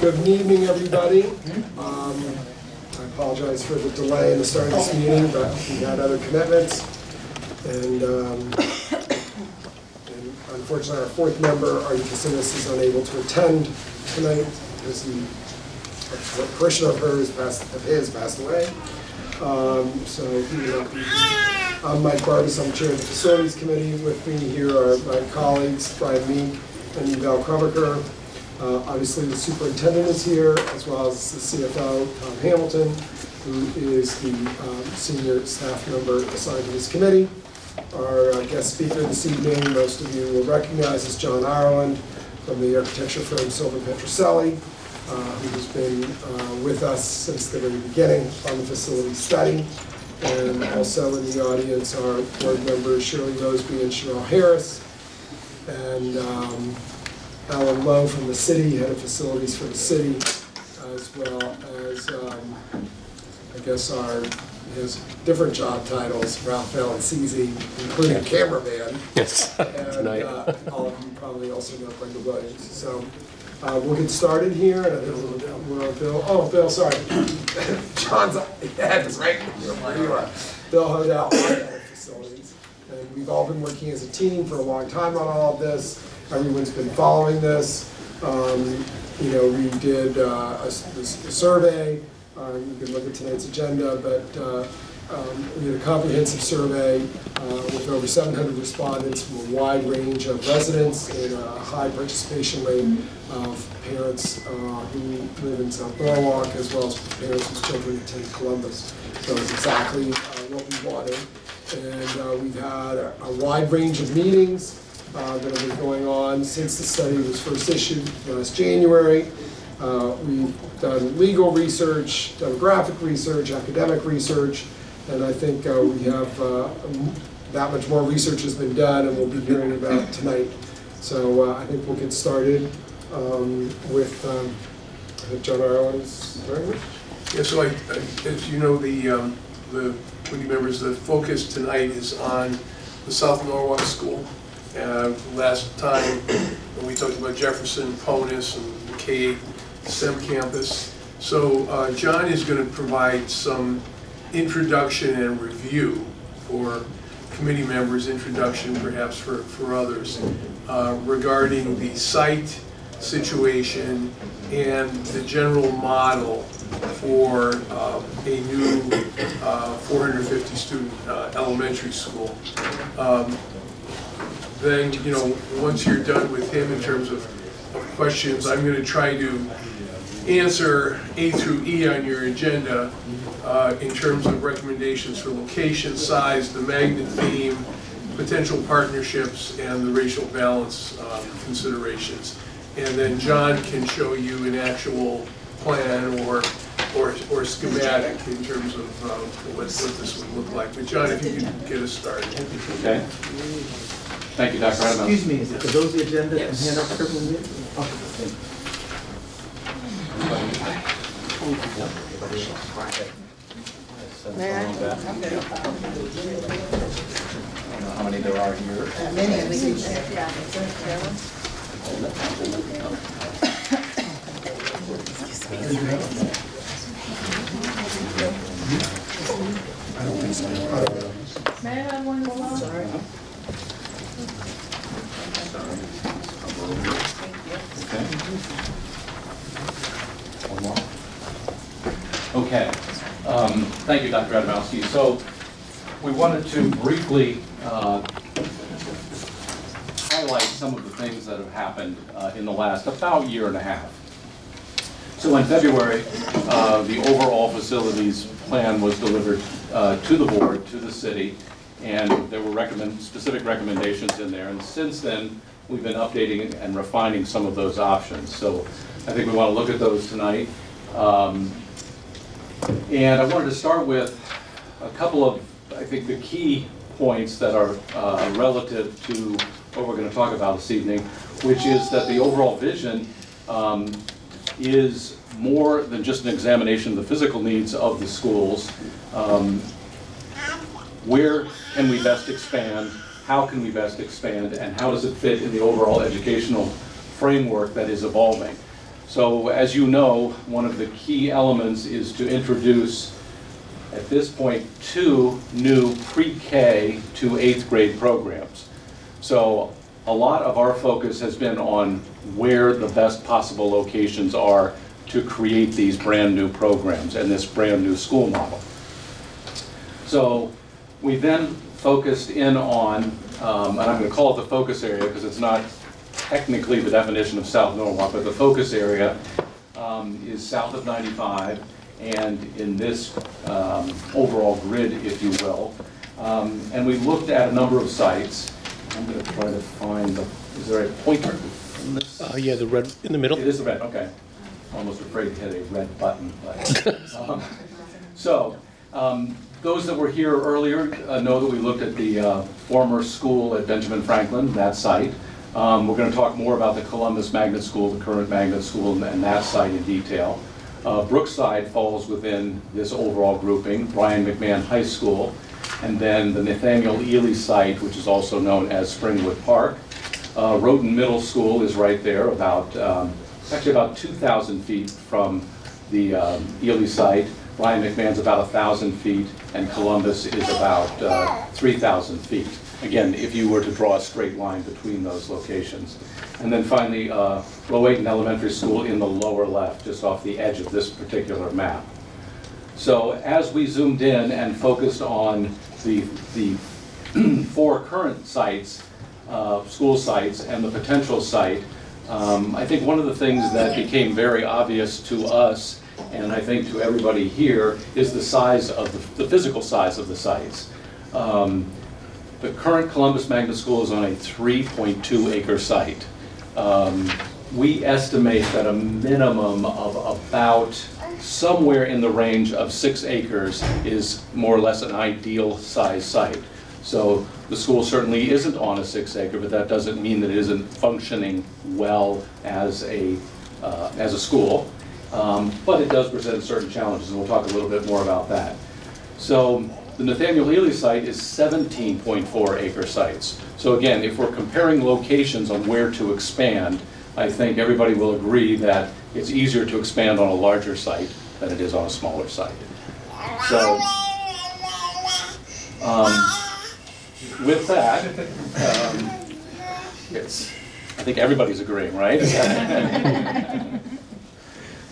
Good evening, everybody. I apologize for the delay in the start of this meeting, but we had other commitments. And unfortunately, our fourth member, Artie Kasimis, is unable to attend tonight because a parishioner of his passed away. So he will not be here. I'm Mike Barbas, I'm chair of the Facilities Committee. With me here are my colleagues, Brian Meek and Yvel Krobacher. Obviously, the superintendent is here, as well as the CFO, Tom Hamilton, who is the senior staff member assigned to this committee. Our guest speaker this evening, most of you will recognize, is John Ireland from the architecture firm Silver Petroselli, who has been with us since the very beginning on the facility study. And also in the audience are board members Shirley Roseby and Cheryl Harris, and Alan Lowe from the city, head of facilities for the city, as well as, I guess, his different job titles, Ralph Valancisi, including cameraman. Yes, and tonight. All of you probably also know Brenda Williams. So we'll get started here. And I think we're Bill, sorry. John's head is right where you are. Bill Hodel, head of facilities. And we've all been working as a team for a long time on all of this. Everyone's been following this. We did a survey. You can look at tonight's agenda, but we did a comprehensive survey with over 700 respondents from a wide range of residents and a high participation rate of parents who live in South Norwalk, as well as parents whose children attend Columbus. So it's exactly what we wanted. And we've had a wide range of meetings that have been going on since the study was first issued last January. We've done legal research, demographic research, academic research, and I think we have that much more research has been done and we'll be hearing about tonight. So I think we'll get started with John Ireland's hearing. Yeah, so as you know, the committee members, the focus tonight is on the South Norwalk School. Last time we talked about Jefferson, Ponus, and the K-8 STEM campus. So John is going to provide some introduction and review for committee members, introduction perhaps for others, regarding the site situation and the general model for a new 450 student elementary school. Then, once you're done with him in terms of questions, I'm going to try to answer A through E on your agenda in terms of recommendations for location, size, the magnet theme, potential partnerships, and the racial balance considerations. And then John can show you an actual plan or schematic in terms of what this would look like. But John, if you could get us started. Okay. Thank you, Dr. Adams. Excuse me, are those the agenda and Yes. hand out for everyone? Okay, thank you. May I? I don't know how many there are here. Many, we can share. May I have one more? Sorry. Okay. One more. Okay. Thank you, Dr. Adamowski. So we wanted to briefly highlight some of the things that have happened in the last about year and a half. So in February, the overall facilities plan was delivered to the board, to the city, and there were specific recommendations in there. And since then, we've been updating and refining some of those options. So I think we want to look at those tonight. And I wanted to start with a couple of, I think, the key points that are relative to what we're going to talk about this evening, which is that the overall vision is more than just an examination of the physical needs of the schools. Where can we best expand? How can we best expand? And how does it fit in the overall educational framework that is evolving? So as you know, one of the key elements is to introduce, at this point, 2 new pre-K to 8th grade programs. So a lot of our focus has been on where the best possible locations are to create these brand new programs and this brand new school model. So we then focused in on, and I'm going to call it the focus area because it's not technically the definition of South Norwalk, but the focus area is south of 95 and in this overall grid, if you will. And we looked at a number of sites. I'm going to try to find the, is there a pointer in this? Yeah, the red in the middle. It is the red, okay. Almost afraid to hit a red button. But, those that were here earlier know that we looked at the former school at Benjamin Franklin, that site. We're going to talk more about the Columbus Magnet School, the current Magnet School, and that site in detail. Brookside falls within this overall grouping, Brian McMahon High School, and then the Nathaniel Le Site, which is also known as Springwood Park. Roden Middle School is right there, about actually about 2,000 feet from the Ely site. Brian McMahon's about 1,000 feet, and Columbus is about 3,000 feet. Again, if you were to draw a straight line between those locations. And then finally, Lowayton Elementary School in the lower left, just off the edge of this particular map. So as we zoomed in and focused on the 4 current sites, school sites, and the potential site, I think one of the things that became very obvious to us, and I think to everybody here, is the size of the physical size of the sites. The current Columbus Magnet School is on a 3.2 acre site. We estimate that a minimum of about somewhere in the range of 6 acres is more or less an ideal size site. So the school certainly isn't on a 6 acre, but that doesn't mean that it isn't functioning well as a school. But it does present certain challenges, and we'll talk a little bit more about that. So the Nathaniel Le Site is 17.4 acre sites. So again, if we're comparing locations on where to expand, I think everybody will agree that it's easier to expand on a larger site than it is on a smaller site. So with that, I think everybody's agreeing, right?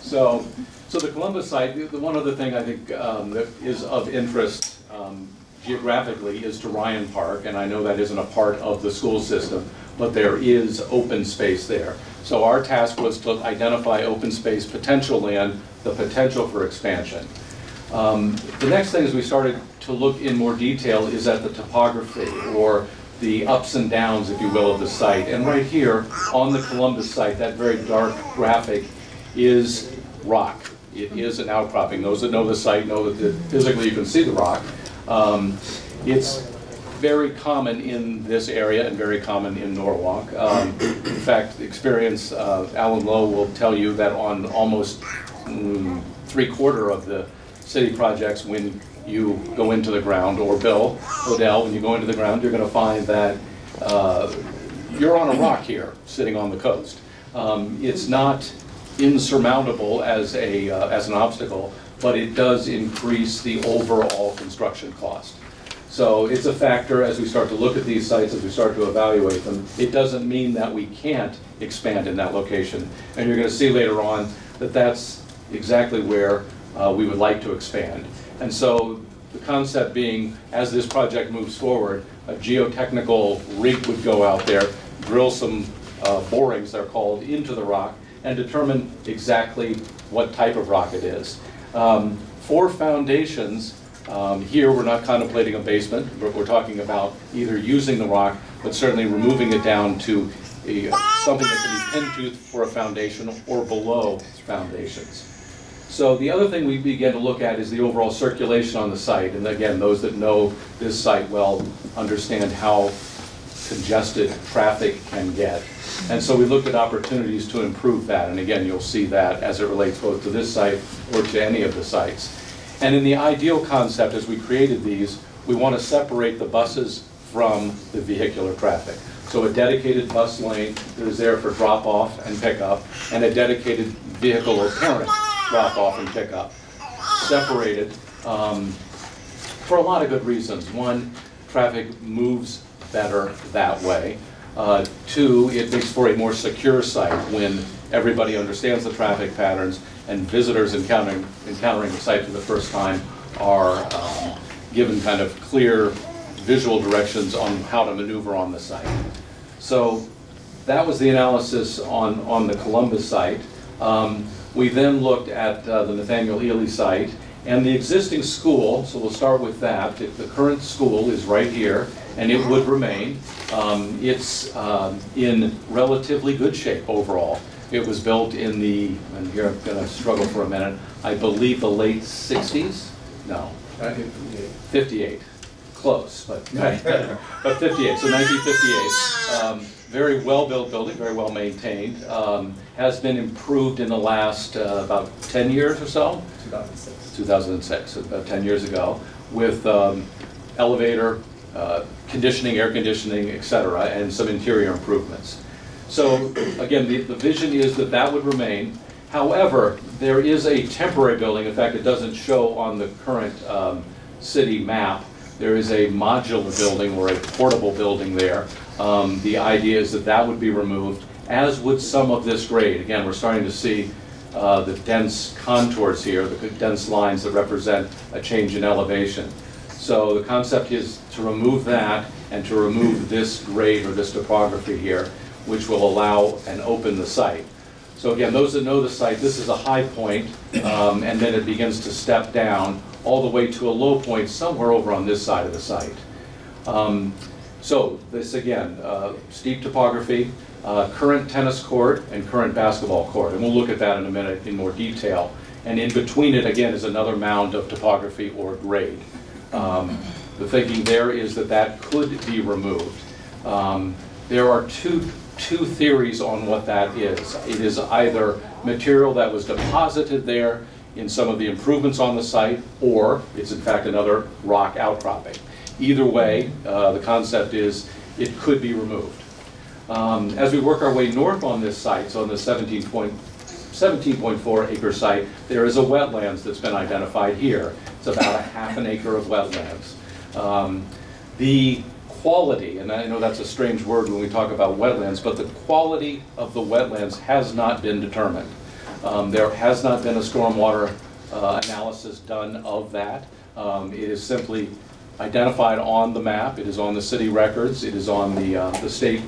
So the Columbus site, the one other thing I think that is of interest geographically is to Ryan Park, and I know that isn't a part of the school system, but there is open space there. So our task was to identify open space potential land, the potential for expansion. The next thing as we started to look in more detail is at the topography, or the ups and downs, if you will, of the site. And right here on the Columbus site, that very dark graphic is rock. It is an outcropping. Those that know the site know that physically you can see the rock. It's very common in this area and very common in Norwalk. In fact, experience, Alan Lowe will tell you that on almost 3/4 of the city projects, when you go into the ground, or Bill Odell, when you go into the ground, you're going to find that you're on a rock here, sitting on the coast. It's not insurmountable as an obstacle, but it does increase the overall construction cost. So it's a factor as we start to look at these sites, as we start to evaluate them. It doesn't mean that we can't expand in that location. And you're going to see later on that that's exactly where we would like to expand. And so the concept being, as this project moves forward, a geotechnical rig would go out there, drill some borings, they're called, into the rock, and determine exactly what type of rock it is. For foundations, here we're not contemplating a basement, but we're talking about either using the rock, but certainly removing it down to something that can be pin-toothed for a foundation or below foundations. So the other thing we begin to look at is the overall circulation on the site. And again, those that know this site well understand how congested traffic can get. And so we looked at opportunities to improve that. And again, you'll see that as it relates both to this site or to any of the sites. And in the ideal concept, as we created these, we want to separate the buses from the vehicular traffic. So a dedicated bus lane that is there for drop-off and pickup, and a dedicated vehicle or parent drop-off and pickup, separated for a lot of good reasons. One, traffic moves better that way. Two, it makes for a more secure site when everybody understands the traffic patterns and visitors encountering the site for the first time are given kind of clear visual directions on how to maneuver on the site. So that was the analysis on the Columbus site. We then looked at the Nathaniel Le Site and the existing school, so we'll start with that. The current school is right here, and it would remain. It's in relatively good shape overall. It was built in the, and here I'm going to struggle for a minute, I believe the late 60s? No. 58. Close, but 58, so 1958. Very well-built building, very well maintained. Has been improved in the last about 10 years or so? 2006, about 10 years ago, with elevator, conditioning, air conditioning, et cetera, and some interior improvements. So again, the vision is that that would remain. However, there is a temporary building. In fact, it doesn't show on the current city map. There is a modular building or a portable building there. The idea is that that would be removed, as would some of this grade. Again, we're starting to see the dense contours here, the dense lines that represent a change in elevation. So the concept is to remove that and to remove this grade or this topography here, which will allow and open the site. So again, those that know the site, this is a high point, and then it begins to step down all the way to a low point somewhere over on this side of the site. So this again, steep topography, current tennis court and current basketball court, and we'll look at that in a minute in more detail. And in between it again is another mound of topography or grade. The thinking there is that that could be removed. There are two theories on what that is. It is either material that was deposited there in some of the improvements on the site, or it's in fact another rock outcropping. Either way, the concept is it could be removed. As we work our way north on this site, so on the 17.4 acre site, there is a wetlands that's been identified here. It's about a half an acre of wetlands. The quality, and I know that's a strange word when we talk about wetlands, but the quality of the wetlands has not been determined. There has not been a stormwater analysis done of that. It is simply identified on the map. It is on the city records. It is on the state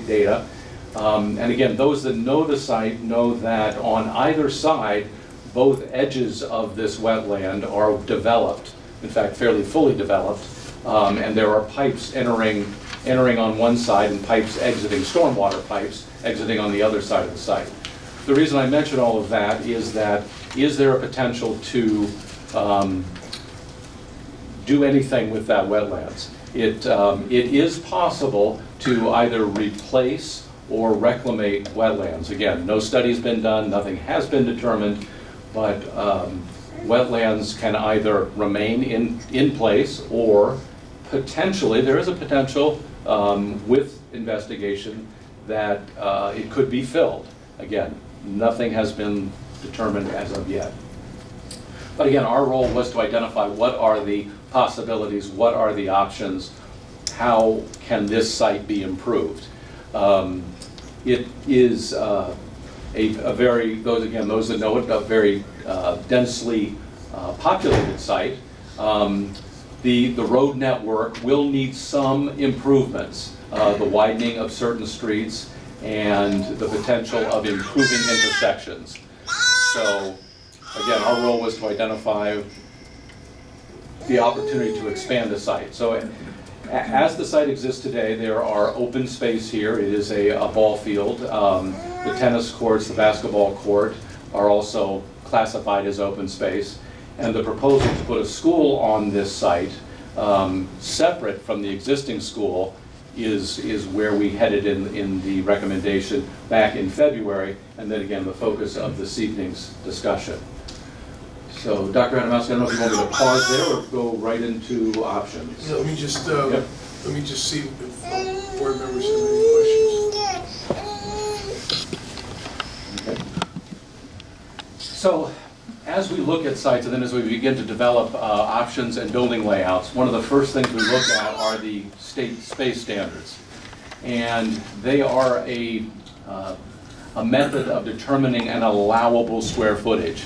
data. And again, those that know the site know that on either side, both edges of this wetland are developed, in fact, fairly fully developed. And there are pipes entering on one side and pipes exiting, stormwater pipes exiting on the other side of the site. The reason I mention all of that is there a potential to do anything with that wetlands? It is possible to either replace or reclimate wetlands. Again, no study's been done, nothing has been determined, but wetlands can either remain in place or potentially, there is a potential with investigation that it could be filled. Again, nothing has been determined as of yet. But again, our role was to identify what are the possibilities, what are the options, how can this site be improved. It is a very, those that know it, a very densely populated site. The road network will need some improvements, the widening of certain streets and the potential of improving intersections. So again, our role was to identify the opportunity to expand the site. So as the site exists today, there are open space here. It is a ball field. The tennis courts, the basketball court are also classified as open space. And the proposal to put a school on this site, separate from the existing school, is where we headed in the recommendation back in February, and then again the focus of this evening's discussion. So, Dr. Adamowski, I don't know if you want me to pause there or go right into options. Yeah, let me just see if board members have any questions. Okay. So, as we look at sites, and then as we begin to develop options and building layouts, one of the first things we look at are the state space standards. And they are a method of determining an allowable square footage.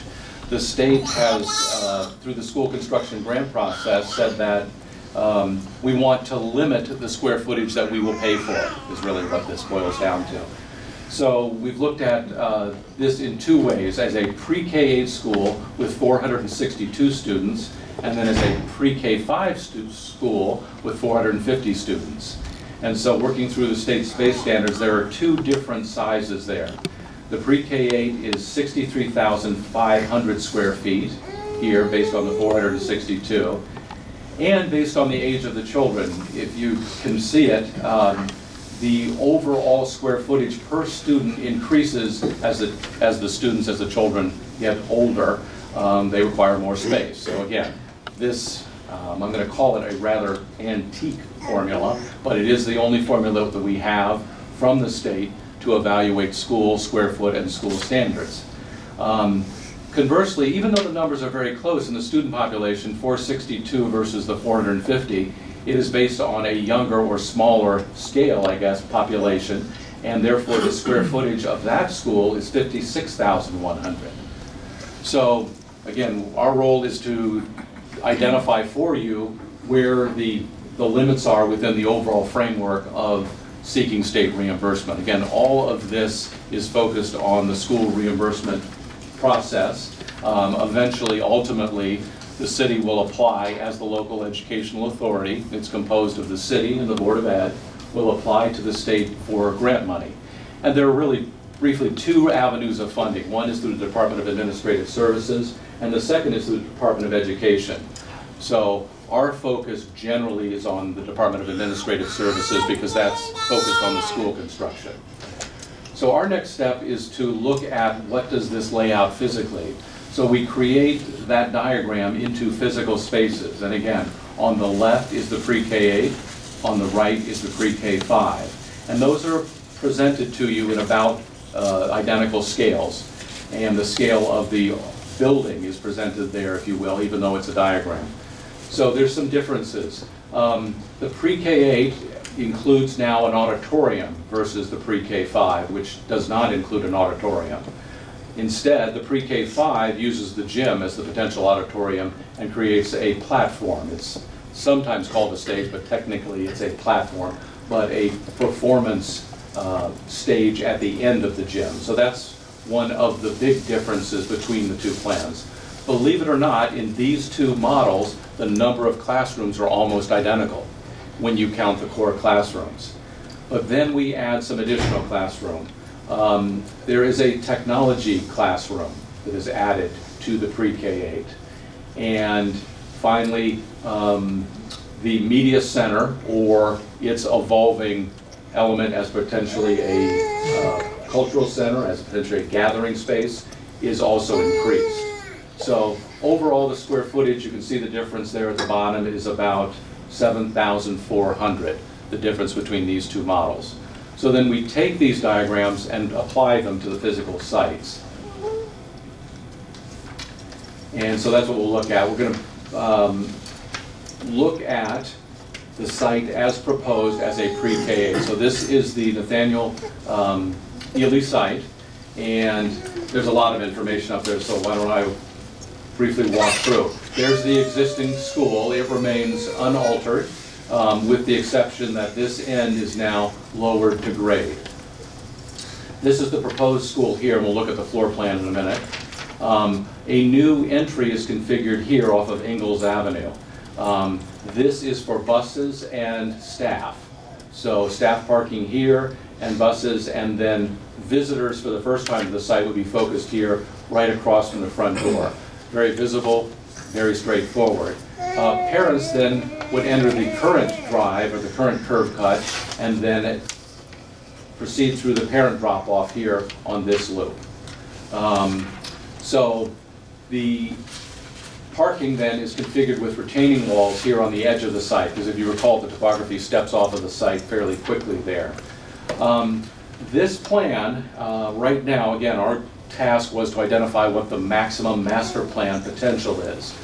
The state has, through the school construction grant process, said that we want to limit the square footage that we will pay for, is really what this boils down to. So we've looked at this in two ways, as a pre-K-8 school with 462 students, and then as a pre-K-5 school with 450 students. And so working through the state space standards, there are two different sizes there. The pre-K-8 is 63,500 square feet here, based on the 462. And based on the age of the children, if you can see it, the overall square footage per student increases as the children get older. They require more space. So again, this, I'm going to call it a rather antique formula, but it is the only formula that we have from the state to evaluate school square foot and school standards. Conversely, even though the numbers are very close in the student population, 462 versus the 450, it is based on a younger or smaller scale, I guess, population, and therefore the square footage of that school is 56,100. So, again, our role is to identify for you where the limits are within the overall framework of seeking state reimbursement. Again, all of this is focused on the school reimbursement process. Eventually, ultimately, the city will apply as the local educational authority. It's composed of the city and the Board of Ed, will apply to the state for grant money. And there are really, briefly, two avenues of funding. One is through the Department of Administrative Services, and the second is through the Department of Education. So our focus generally is on the Department of Administrative Services because that's focused on the school construction. So our next step is to look at what does this lay out physically. So we create that diagram into physical spaces. And again, on the left is the pre-K-8, on the right is the pre-K-5. And those are presented to you in about identical scales. And the scale of the building is presented there, if you will, even though it's a diagram. So there's some differences. The pre-K-8 includes now an auditorium versus the pre-K-5, which does not include an auditorium. Instead, the pre-K-5 uses the gym as the potential auditorium and creates a platform. It's sometimes called a stage, but technically it's a platform, but a performance stage at the end of the gym. So that's one of the big differences between the two plans. Believe it or not, in these two models, the number of classrooms are almost identical when you count the core classrooms. But then we add some additional classroom. There is a technology classroom that is added to the pre-K-8. And finally, the media center, or its evolving element as potentially a cultural center, as potentially a gathering space, is also increased. So overall, the square footage, you can see the difference there at the bottom, is about 7,400, the difference between these two models. So then we take these diagrams and apply them to the physical sites. And so that's what we'll look at. We're going to look at the site as proposed as a pre-K-8. So this is the Nathaniel Le Site, and there's a lot of information up there, so why don't I briefly walk through. There's the existing school. It remains unaltered, with the exception that this end is now lowered to grade. This is the proposed school here, and we'll look at the floor plan in a minute. A new entry is configured here off of Ingalls Avenue. This is for buses and staff. So staff parking here and buses, and then visitors for the first time to the site would be focused here right across from the front door. Very visible, very straightforward. Parents then would enter the current drive or the current curb cut and then proceed through the parent drop-off here on this loop. So the parking then is configured with retaining walls here on the edge of the site, because if you recall, the topography steps off of the site fairly quickly there. This plan, right now, again, our task was to identify what the maximum master plan potential is.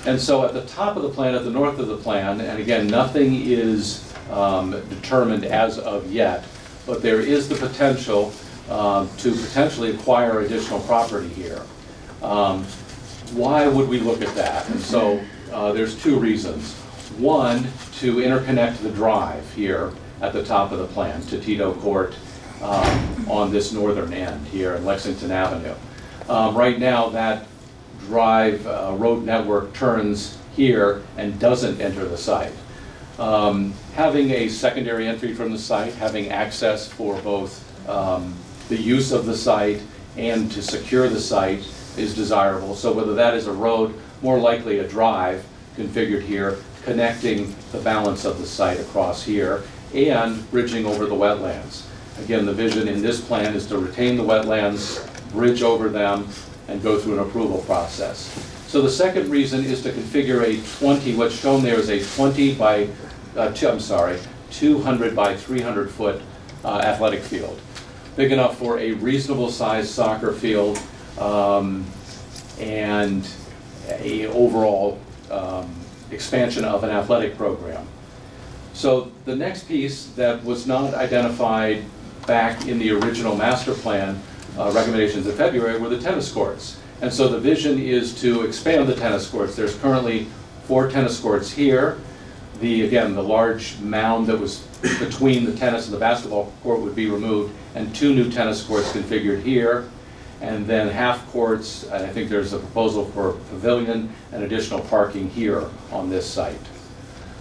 And so at the top of the plan, at the north of the plan, and again, nothing is determined as of yet, but there is the potential to potentially acquire additional property here. Why would we look at that? And so there's two reasons. One, to interconnect the drive here at the top of the plan to Tito Court on this northern end here in Lexington Avenue. Right now, that drive road network turns here and doesn't enter the site. Having a secondary entry from the site, having access for both the use of the site and to secure the site is desirable. So whether that is a road, more likely a drive configured here, connecting the balance of the site across here and bridging over the wetlands. Again, the vision in this plan is to retain the wetlands, bridge over them, and go through an approval process. So the second reason is to configure a what's shown there is a 200 by 300 foot athletic field. Big enough for a reasonable sized soccer field and a overall expansion of an athletic program. So the next piece that was not identified back in the original master plan recommendations in February were the tennis courts. And so the vision is to expand the tennis courts. There's currently 4 tennis courts here. Again, the large mound that was between the tennis and the basketball court would be removed, and 2 new tennis courts configured here, and then half courts, and I think there's a proposal for a pavilion and additional parking here on this site.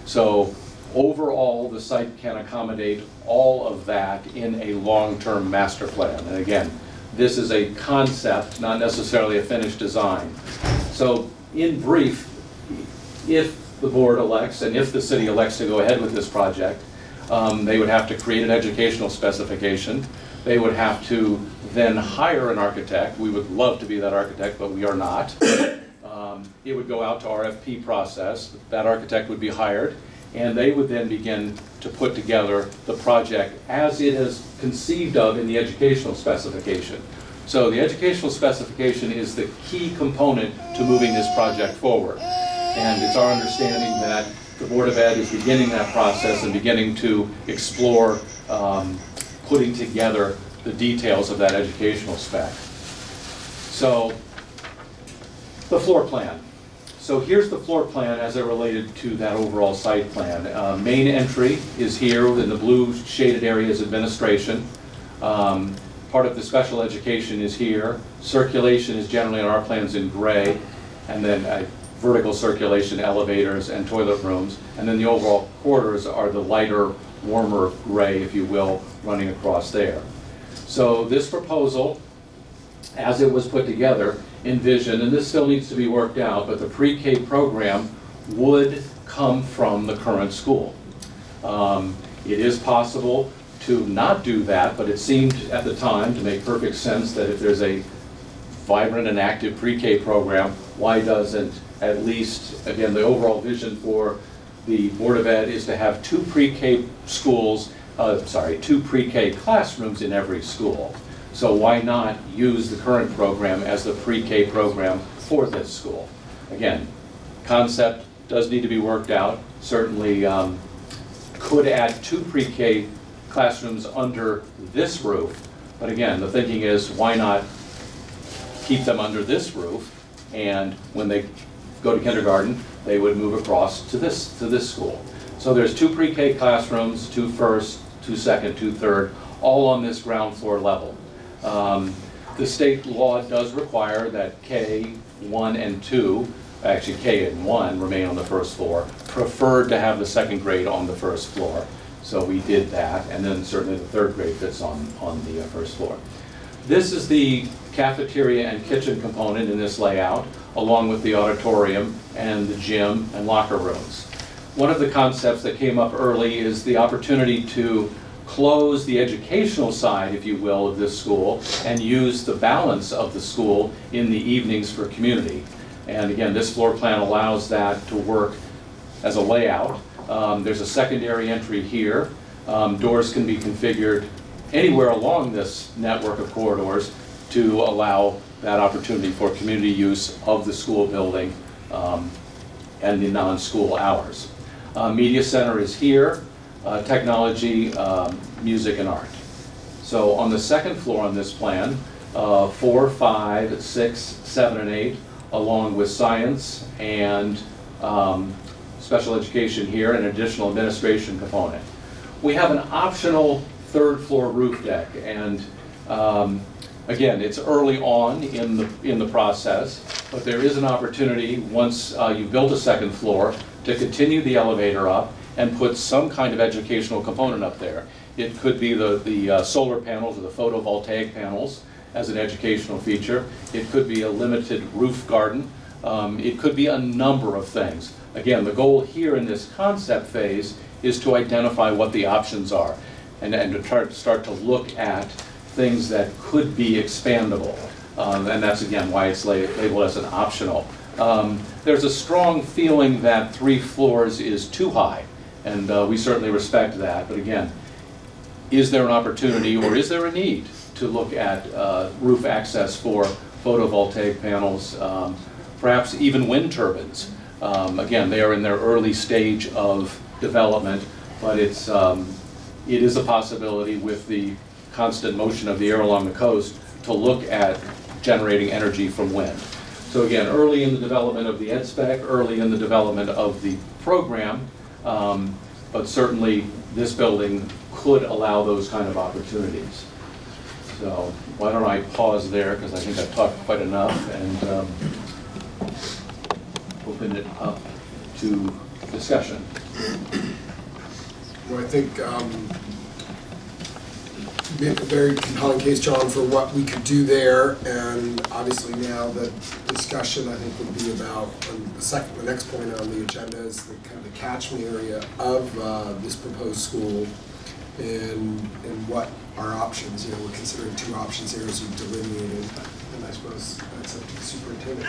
So overall, the site can accommodate all of that in a long-term master plan. And again, this is a concept, not necessarily a finished design. So in brief, if the board elects and if the city elects to go ahead with this project, they would have to create an educational specification. They would have to then hire an architect. We would love to be that architect, but we are not. It would go out to RFP process. That architect would be hired, and they would then begin to put together the project as it is conceived of in the educational specification. So the educational specification is the key component to moving this project forward. And it's our understanding that the Board of Ed is beginning that process and beginning to explore putting together the details of that educational spec. So the floor plan. So here's the floor plan as it related to that overall site plan. Main entry is here in the blue shaded area is administration. Part of the special education is here. Circulation is generally on our plans in gray, and then vertical circulation, elevators, and toilet rooms. And then the overall corridors are the lighter, warmer gray, if you will, running across there. So this proposal, as it was put together, envisioned, and this still needs to be worked out, but the pre-K program would come from the current school. It is possible to not do that, but it seemed at the time to make perfect sense that if there's a vibrant and active pre-K program, why doesn't at least, again, the overall vision for the Board of Ed is to have 2 pre-K schools, 2 pre-K classrooms in every school. So why not use the current program as the pre-K program for this school? Again, concept does need to be worked out. Certainly could add 2 pre-K classrooms under this roof. But again, the thinking is why not keep them under this roof, and when they go to kindergarten, they would move across to this school. So there's 2 pre-K classrooms, 2 first, 2 second, 2 third, all on this ground floor level. The state law does require that K 1 and 2, actually K and 1 remain on the first floor, preferred to have the second grade on the first floor. So we did that, and then certainly the third grade fits on the first floor. This is the cafeteria and kitchen component in this layout, along with the auditorium and the gym and locker rooms. One of the concepts that came up early is the opportunity to close the educational side, if you will, of this school and use the balance of the school in the evenings for community. And again, this floor plan allows that to work as a layout. There's a secondary entry here. Doors can be configured anywhere along this network of corridors to allow that opportunity for community use of the school building and the non-school hours. Media center is here, technology, music, and art. So on the second floor on this plan, 4, 5, 6, 7, and 8, along with science and special education here, and additional administration component. We have an optional third floor roof deck, and again, it's early on in the process, but there is an opportunity once you've built a second floor to continue the elevator up and put some kind of educational component up there. It could be the solar panels or the photovoltaic panels as an educational feature. It could be a limited roof garden. It could be a number of things. Again, the goal here in this concept phase is to identify what the options are and to try to start to look at things that could be expandable. And that's, again, why it's labeled as an optional. There's a strong feeling that 3 floors is too high, and we certainly respect that. But again, is there an opportunity or is there a need to look at roof access for photovoltaic panels, perhaps even wind turbines? Again, they are in their early stage of development, but it is a possibility with the constant motion of the air along the coast to look at generating energy from wind. So again, early in the development of the ed spec, early in the development of the program, but certainly this building could allow those kind of opportunities. So why don't I pause there, because I think I've talked quite enough, and open it up to discussion. Well, I think you make a very compelling case, John, for what we could do there, and obviously now the discussion I think would be about the next point on the agenda is the kind of the catchment area of this proposed school, and what our options. You know, we're considering 2 options here as you've delineated, and I suppose that's a superintendent.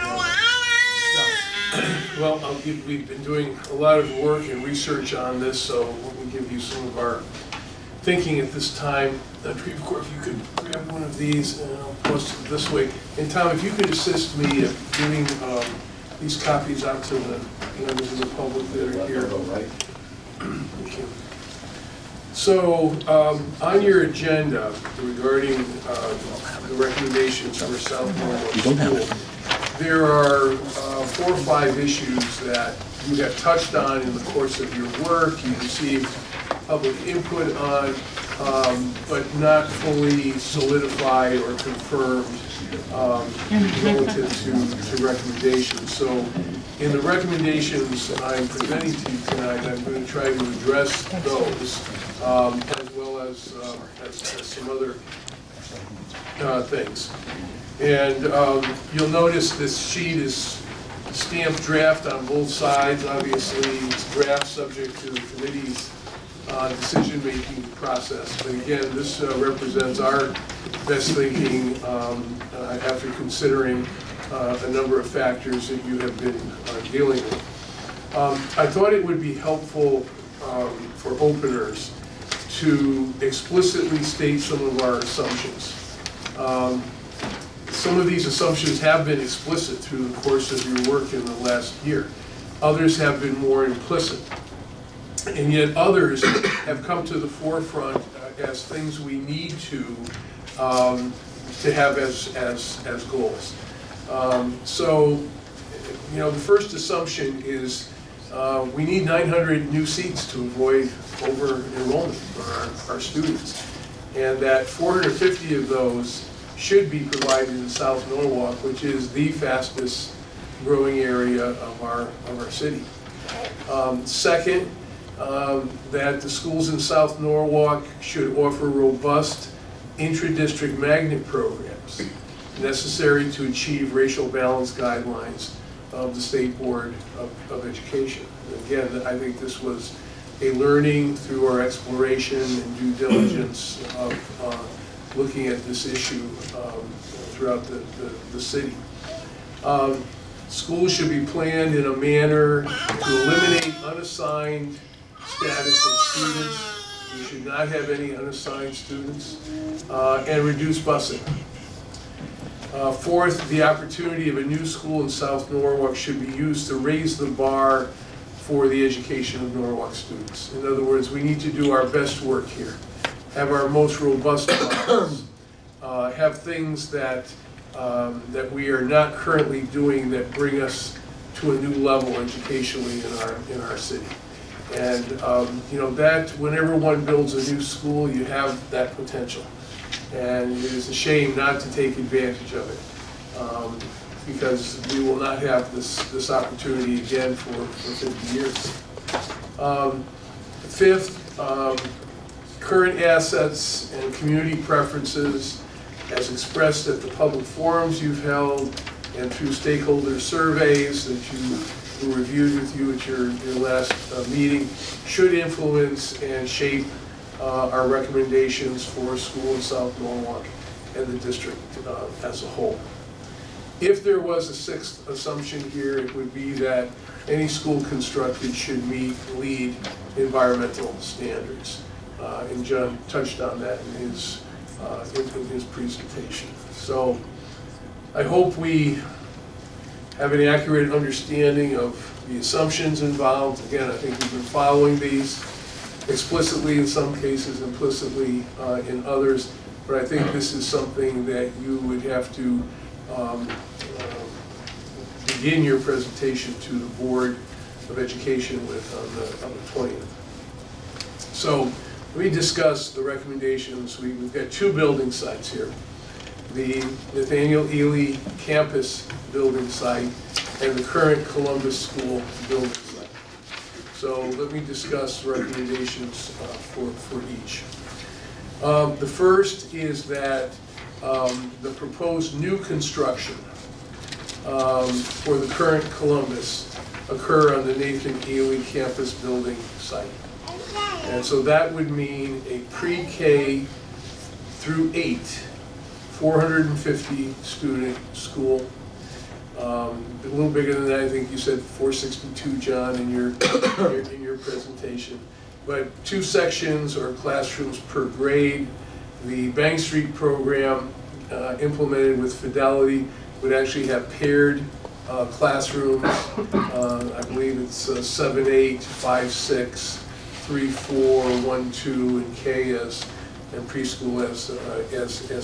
Well, we've been doing a lot of work and research on this, so let me give you some of our thinking at this time. If you could grab one of these, and I'll post it this way. And Tom, if you could assist me in giving these copies out to the members of the public that are here. Right. Thank you. So, on your agenda regarding the recommendations for South Norwalk School, there are 4 or 5 issues that you have touched on in the course of your work. You received public input on, but not fully solidified or confirmed relative to recommendations. So in the recommendations I'm presenting to you tonight, I'm going to try to address those as well as some other things. And you'll notice this sheet is stamped draft on both sides. Obviously, it's draft subject to the committee's decision-making process. But again, this represents our best thinking after considering a number of factors that you have been dealing with. I thought it would be helpful for openers to explicitly state some of our assumptions. Some of these assumptions have been explicit through the course of your work in the last year. Others have been more implicit. And yet others have come to the forefront as things we need to have as goals. So, you know, the first assumption is we need 900 new seats to avoid over-enrollment for our students. And that 450 of those should be provided in South Norwalk, which is the fastest growing area of our city. Second, that the schools in South Norwalk should offer robust intra-district magnet programs necessary to achieve racial balance guidelines of the State Board of Education. And again, I think this was a learning through our exploration and due diligence of looking at this issue throughout the city. Schools should be planned in a manner to eliminate unassigned status of students. We should not have any unassigned students, and reduce busing. Fourth, the opportunity of a new school in South Norwalk should be used to raise the bar for the education of Norwalk students. In other words, we need to do our best work here, have our most robust plans, have things that we are not currently doing that bring us to a new level educationally in our city. And that whenever one builds a new school, you have that potential. And it is a shame not to take advantage of it, because we will not have this opportunity again for 50 years. Fifth, current assets and community preferences as expressed at the public forums you've held and through stakeholder surveys that who reviewed with you at your last meeting should influence and shape our recommendations for a school in South Norwalk and the district as a whole. If there was a sixth assumption here, it would be that any school constructed should meet LEED environmental standards. And John touched on that in his presentation. So I hope we have an accurate understanding of the assumptions involved. Again, I think we've been following these explicitly in some cases, implicitly in others, but I think this is something that you would have to begin your presentation to the Board of Education with on the 20th. So let me discuss the recommendations. We've got two building sites here. The Nathaniel Le campus building site and the current Columbus School building site. So let me discuss recommendations for each. The first is that the proposed new construction for the current Columbus occur on the Nathan Le campus building site. And so that would mean a pre-K through 8, 450 student school. A little bigger than that, I think you said 462, John, in your presentation. But 2 sections or classrooms per grade. The Bank Street program implemented with Fidelity would actually have paired classrooms. I believe it's 7-8, 5-6, 3-4, 1-2, and K and preschool as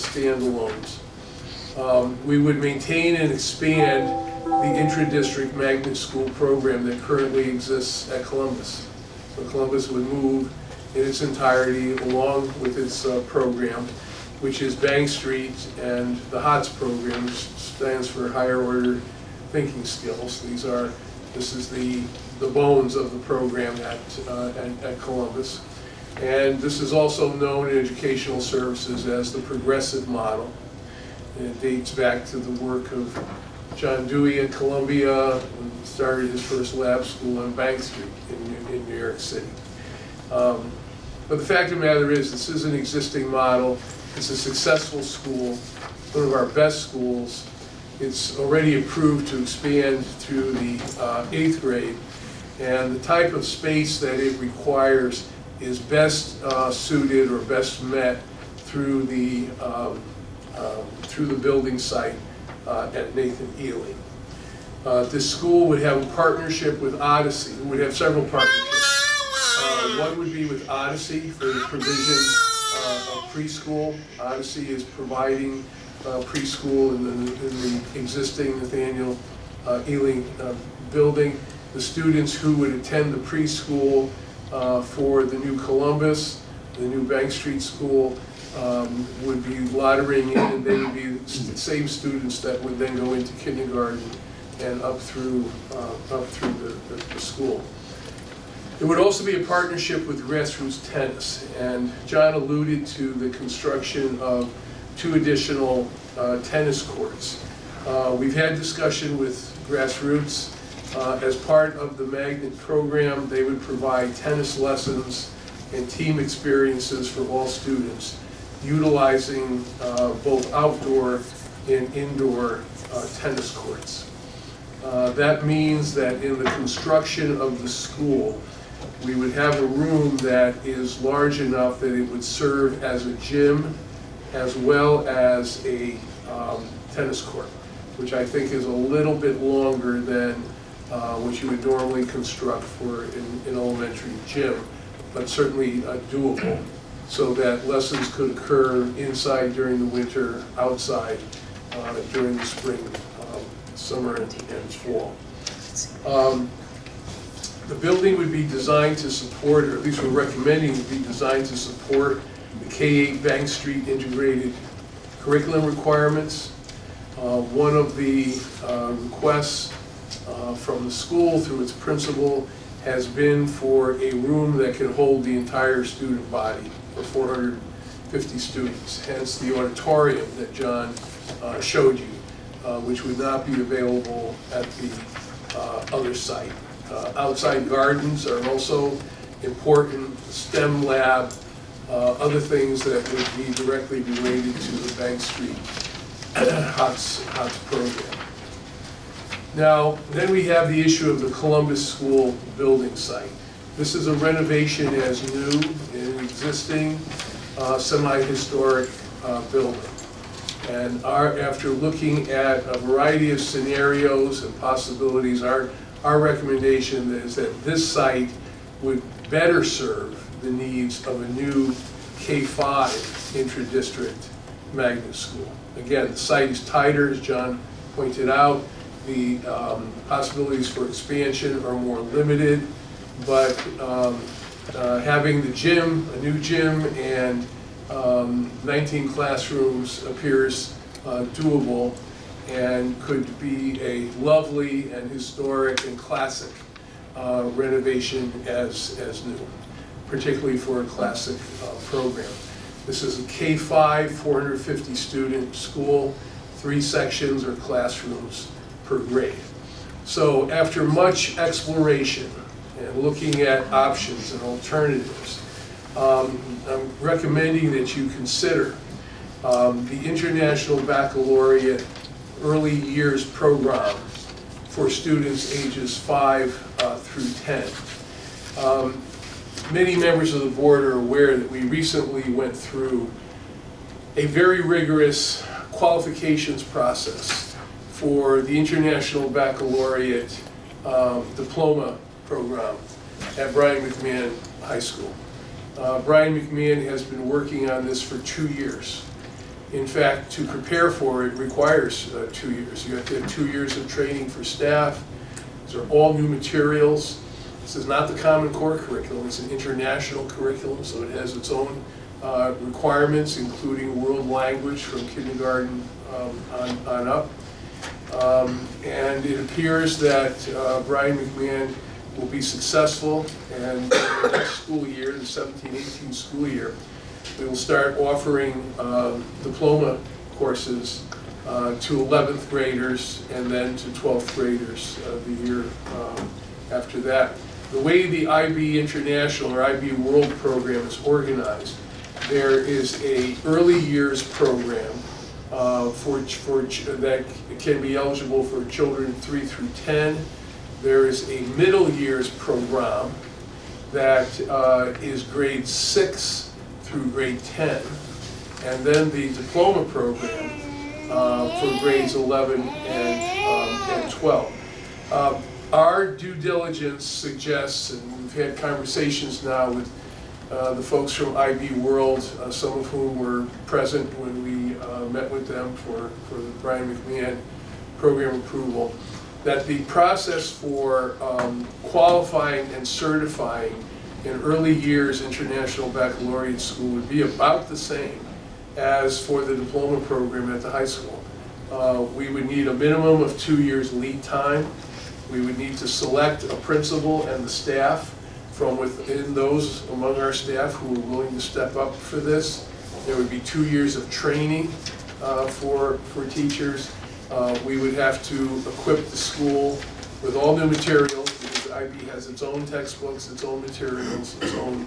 standalones. We would maintain and expand the intra-district magnet school program that currently exists at Columbus. So Columbus would move in its entirety along with its program, which is Bank Street, and the HOTS program, which stands for Higher Order Thinking Skills. This is the bones of the program at Columbus. And this is also known in educational services as the progressive model. And it dates back to the work of John Dewey at Columbia, who started his first lab school on Bank Street in New York City. But the fact of the matter is, this is an existing model. It's a successful school, one of our best schools. It's already approved to expand through the 8th grade. And the type of space that it requires is best suited or best met through the building site at Nathan Le. This school would have a partnership with Odyssey. We would have several partnerships. One would be with Odyssey for the provision of preschool. Odyssey is providing preschool in the existing Nathaniel Le building. The students who would attend the preschool for the new Columbus, the new Bank Street school, would be lottering in, and they would be the same students that would then go into kindergarten and up through the school. It would also be a partnership with grassroots tennis, and John alluded to the construction of 2 additional tennis courts. We've had discussion with grassroots. As part of the magnet program, they would provide tennis lessons and team experiences for all students, utilizing both outdoor and indoor tennis courts. That means that in the construction of the school, we would have a room that is large enough that it would serve as a gym as well as a tennis court, which I think is a little bit longer than what you would normally construct for an elementary gym, but certainly doable, so that lessons could occur inside during the winter, outside during the spring, summer, and fall. The building would be designed to support, or at least we're recommending it be designed to support the K-8 Bank Street integrated curriculum requirements. One of the requests from the school through its principal has been for a room that can hold the entire student body for 450 students, hence the auditorium that John showed you, which would not be available at the other site. Outside gardens are also important, STEM lab, other things that would be directly related to the Bank Street HOTS program. Now, then we have the issue of the Columbus School building site. This is a renovation as new in an existing semi-historic building. And after looking at a variety of scenarios and possibilities, our recommendation is that this site would better serve the needs of a new K-5 intra-district magnet school. Again, the site is tighter, as John pointed out. The possibilities for expansion are more limited, but having the gym, a new gym, and 19 classrooms appears doable and could be a lovely and historic and classic renovation as new, particularly for a classic program. This is a K-5, 450 student school, 3 sections or classrooms per grade. So after much exploration and looking at options and alternatives, I'm recommending that you consider the International Baccalaureate Early Years Program for students ages 5 through 10. Many members of the board are aware that we recently went through a very rigorous qualifications process for the International Baccalaureate Diploma Program at Brian McMahon High School. Brian McMahon has been working on this for 2 years. In fact, to prepare for it requires 2 years. You have to have 2 years of training for staff. These are all new materials. This is not the Common Core curriculum, it's an international curriculum, so it has its own requirements, including world language from kindergarten on up. And it appears that Brian McMahon will be successful, and the next school year, the 17-18 school year, we will start offering diploma courses to 11th graders and then to 12th graders the year after that. The way the IB International or IB World program is organized, there is a early years program that can be eligible for children 3 through 10. There is a middle years program that is grade 6 through grade 10, and then the diploma program for grades 11 and 12. Our due diligence suggests, and we've had conversations now with the folks from IB World, some of whom were present when we met with them for the Brian McMahon program approval, that the process for qualifying and certifying in early years International Baccalaureate School would be about the same as for the diploma program at the high school. We would need a minimum of 2 years lead time. We would need to select a principal and the staff from within those among our staff who are willing to step up for this. There would be 2 years of training for teachers. We would have to equip the school with all new materials, because IB has its own textbooks, its own materials, its own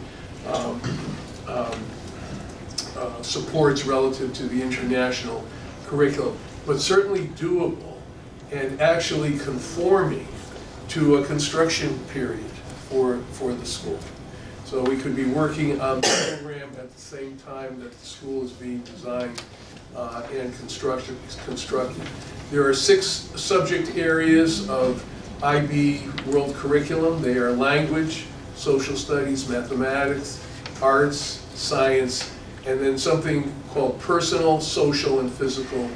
supports relative to the international curriculum, but certainly doable and actually conforming to a construction period for the school. So we could be working on the program at the same time that the school is being designed and constructed. There are 6 subject areas of IB World Curriculum. They are language, social studies, mathematics, arts, science, and then something called personal, social, and physical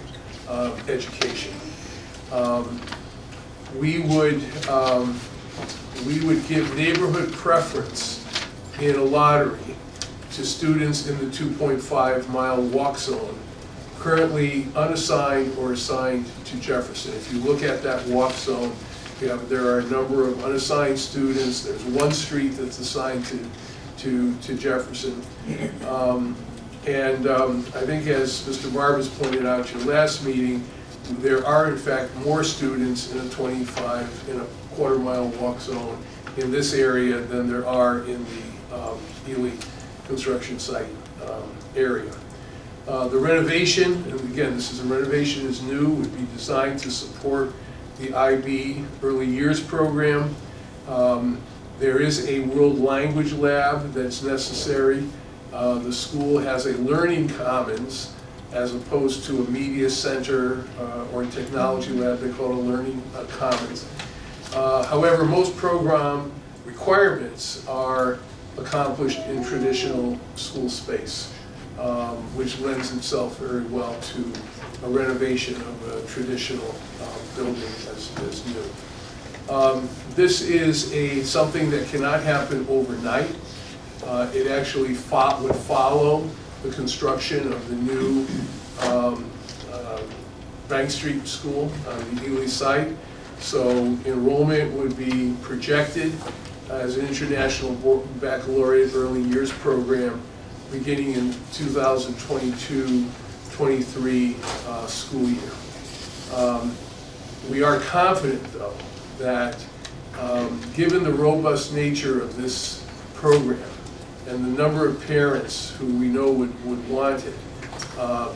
education. We would give neighborhood preference in a lottery to students in the 2.5-mile walk zone, currently unassigned or assigned to Jefferson. If you look at that walk zone, there are a number of unassigned students. There's one street that's assigned to Jefferson. I think, as Mr. Barbas pointed out at your last meeting, there are in fact more students in a 25.25-mile walk zone in this area than there are in the Lilly construction site area. The renovation, and again, this is a renovation, is new, would be designed to support the IB Early Years program. There is a world language lab that's necessary. The school has a learning commons as opposed to a media center or a technology lab. They call it a learning commons. However, most program requirements are accomplished in traditional school space, which lends itself very well to a renovation of a traditional building as new. This is something that cannot happen overnight. It actually would follow the construction of the new Bank Street School on the Lilly site. So enrollment would be projected as an international baccalaureate early years program beginning in 2022-23 school year. We are confident, though, that given the robust nature of this program and the number of parents who we know would want it,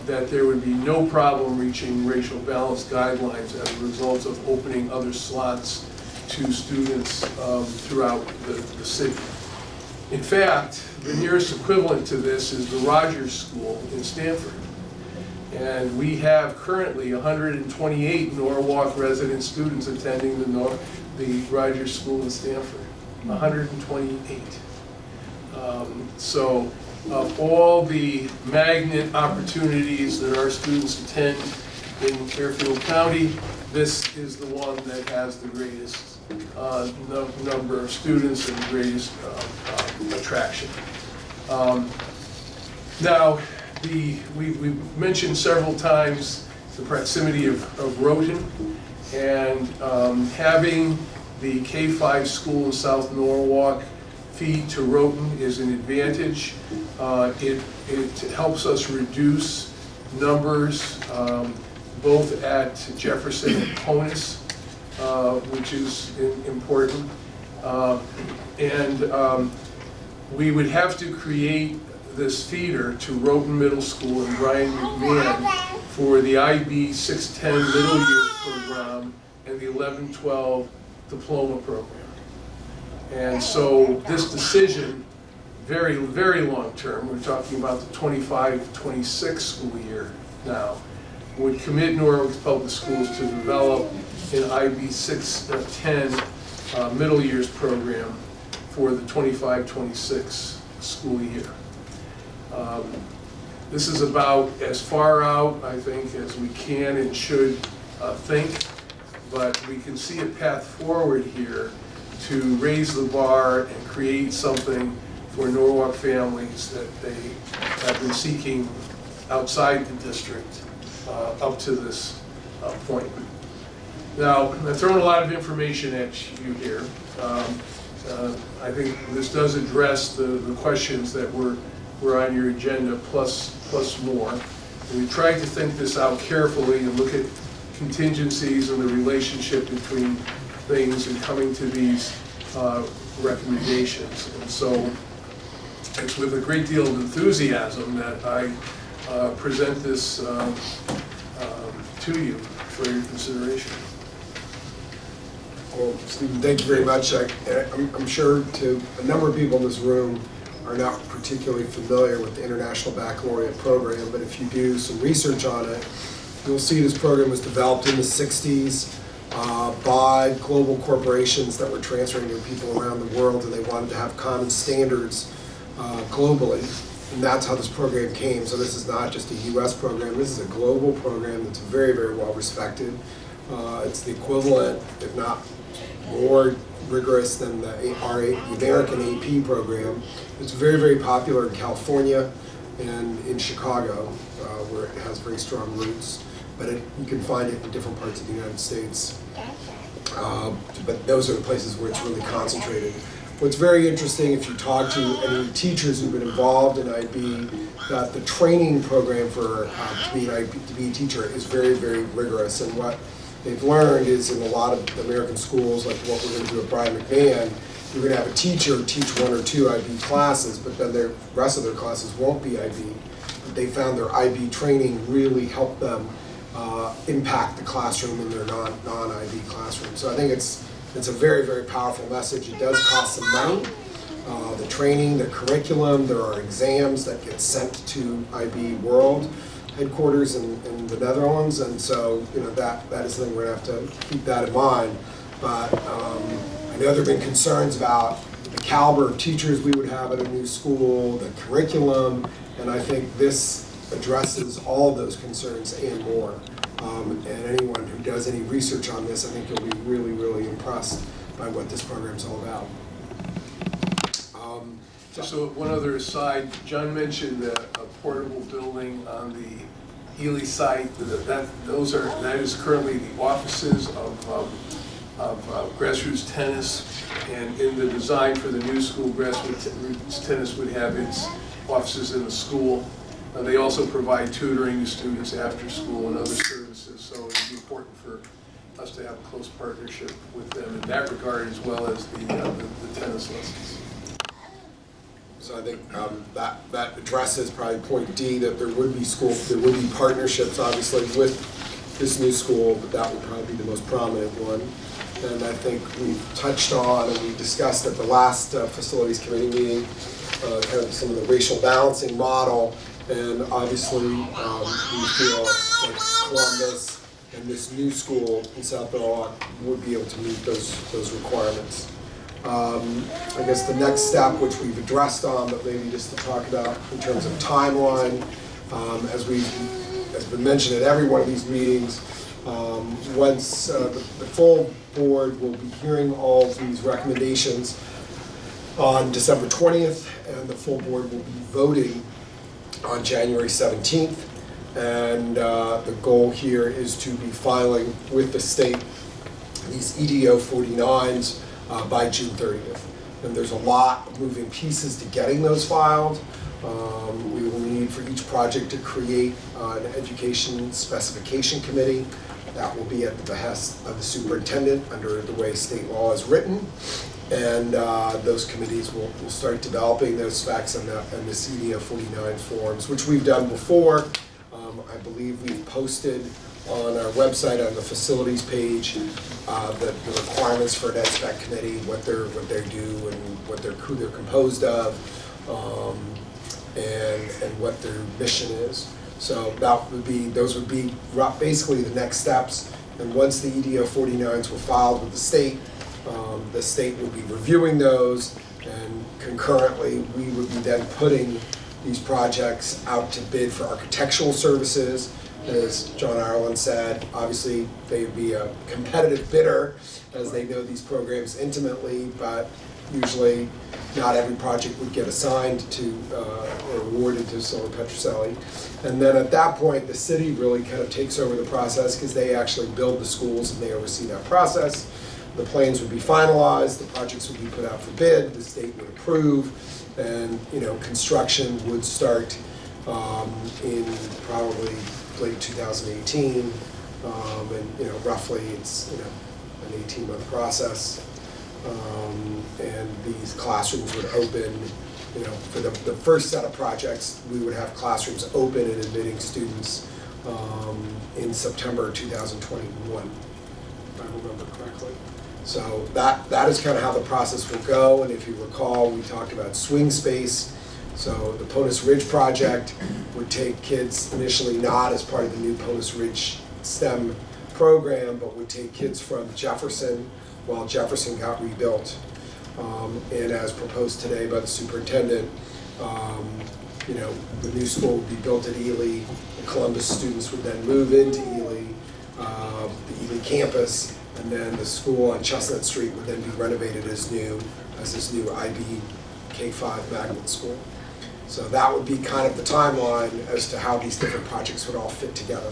that there would be no problem reaching racial balance guidelines as a result of opening other slots to students throughout the city. In fact, the nearest equivalent to this is the Rogers School in Stamford. And we have currently 128 Norwalk resident students attending the Rogers School in Stamford. 128. So of all the magnet opportunities that our students attend in Fairfield County, this is the one that has the greatest number of students and the greatest attraction. Now, we've mentioned several times the proximity of Rhoton, and having the K-5 school in South Norwalk feed to Rhoton is an advantage. It helps us reduce numbers both at Jefferson and Conus, which is important. We would have to create this feeder to Rhoton Middle School and Brian McMahon for the IB 610 Middle Years program and the 11-12 Diploma program. And so this decision, very, very long term, we're talking about the 25-26 school year now, would commit Norwalk Public Schools to develop an IB 610 Middle Years program for the 25-26 school year. This is about as far out, I think, as we can and should think, but we can see a path forward here to raise the bar and create something for Norwalk families that they have been seeking outside the district up to this point. Now, I've thrown a lot of information at you here. I think this does address the questions that were on your agenda, plus more. And we tried to think this out carefully and look at contingencies and the relationship between things and coming to these recommendations. And so it's with a great deal of enthusiasm that I present this to you for your consideration. Well, Stephen, thank you very much. I'm sure to a number of people in this room are not particularly familiar with the International Baccalaureate program, but if you do some research on it, you'll see this program was developed in the 60s by global corporations that were transferring their people around the world, and they wanted to have common standards globally. And that's how this program came. So this is not just a US program, this is a global program that's very, very well respected. It's the equivalent, if not more rigorous than the American AP program. It's very, very popular in California and in Chicago, where it has very strong roots. But you can find it in different parts of the United States. But those are the places where it's really concentrated. What's very interesting, if you talk to any teachers who've been involved in IB, that the training program for to be a teacher is very, very rigorous. And what they've learned is in a lot of American schools, like what we're going to do at Brian McMahon, you're going to have a teacher teach 1 or 2 IB classes, but then the rest of their classes won't be IB. But they found their IB training really helped them impact the classroom in their non-IB classroom. So I think it's a very, very powerful message. It does cost some money. The training, the curriculum, there are exams that get sent to IB World headquarters in the Netherlands, and so that is something we're going to have to keep that in mind. But I know there have been concerns about the caliber of teachers we would have at a new school, the curriculum, and I think this addresses all of those concerns and more. And anyone who does any research on this, I think you'll be really, really impressed by what this program's all about. So one other aside, John mentioned a portable building on the Lilly site. That is currently the offices of grassroots tennis, and in the design for the new school, grassroots tennis would have its offices in the school. They also provide tutoring to students after school and other services, so it's important for us to have a close partnership with them in that regard, as well as the tennis lessons. So I think that addresses probably point D, that there would be partnerships, obviously, with this new school, but that would probably be the most prominent one. And I think we've touched on and we discussed at the last facilities committee meeting kind of some of the racial balancing model. And obviously, we feel like Columbus and this new school in South Norwalk would be able to meet those requirements. I guess the next step, which we've addressed on, but maybe just to talk about in terms of timeline, as has been mentioned at every one of these meetings, once the full board will be hearing all of these recommendations on December 20th, and the full board will be voting on January 17th, and the goal here is to be filing with the state these EDO 49s by June 30th. And there's a lot of moving pieces to getting those filed. We will need for each project to create an education specification committee that will be at the behest of the superintendent under the way state law is written. And those committees will start developing those specs and the CDO 49 forms, which we've done before. I believe we've posted on our website on the facilities page the requirements for an ed spec committee, what they do and who they're composed of, and what their mission is. So those would be basically the next steps. And once the EDO 49s were filed with the state would be reviewing those, and concurrently we would be then putting these projects out to bid for architectural services. As John Ireland said, obviously they would be a competitive bidder as they know these programs intimately, but usually not every project would get assigned to or awarded to Silver Petroselli. And then at that point, the city really kind of takes over the process because they actually build the schools and they oversee that process. The plans would be finalized, the projects would be put out for bid, the state would approve, and construction would start in probably late 2018, and roughly it's an 18-month process, and these classrooms would open. For the first set of projects, we would have classrooms open and admitting students in September 2021, if I remember correctly. So that is kind of how the process will go, and if you recall, we talked about swing space. So the Ponus Ridge project would take kids initially not as part of the new Ponus Ridge STEM program, but would take kids from Jefferson while Jefferson got rebuilt. And as proposed today by the superintendent, the new school would be built at Ely. The Columbus students would then move into Ely, the Ely campus, and then the school on Chestnut Street would then be renovated as this new IB K-5 magnet school. So that would be kind of the timeline as to how these different projects would all fit together.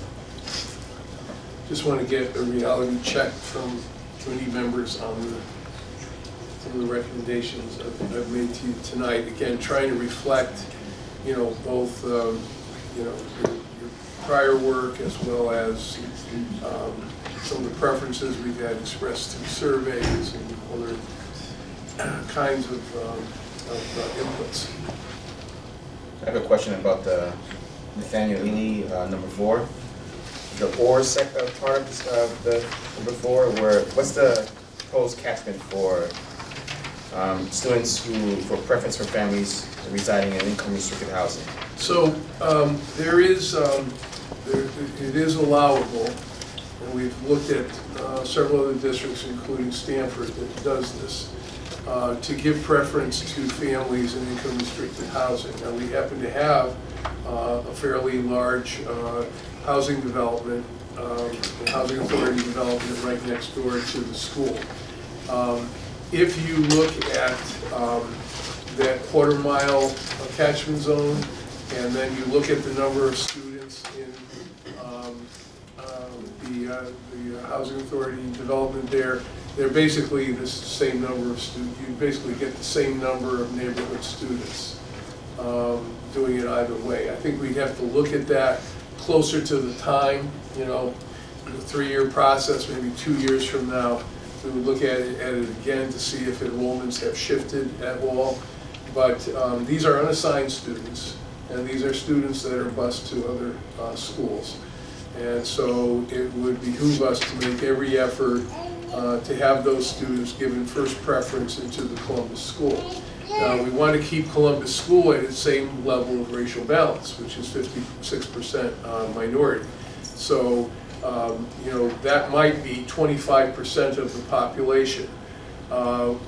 Just want to get a reality check from committee members on some of the recommendations I've made to you tonight. Again, trying to reflect, both, your prior work as well as some of the preferences we've had expressed through surveys and other kinds of inputs. I have a question about the Nathaniel Lilly, number 4. The or part of this, the number 4, what's the proposed catchment for students for preference for families residing in income restricted housing? So it is allowable, and we've looked at several other districts, including Stanford, that does this, to give preference to families in income restricted housing. Now, we happen to have a fairly large housing development, housing authority development right next door to the school. If you look at that quarter-mile catchment zone, and then you look at the number of students in the housing authority development there, they're basically the same number of students. You basically get the same number of neighborhood students doing it either way. I think we'd have to look at that closer to the time, the 3-year process, maybe 2 years from now. We would look at it again to see if enrollments have shifted at all. But these are unassigned students, and these are students that are bused to other schools. And so it would behoove us to make every effort to have those students given first preference into the Columbus school. We want to keep Columbus school at its same level of racial balance, which is 56% minority. So, that might be 25% of the population,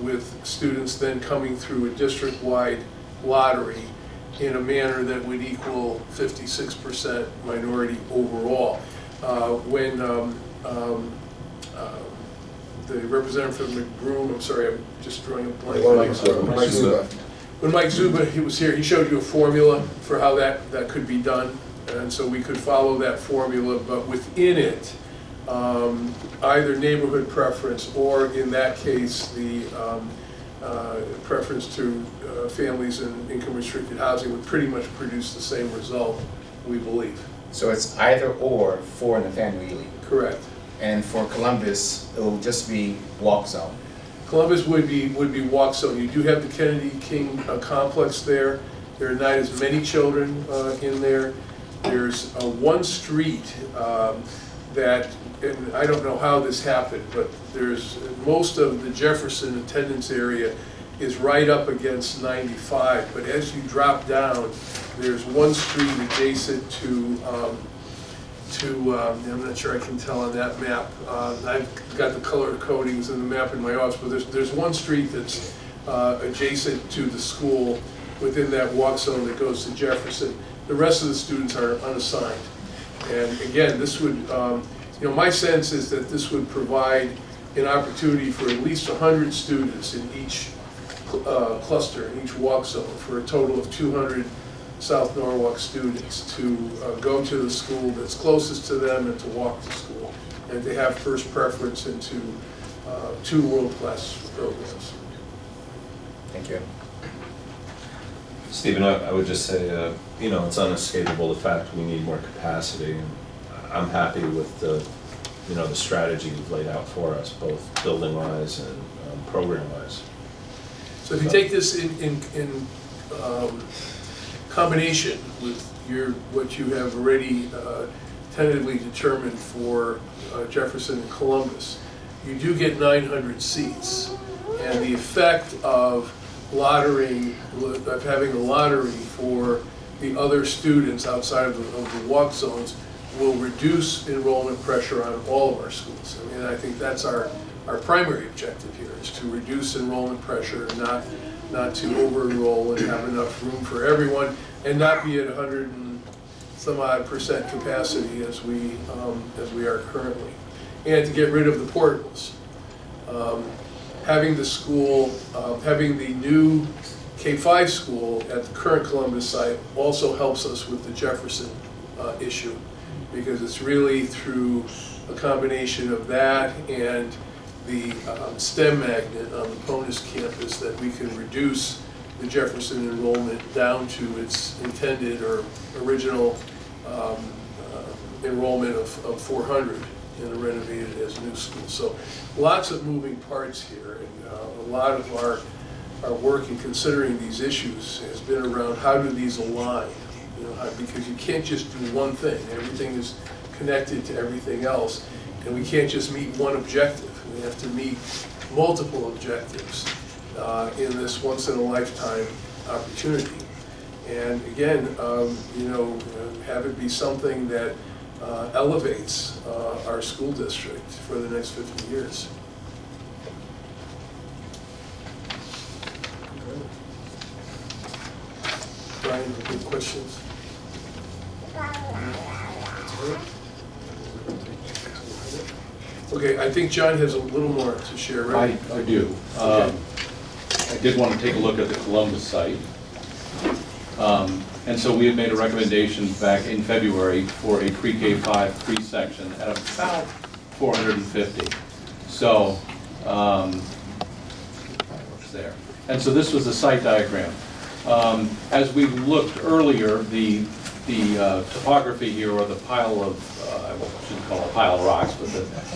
with students then coming through a district-wide lottery in a manner that would equal 56% minority overall. When the representative from McBroom, I'm sorry, I'm just drawing a blank. Mike Zuba. When Mike Zuba was here, he showed you a formula for how that could be done. And so we could follow that formula, but within it, either neighborhood preference or, in that case, the preference to families in income restricted housing would pretty much produce the same result, we believe. So it's either or for Nathaniel Lilly. Correct. And for Columbus, it will just be walk zone. Columbus would be walk zone. You do have the Kennedy King complex there. There are not as many children in there. There's one street that, and I don't know how this happened, but there's most of the Jefferson attendance area is right up against 95. But as you drop down, there's one street adjacent to I'm not sure I can tell on that map. I've got the color codings in the map in my office, but there's one street that's adjacent to the school within that walk zone that goes to Jefferson. The rest of the students are unassigned. And again, this would, my sense is that this would provide an opportunity for at least 100 students in each cluster, in each walk zone, for a total of 200 South Norwalk students to go to the school that's closest to them and to walk to school, and to have first preference into 2 world-class programs. Thank you. Stephen, I would just say, it's unescapable the fact we need more capacity, and I'm happy with the strategy you've laid out for us, both building-wise and program-wise. So if you take this in combination with what you have already tentatively determined for Jefferson and Columbus, you do get 900 seats. And the effect of lotterying, of having a lottery for the other students outside of the walk zones will reduce enrollment pressure on all of our schools. I mean, I think that's our primary objective here, is to reduce enrollment pressure, not to over-enroll and have enough room for everyone, and not be at 100 and some odd % capacity as we are currently. And to get rid of the portables. Having the school, having the new K-5 school at the current Columbus site also helps us with the Jefferson issue, because it's really through a combination of that and the STEM magnet on the Ponus campus that we can reduce the Jefferson enrollment down to its intended or original enrollment of 400 in a renovated as new school. So lots of moving parts here, and a lot of our work in considering these issues has been around how do these align, you know, because you can't just do one thing. Everything is connected to everything else, and we can't just meet one objective. We have to meet multiple objectives in this once-in-a-lifetime opportunity. And again, you know, have it be something that elevates our school district for the next 50 years. Brian, any questions? Okay, I think John has a little more to share, right? I do. Okay. I did want to take a look at the Columbus site. And so we had made a recommendation back in February for a pre-K-5 pre-section at about 450. So, what's there? And so this was the site diagram. As we looked earlier, the topography here, or the pile of, I shouldn't call it a pile of rocks, but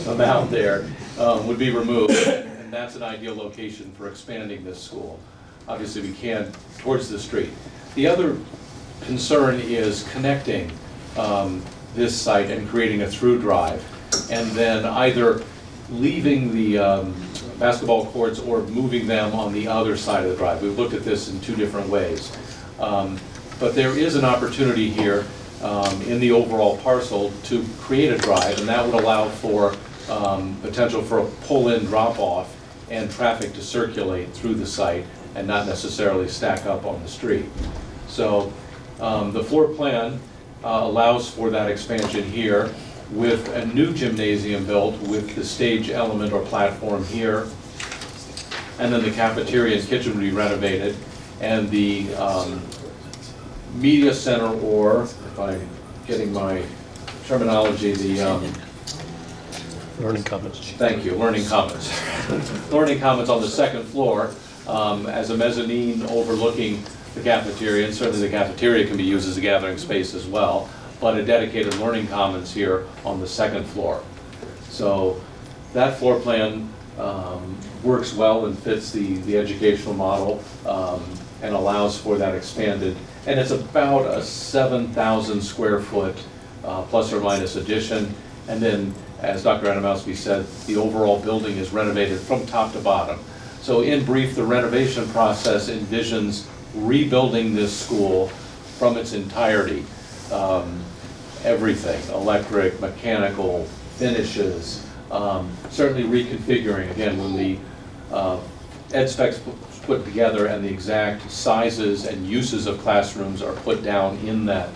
the mound there would be removed. And that's an ideal location for expanding this school. Obviously, we can towards the street. The other concern is connecting this site and creating a through drive, and then either leaving the basketball courts or moving them on the other side of the drive. We've looked at this in two different ways. But there is an opportunity here in the overall parcel to create a drive, and that would allow for potential for a pull-in drop-off and traffic to circulate through the site and not necessarily stack up on the street. So the floor plan allows for that expansion here with a new gymnasium built with the stage element or platform here. And then the cafeteria and kitchen would be renovated. And the media center, or if I'm getting my terminology, the Learning Commons. Thank you, Learning Commons. Learning Commons on the second floor as a mezzanine overlooking the cafeteria, and certainly the cafeteria can be used as a gathering space as well, but a dedicated Learning Commons here on the second floor. So that floor plan works well and fits the educational model and allows for that expanded. And it's about a 7,000 square foot plus or minus addition. And then, as Dr. Adamowski said, the overall building is renovated from top to bottom. So in brief, the renovation process envisions rebuilding this school from its entirety. Everything, electric, mechanical, finishes, certainly reconfiguring, again, when the ed specs put together and the exact sizes and uses of classrooms are put down in that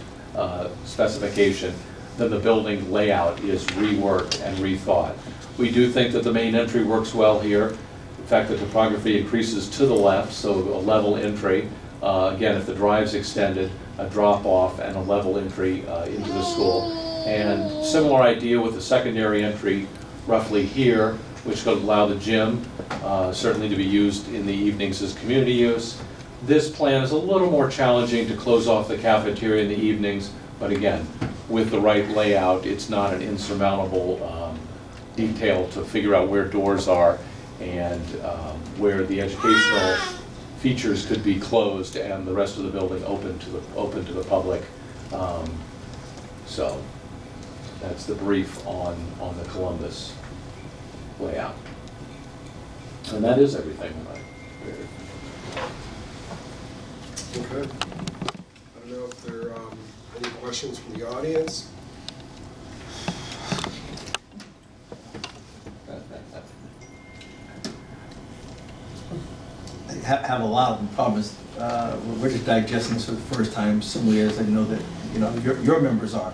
specification, then the building layout is reworked and rethought. We do think that the main entry works well here. In fact, the topography increases to the left, so a level entry. Again, if the drive's extended, a drop-off and a level entry into the school. And similar idea with the secondary entry roughly here, which could allow the gym certainly to be used in the evenings as community use. This plan is a little more challenging to close off the cafeteria in the evenings, but again, with the right layout, it's not an insurmountable detail to figure out where doors are and where the educational features could be closed and the rest of the building open to the public. So that's the brief on the Columbus. layout. And that is everything. Okay. I don't know if there are any questions from the audience. Have a lot of them. Problem is, we're just digesting this for the first time, similarly as I know that, you know, your members are.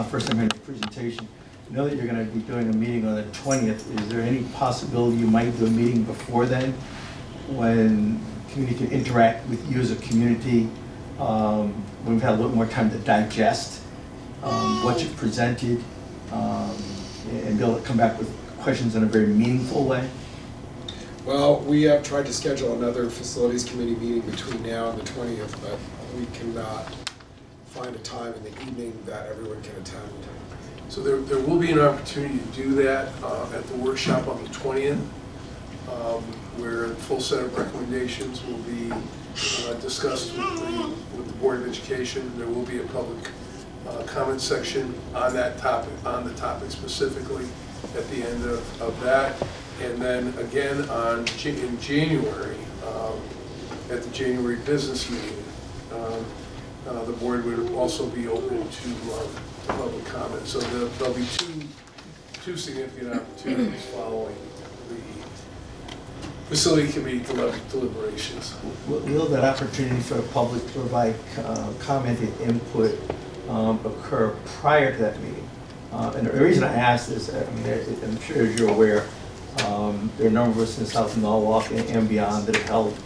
First time hearing the presentation. I know that you're gonna be doing a meeting on the 20th. Is there any possibility you might do a meeting before then, when community can interact with you as a community, when we've had a little more time to digest what you've presented, and be able to come back with questions in a very meaningful way? Well, we have tried to schedule another facilities committee meeting between now and the 20th, but we cannot find a time in the evening that everyone can attend. So there will be an opportunity to do that at the workshop on the 20th, where a full set of recommendations will be discussed with the Board of Education. There will be a public comment section on that topic, on the topic specifically at the end of that. And then again in January, at the January business meeting, the board would also be open to public comment. So there'll be two significant opportunities following the facility committee deliberations. Will that opportunity for the public to provide commented input occur prior to that meeting? And the reason I ask this, I mean, I'm sure as you're aware, there are a number of us in South Norwalk and beyond that have held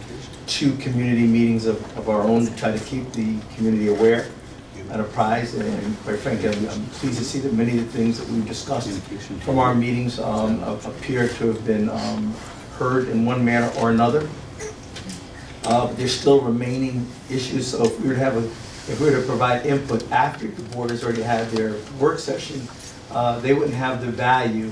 2 community meetings of our own to try to keep the community aware and apprised. And quite frankly, I'm pleased to see that many of the things that we've discussed from our meetings appear to have been heard in one manner or another. There's still remaining issues, so if we were to provide input after the board has already had their work session, they wouldn't have the value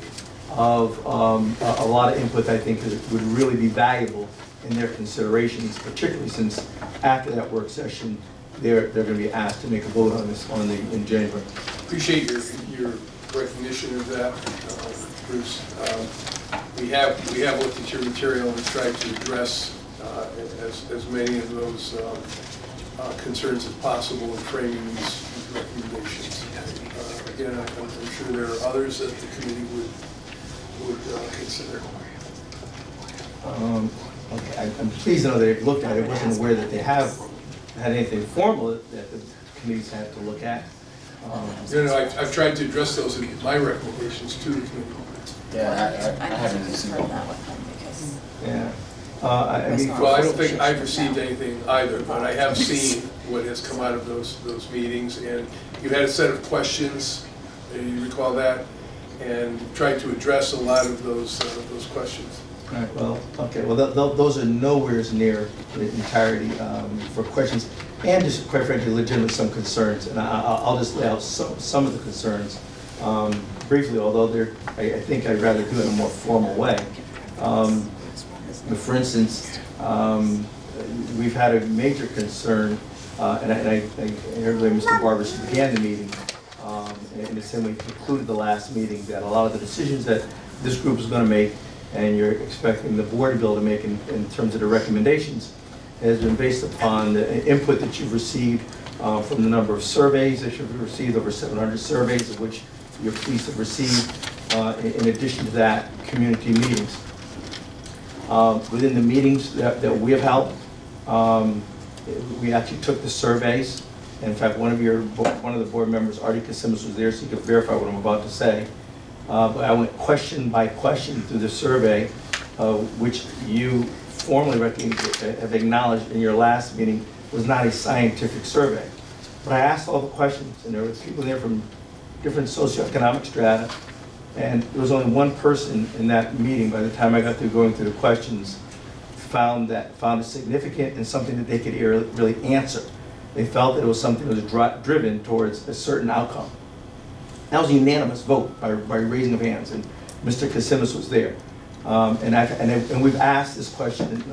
of a lot of input, I think, that would really be valuable in their considerations, particularly since after that work session, they're going to be asked to make a vote on this in January. Appreciate your recognition of that, Bruce. We have looked at your material and tried to address as many of those concerns as possible in framing these recommendations. Again, I'm sure there are others that the committee would consider. Okay, I'm pleased to know they've looked at it. I wasn't aware that they have had anything formal that the committees had to look at. I've tried to address those in my recommendations to the committee. Yeah, I haven't received heard it. that one because. Yeah. I mean, Well, I don't think I've received anything either, but I have seen what has come out of those meetings, and you had a set of questions, you recall that, and tried to address a lot of those questions. all right, well, okay, well, those are nowhere near the entirety for questions, and just quite frankly, legitimately some concerns, and I'll just lay out some of the concerns briefly, although I think I'd rather do it in a more formal way. For instance, we've had a major concern, and I heard the way Mr. Barbers began the meeting, and the same way he concluded the last meeting, that a lot of the decisions that this group is going to make, and you're expecting the board to be able to make in terms of the recommendations, has been based upon the input that you've received from the number of surveys that you've received, over 700 surveys, of which you're pleased to have received, in addition to that, community meetings. Within the meetings that we have held, we actually took the surveys. In fact, one of the board members, Artie Kasimis, was there, so you could verify what I'm about to say. But I went question by question through the survey, which you formally have acknowledged in your last meeting was not a scientific survey. But I asked all the questions, and there were people there from different socioeconomic strata, and there was only one person in that meeting, by the time I got through going through the questions, found it significant and something that they could really answer. They felt that it was something that was driven towards a certain outcome. That was a unanimous vote by raising of hands, and Mr. Kasimis was there. And we've asked this question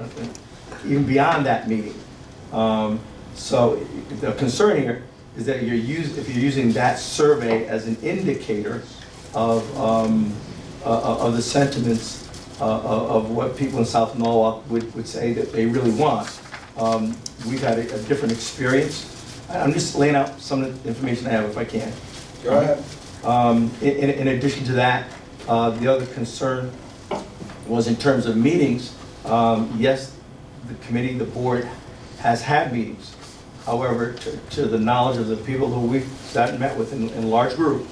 even beyond that meeting. So the concern here is that if you're using that survey as an indicator of of the sentiments of what people in South Norwalk would say that they really want. We've had a different experience. I'm just laying out some of the information I have if I can. Go ahead. In addition to that, the other concern was in terms of meetings. Yes, the committee, the board has had meetings. However, to the knowledge of the people who we've sat and met with in large group,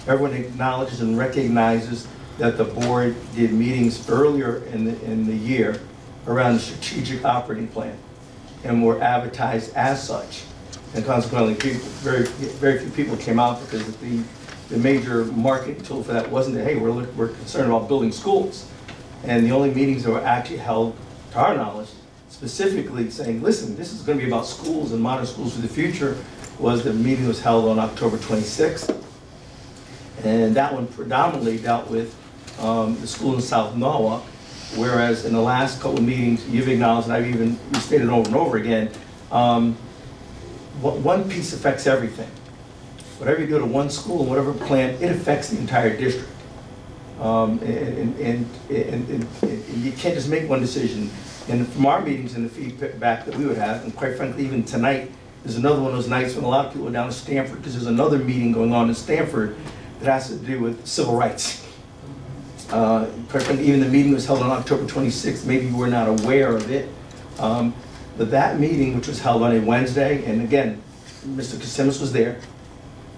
everyone acknowledges and recognizes that the board did meetings earlier in the year around the strategic operating plan and were advertised as such. And consequently, very few people came out because the major marketing tool for that wasn't that, hey, we're concerned about building schools. And the only meetings that were actually held, to our knowledge, specifically saying, listen, this is going to be about schools and modern schools for the future, was the meeting was held on October 26th. And that one predominantly dealt with the school in South Norwalk, whereas in the last couple of meetings, you've acknowledged, and I've even restated over and over again, one piece affects everything. Whatever you do to one school and whatever plan, it affects the entire district. And you can't just make one decision. And from our meetings and the feedback that we would have, and quite frankly, even tonight, there's another one of those nights when a lot of people are down to Stanford because there's another meeting going on in Stanford that has to do with civil rights. Quite frankly, even the meeting was held on October 26th. Maybe you were not aware of it. But that meeting, which was held on a Wednesday, and again, Mr. Kasimis was there,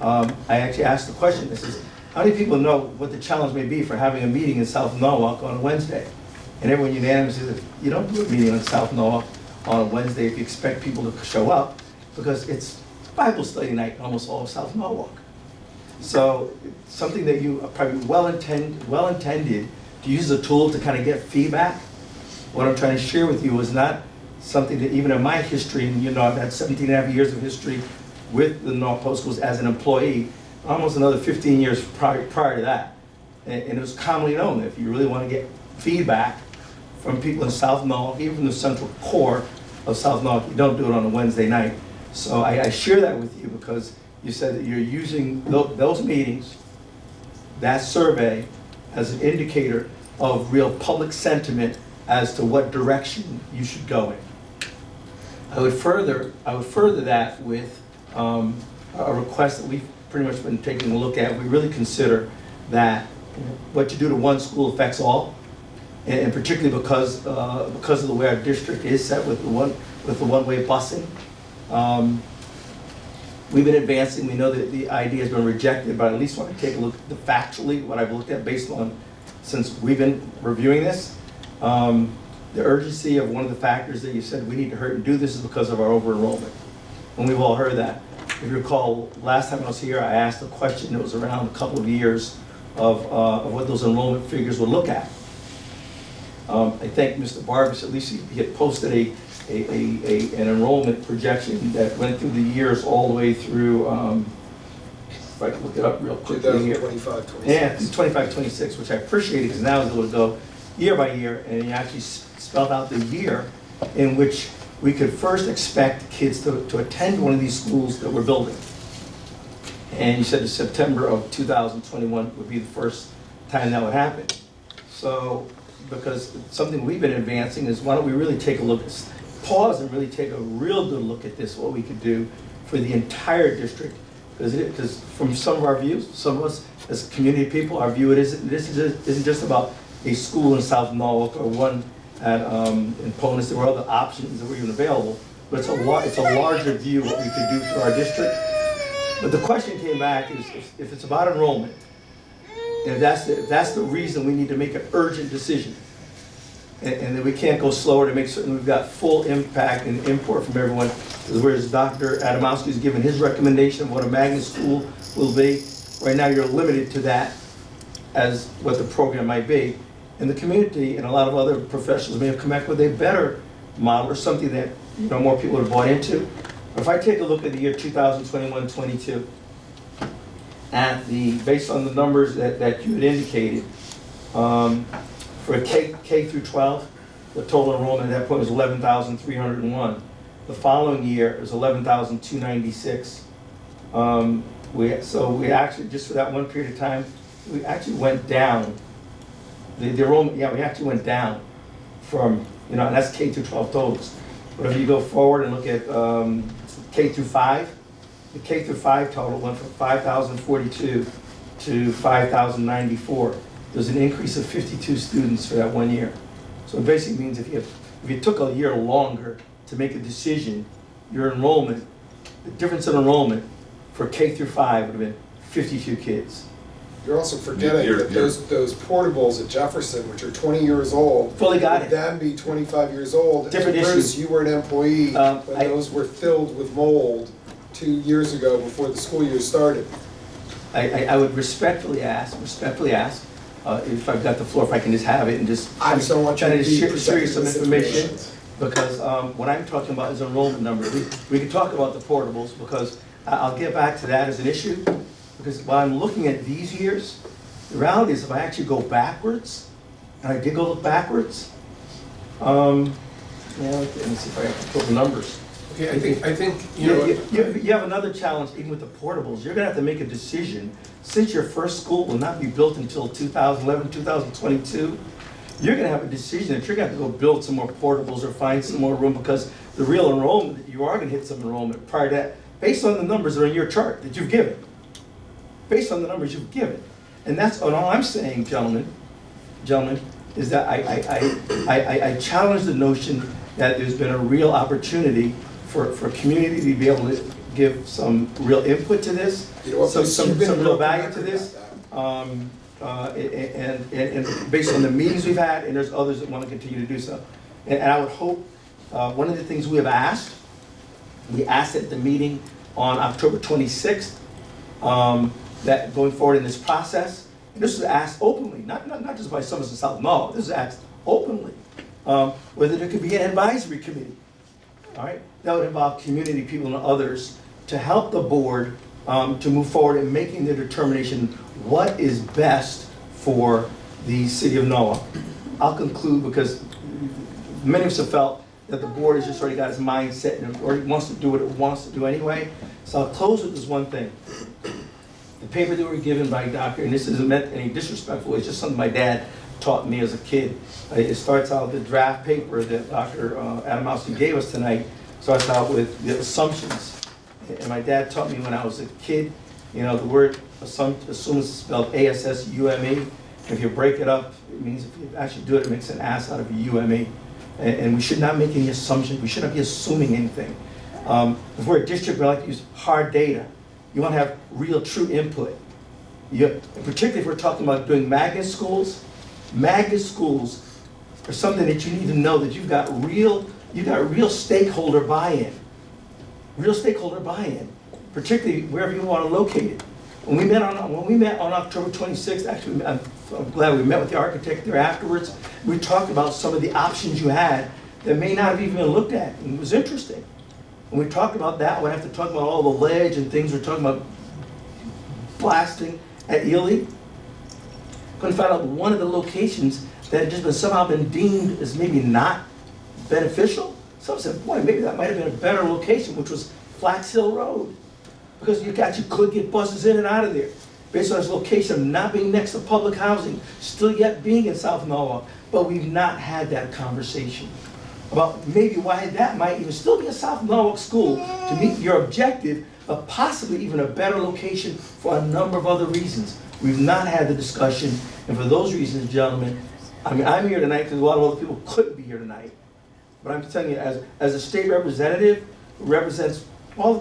I actually asked the question, this is, how many people know what the challenge may be for having a meeting in South Norwalk on a Wednesday? And everyone unanimously said, you don't do a meeting in South Norwalk on a Wednesday if you expect people to show up, because it's Bible study night in almost all of South Norwalk. So it's something that you are probably well intended to use as a tool to kind of get feedback. What I'm trying to share with you is not something that even in my history, and you know, I've had 17 and a half years of history with the Norwalk Public Schools as an employee, almost another 15 years prior to that. And it was commonly known that if you really want to get feedback from people in South Norwalk, even from the central core of South Norwalk, you don't do it on a Wednesday night. So I share that with you because you said that you're using those meetings, that survey, as an indicator of real public sentiment as to what direction you should go in. I would further that with a request that we've pretty much been taking a look at. We really consider that what you do to one school affects all, and particularly because of the way our district is set with the one-way busing. We've been advancing. We know that the idea has been rejected, but I at least want to take a look at the factually, what I've looked at based on, since we've been reviewing this. The urgency of one of the factors that you said we need to hurry and do this is because of our over-enrollment. And we've all heard that. If you recall, last time I was here, I asked a question that was around a couple of years of what those enrollment figures would look at. I think Mr. Barbas, at least he had posted an enrollment projection that went through the years all the way through, if I can look it up real quickly here. 2025, 26. Yeah, 25, 26, which I appreciate because now I was able to go year by year, and he actually spelled out the year in which we could first expect kids to attend one of these schools that we're building. And you said that September of 2021 would be the first time that would happen. So, because something we've been advancing is why don't we really take a look, pause and really take a real good look at this, what we could do for the entire district. Because from some of our views, some of us as community people, our view this isn't just about a school in South Norwalk or one at in Ponus. There were other options that were even available, but it's a larger view of what we could do for our district. But the question came back is if it's about enrollment, and if that's the reason we need to make an urgent decision, and that we can't go slower to make certain we've got full impact and import from everyone, whereas Dr. Adamowski has given his recommendation of what a magnet school will be. Right now you're limited to that as what the program might be. And the community and a lot of other professionals may have come back with a better model or something that more people have bought into. But if I take a look at the year 2021-22, based on the numbers that you had indicated, for K through 12, the total enrollment at that point was 11,301. The following year was 11,296. So we actually, just for that one period of time, we actually went down. The enrollment, yeah, we actually went down from, and that's K through 12 totals. But if you go forward and look at K through 5, the K through 5 total went from 5,042 to 5,094. There's an increase of 52 students for that 1 year. So it basically means if you took a year longer to make a decision, your enrollment, the difference in enrollment for K through 5 would have been 52 kids. You're also forgetting that those portables at Jefferson, which are 20 years old, Fully got would it. then be 25 years old. Different And Bruce, issue. you were an employee when I- those were filled with mold 2 years ago before the school year started. I would respectfully ask, if I've got the floor, if I can just have it and just. I just don't want you try to be share you protected some in this information. situation. Because what I'm talking about is enrollment numbers. We can talk about the portables because I'll get back to that as an issue. Because while I'm looking at these years, the reality is if I actually go backwards, and I did go look backwards, let me see if I can pull the numbers. Okay, I think, You have another challenge even with the portables. You're gonna have to make a decision. Since your first school will not be built until 2011, 2022, you're gonna have a decision that you're gonna have to go build some more portables or find some more room because the real enrollment, you are gonna hit some enrollment prior to that, based on the numbers that are in your chart that you've given. Based on the numbers you've given. And that's all I'm saying, gentlemen, is that I challenge the notion that there's been a real opportunity for community to be able to give some real input to this, You know what, some Bruce, you've been real real value to connected this. about And based on the meetings we've had, and there's others that want to continue to do so. And I would hope, one of the things we have asked, we asked at the meeting on October 26th, that going forward in this process, and this was asked openly, not just by some of us in South Norwalk, this was asked openly, whether there could be an advisory committee, all right? That would involve community people and others to help the board to move forward in making the determination what is best for the city of Norwalk. I'll conclude because many of us have felt that the board has just already got its mindset and already wants to do what it wants to do anyway. So I'll close with this one thing. The paper that we were given by Dr., and this isn't meant any disrespectful, it's just something my dad taught me as a kid. It starts out, the draft paper that Dr. Adamowski gave us tonight starts out with the assumptions. And my dad taught me when I was a kid, the word assume is spelled A-S-S-U-M-E. If you break it up, it means if you actually do it, it makes an ass out of U-M-E. And we should not make any assumptions. We should not be assuming anything. If we're a district, we like to use hard data. You want to have real, true input. Particularly if we're talking about doing magnet schools are something that you need to know that you've got real stakeholder buy-in. Real stakeholder buy-in, particularly wherever you want to locate it. When we met on October 26th, actually, I'm glad we met with the architect there afterwards. We talked about some of the options you had that may not have even been looked at, and it was interesting. When we talked about that, we have to talk about all the ledge and things. We're talking about blasting at Lilly. Couldn't find out one of the locations that had just been somehow been deemed as maybe not beneficial. Some said, boy, maybe that might have been a better location, which was Flax Hill Road. Because you actually could get buses in and out of there. Based on its location not being next to public housing, still yet being in South Norwalk. But we've not had that conversation about maybe why that might even still be a South Norwalk school to meet your objective, but possibly even a better location for a number of other reasons. We've not had the discussion, and for those reasons, gentlemen, I'm here tonight because a lot of other people couldn't be here tonight. But I'm telling you, as a state representative who represents all the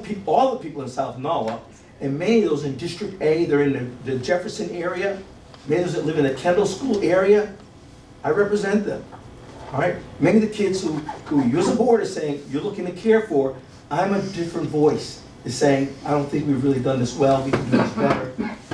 people in South Norwalk, and many of those in District A, they're in the Jefferson area, many of those that live in the Kendall School area, I represent them. All right? Many of the kids who you as a board is saying you're looking to care for, I'm a different voice, is saying, I don't think we've really done this well, we can do this better,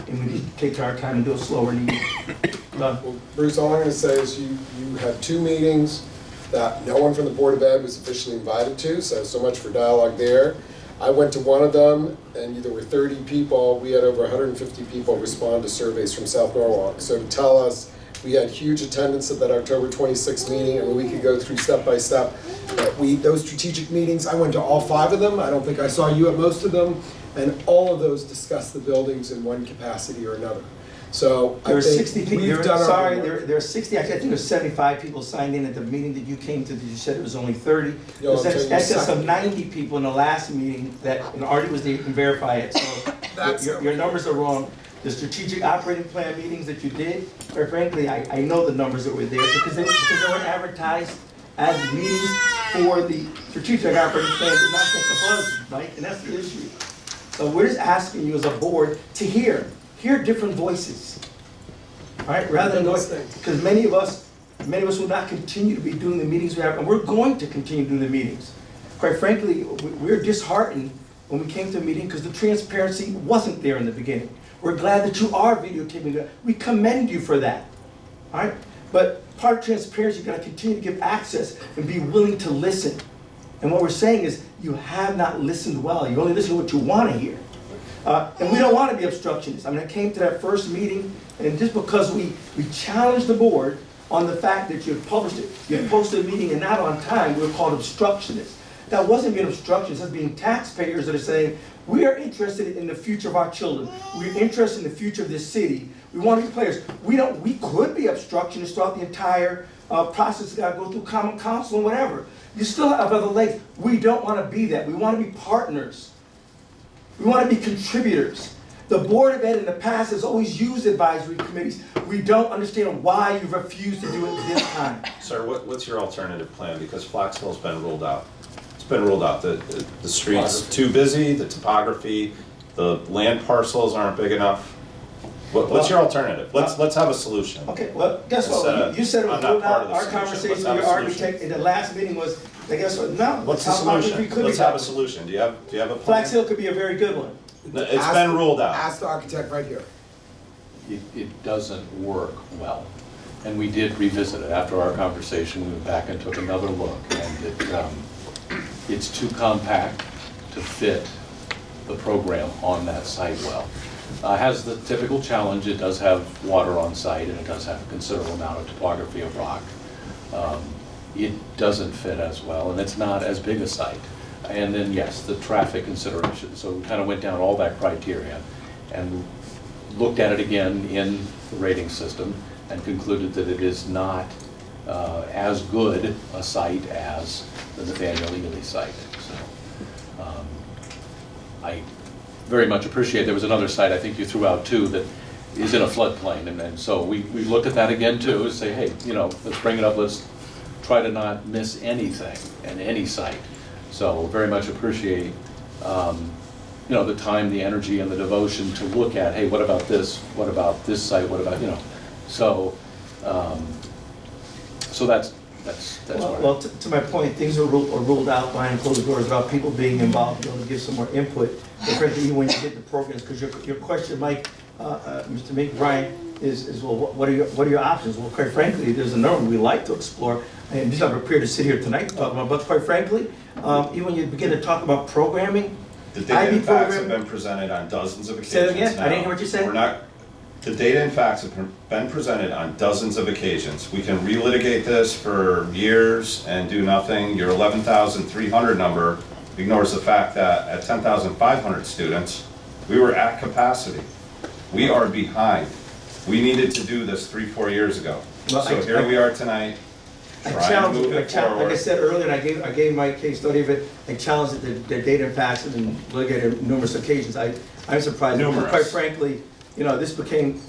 and we need to take our time and do it slower and easier. Done. Well, Bruce, all I'm going to say is you had 2 meetings that no one from the Board of Ed was officially invited to, so much for dialogue there. I went to one of them, and there were 30 people. We had over 150 people respond to surveys from South Norwalk. So to tell us we had huge attendance at that October 26th meeting, and we could go through step by step. Those strategic meetings, I went to all 5 of them. I don't think I saw you at most of them, and all of those discussed the buildings in one capacity or another. So There I were think 60 people, we've done our sorry, homework. there are 60, actually, I think there were 75 people signed in at the meeting that you came to, that you said it was only 30. No, There's I'm telling you, excess of second. 90 people in the last meeting that, and Artie was there, you can verify it, so That's your numbers are wrong. The strategic operating plan meetings that you did, quite frankly, I know the numbers that were there because they weren't advertised as meetings for the strategic operating plan, did not get the buzz, Mike, and that's the issue. So we're just asking you as a board to hear different voices. All right, rather than going, because many of us will not continue to be doing the meetings we have, and we're going to continue doing the meetings. Quite frankly, we're disheartened when we came to a meeting because the transparency wasn't there in the beginning. We're glad that you are videotaping it. We commend you for that. All right, but part of transparency, you got to continue to give access and be willing to listen. And what we're saying is you have not listened well. You only listen to what you want to hear. And we don't want to be obstructionists. I mean, I came to that first meeting, and just because we challenged the board on the fact that you had published it, you had posted a meeting and not on time, we were called obstructionists. That wasn't being obstructionists, that's being taxpayers that are saying, we are interested in the future of our children. We're interested in the future of this city. We want to be players. We could be obstructionists throughout the entire process. Got to go through common council and whatever. You still have other legs. We don't want to be that. We want to be partners. We want to be contributors. The Board of Ed in the past has always used advisory committees. We don't understand why you refuse to do it this time. Sir, what's your alternative plan? Because Flaxville's been ruled out. It's been ruled out. The street's too busy, the topography, the land parcels aren't big enough. What's your alternative? Let's have a solution. Okay, well, guess what? You said it was ruled out. Our conversation with your architect in the last meeting was, I guess what, no. What's the solution? Let's have a solution. Do you have a plan? Flax Hill could be a very good one. It's been ruled out. Ask the architect right here. It doesn't work well. And we did revisit it. After our conversation, we went back and took another look, and it's too compact to fit the program on that site well. Has the typical challenge, it does have water on site, and it does have a considerable amount of topography of rock. It doesn't fit as well, and it's not as big a site. And then, yes, the traffic consideration. So we kind of went down all that criteria and looked at it again in the rating system and concluded that it is not as good a site as the Nathaniel Le Site. So I very much appreciate, there was another site I think you threw out too that is in a floodplain, and so we looked at that again too, and say, hey, you know, let's bring it up, let's try to not miss anything in any site. So very much appreciate you know, the time, the energy, and the devotion to look at, hey, what about this? What about this site? What about, you know? So so that's Well, to my point, things are ruled out behind closed doors about people being involved, being able to give some more input. But frankly, even when you get the programs, because your question, Mike, Mr. McBride, is well, what are your options? Well, quite frankly, there's a number we like to explore, and just not prepared to sit here tonight to talk about. But quite frankly, even when you begin to talk about programming, The data and facts have been presented on dozens of occasions. Say that again? now. I didn't hear what you said. The data and facts have been presented on dozens of occasions. We can relitigate this for years and do nothing. Your 11,300 number ignores the fact that at 10,500 students, we were at capacity. We are behind. We needed to do this 3-4 years ago. Well, So here we are tonight, trying to move it like I forward. said earlier, and I gave my case study of it, I challenged the data and facts and look at it numerous occasions. I'm surprised. Numerous. Quite frankly, you know, this became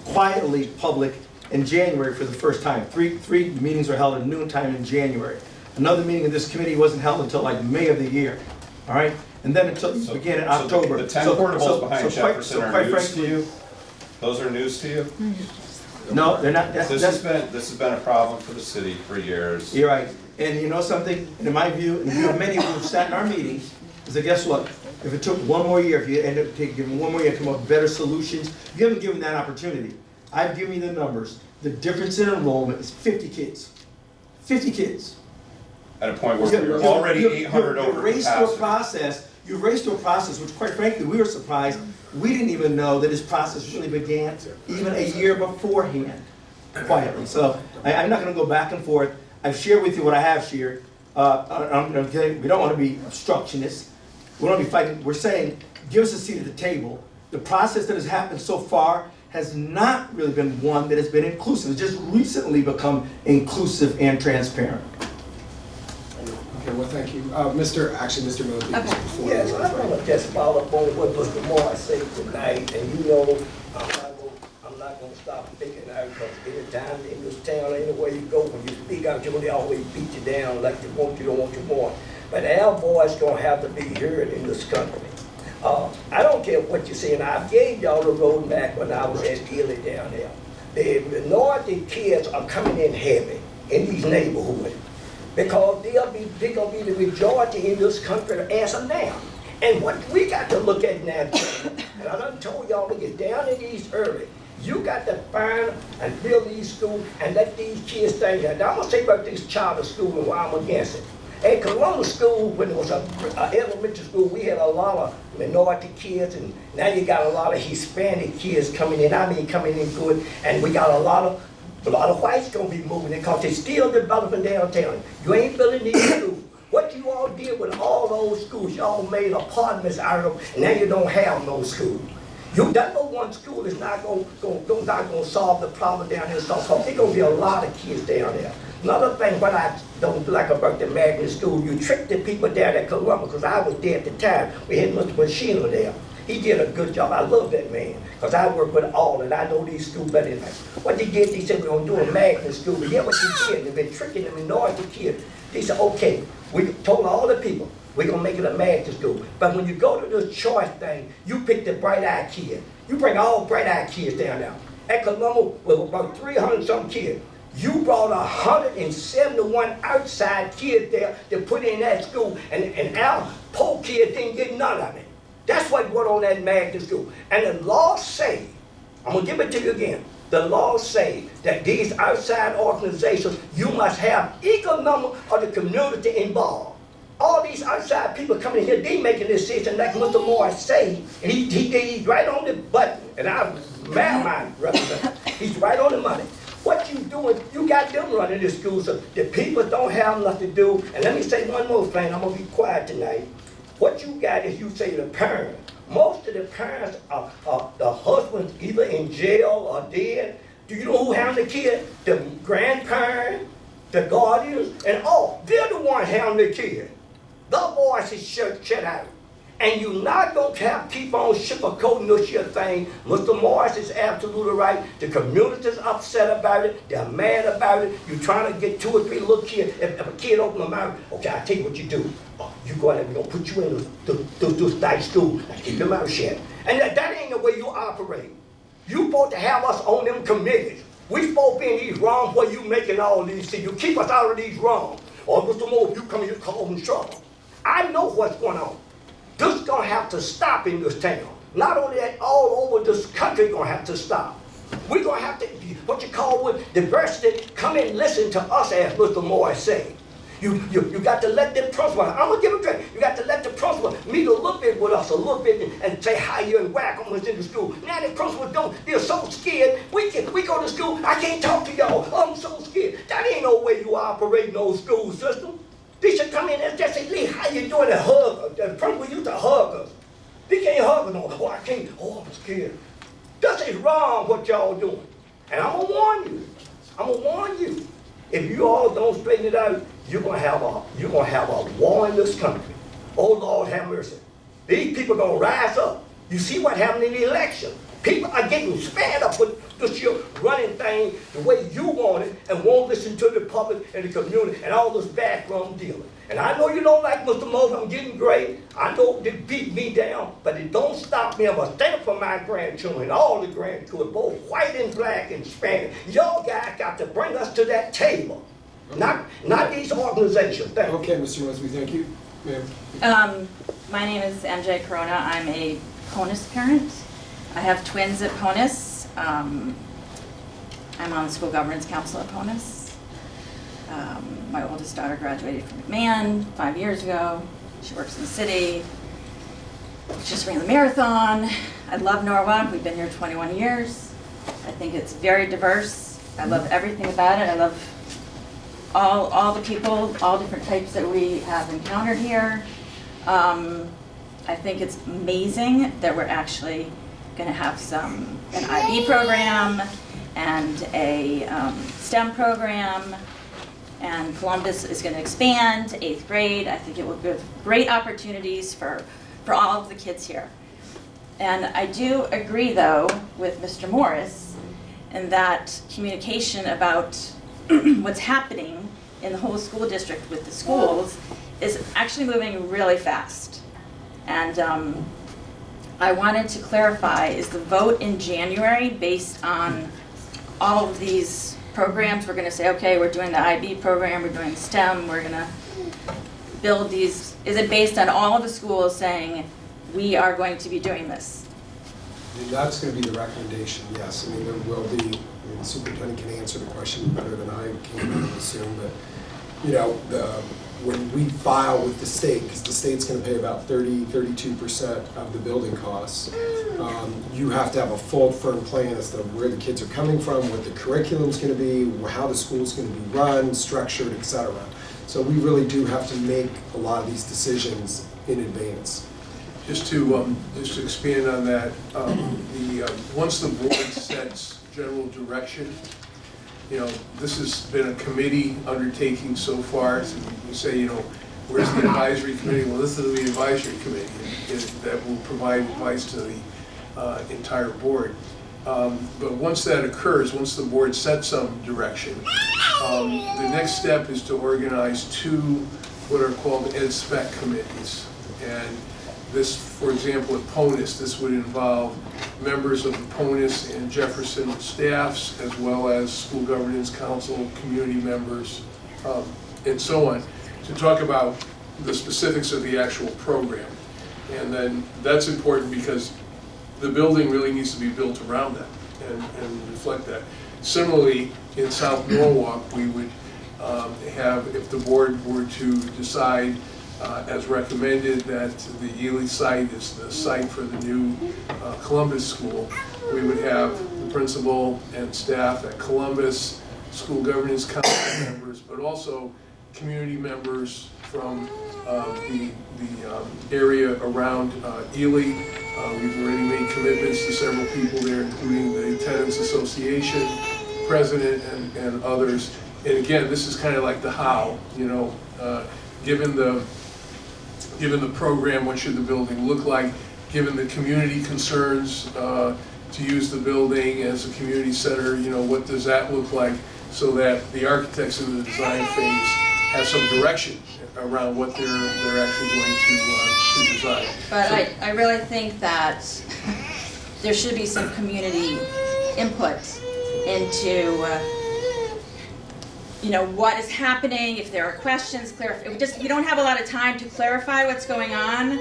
quietly public in January for the first time. Three meetings were held at noontime in January. Another meeting of this committee wasn't held until like May of the year, all right? And then until it began in October. So the 10 portables behind Jefferson are quite news to frankly, you? Those are news to you? no, they're not. This has been a problem for the city for years. You're right. And you know something, and in my view, in the view of many who have sat in our meetings, is that guess what? If it took one more year, if you end up giving one more year to come up with better solutions, you haven't given that opportunity. I've given you the numbers. The difference in enrollment is 50 kids. 50 kids. At a point where we're already 800 over You've raced to a capacity. process, which quite frankly, we were surprised. We didn't even know that this process really began even a year beforehand, quietly. So I'm not gonna go back and forth. I've shared with you what I have shared. We don't wanna be obstructionists. We don't wanna be fighting. We're saying, give us a seat at the table. The process that has happened so far has not really been one that has been inclusive. It's just recently become inclusive and transparent. Okay, well, thank you. Mr. Mosby. Okay. before Yes, you- I want to just follow up on what Mr. Moore said tonight, and you know, I'm not gonna stop speaking out, because anytime in this town, anywhere you go, when you speak out, they always beat you down like they want you, don't want you more. But our voice gonna have to be heard in this country. I don't care what you're saying, I gave y'all the roadmap when I was at Lilly down there. The minority kids are coming in heavy in these neighborhoods, because they're gonna be the majority in this country as of now. And what we got to look at now, and I done told y'all to get down in these early, you got to find and build these schools and let these kids stay here. Now I'm gonna say about this charter school and why I'm against it. At Columbus School, when it was a elementary school, we had a lot of minority kids, and now you got a lot of Hispanic kids coming in. I mean, coming in good, and we got a lot of whites gonna be moving in, because they're still developing downtown. You ain't building these schools. What you all did with all those schools, y'all made apartments out of them, and now you don't have no schools. That no one school is not gonna solve the problem down there in South Park. There's gonna be a lot of kids down there. Another thing, what I don't like about the magnet school, you tricked the people down at Columbus, because I was there at the time. We had Mr. Machino there. He did a good job. I love that man, because I work with all, and I know these schools better than that. What they did, they said, we're going to do a magnet school. But yeah, what they did, they've been tricking the minority kids. They said, okay, we told all the people, we're going to make it a magnet school. But when you go to this choice thing, you pick the bright-eyed kid. You bring all bright-eyed kids down there. At Columbus, with about 300-something kids, you brought 171 outside kids there to put in that school, and our poor kids didn't get none of it. That's what went on that magnet school. And the law say, I'm gonna give it to you again, the law say that these outside organizations, you must have equal number of the community involved. All these outside people coming in here, they making this decision like Mr. Moore say, and he's right on the button, and I'm mad representative. He's right on the money. What you doing, you got them running this school, so the people don't have nothing to do. And let me say one more thing, I'm gonna be quiet tonight. What you got is, you say the parents. Most of the parents are the husbands either in jail or dead. Do you know who handle the kid? The grandparents, the guardians, and all. They're the ones handling the kid. The voice is shut out. And you're not going to keep on sugarcoating this your thing. Mr. Morris is absolutely right. The community's upset about it. They're mad about it. You're trying to get 2 or 3 little kids. If a kid opens their mouth, okay, I'll tell you what you do. You go ahead, we're going to put you in this nice school. Now keep your mouth shut. And that ain't the way you operate. You supposed to have us on them committees. We supposed to be in these wrongs where you making all these things. You keep us out of these wrongs. Or Mr. Moore, you come here causing trouble. I know what's going on. This is going to have to stop in this town. Not only that, all over this country going to have to stop. We're going to have to, what you call with diversity, come and listen to us, as Mr. Moore said. You got to let them principal, I'm going to give it credit, you got to let the principal meet a little bit with us, a little bit, and say hi you and whack them in the school. Now the principals don't, they're so scared. We go to school, I can't talk to y'all, I'm so scared. That ain't no way you operate no school system. They should come in and just say, Lee, how you doing, and hug. The principal used to hug us. They can't hug us no more. Oh, I can't. Oh, I'm scared. This is wrong what y'all doing. And I'm gonna warn you. I'm gonna warn you. If you all don't straighten it out, you're gonna have a war in this country. Oh Lord, have mercy. These people gonna rise up. You see what happened in the election. People are getting fed up with this your running thing the way you want it, and won't listen to the public and the community and all this background dealing. And I know you don't like Mr. Moses, I'm getting great. I know they beat me down, but it don't stop me. I'm gonna stand up for my grandchildren, all the grandchildren, both white and black and Spanish. Y'all guys got to bring us to that table, not these organizations. Thank you. Okay, Mr. Mosby, thank you. Ma'am. My name is MJ Corona. I'm a PONUS parent. I have twins at PONUS. I'm on the school governance council at PONUS. My oldest daughter graduated from McMahon 5 years ago. She works in the city. Just ran the marathon. I love Norwalk. We've been here 21 years. I think it's very diverse. I love everything about it. I love all the people, all different types that we have encountered here. I think it's amazing that we're actually gonna have an IB program and a STEM program, and Columbus is gonna expand to 8th grade. I think it will give great opportunities for all of the kids here. And I do agree, though, with Mr. Morris in that communication about what's happening in the whole school district with the schools is actually moving really fast. And I wanted to clarify, is the vote in January based on all of these programs? We're gonna say, okay, we're doing the IB program, we're doing STEM, we're gonna build these. Is it based on all of the schools saying, we are going to be doing this? And that's going to be the recommendation, yes. I mean, there will be, I mean, the superintendent can answer the question better than I can, I would assume, but, you know, when we file with the state, because the state's going to pay about 32% of the building costs, you have to have a full, firm plan as to where the kids are coming from, what the curriculum's going to be, how the school's going to be run, structured, et cetera. So we really do have to make a lot of these decisions in advance. Just to expand on that, once the board sets general direction, you know, this has been a committee undertaking so far. So we say, you know, where's the advisory committee? Well, this is the advisory committee that will provide advice to the entire board. But once that occurs, once the board sets some direction, the next step is to organize 2 what are called ed spec committees. And this, for example, at PONUS, this would involve members of the PONUS and Jefferson staffs, as well as school governance council, community members, and so on, to talk about the specifics of the actual program. And then that's important because the building really needs to be built around that and reflect that. Similarly, in South Norwalk, we would have, if the board were to decide as recommended that the Lilly site is the site for the new Columbus school, we would have the principal and staff at Columbus, school governance council members, but also community members from the area around Lilly. We've already made commitments to several people there, including the Tenants Association president and others. And again, this is kind of like the how, you know, given the program, what should the building look like? Given the community concerns to use the building as a community center, you know, what does that look like? So that the architects in the design phase have some direction around what they're actually going to design. But So, I really think that there should be some community input into, you know, what is happening, if there are questions, we don't have a lot of time to clarify what's going on.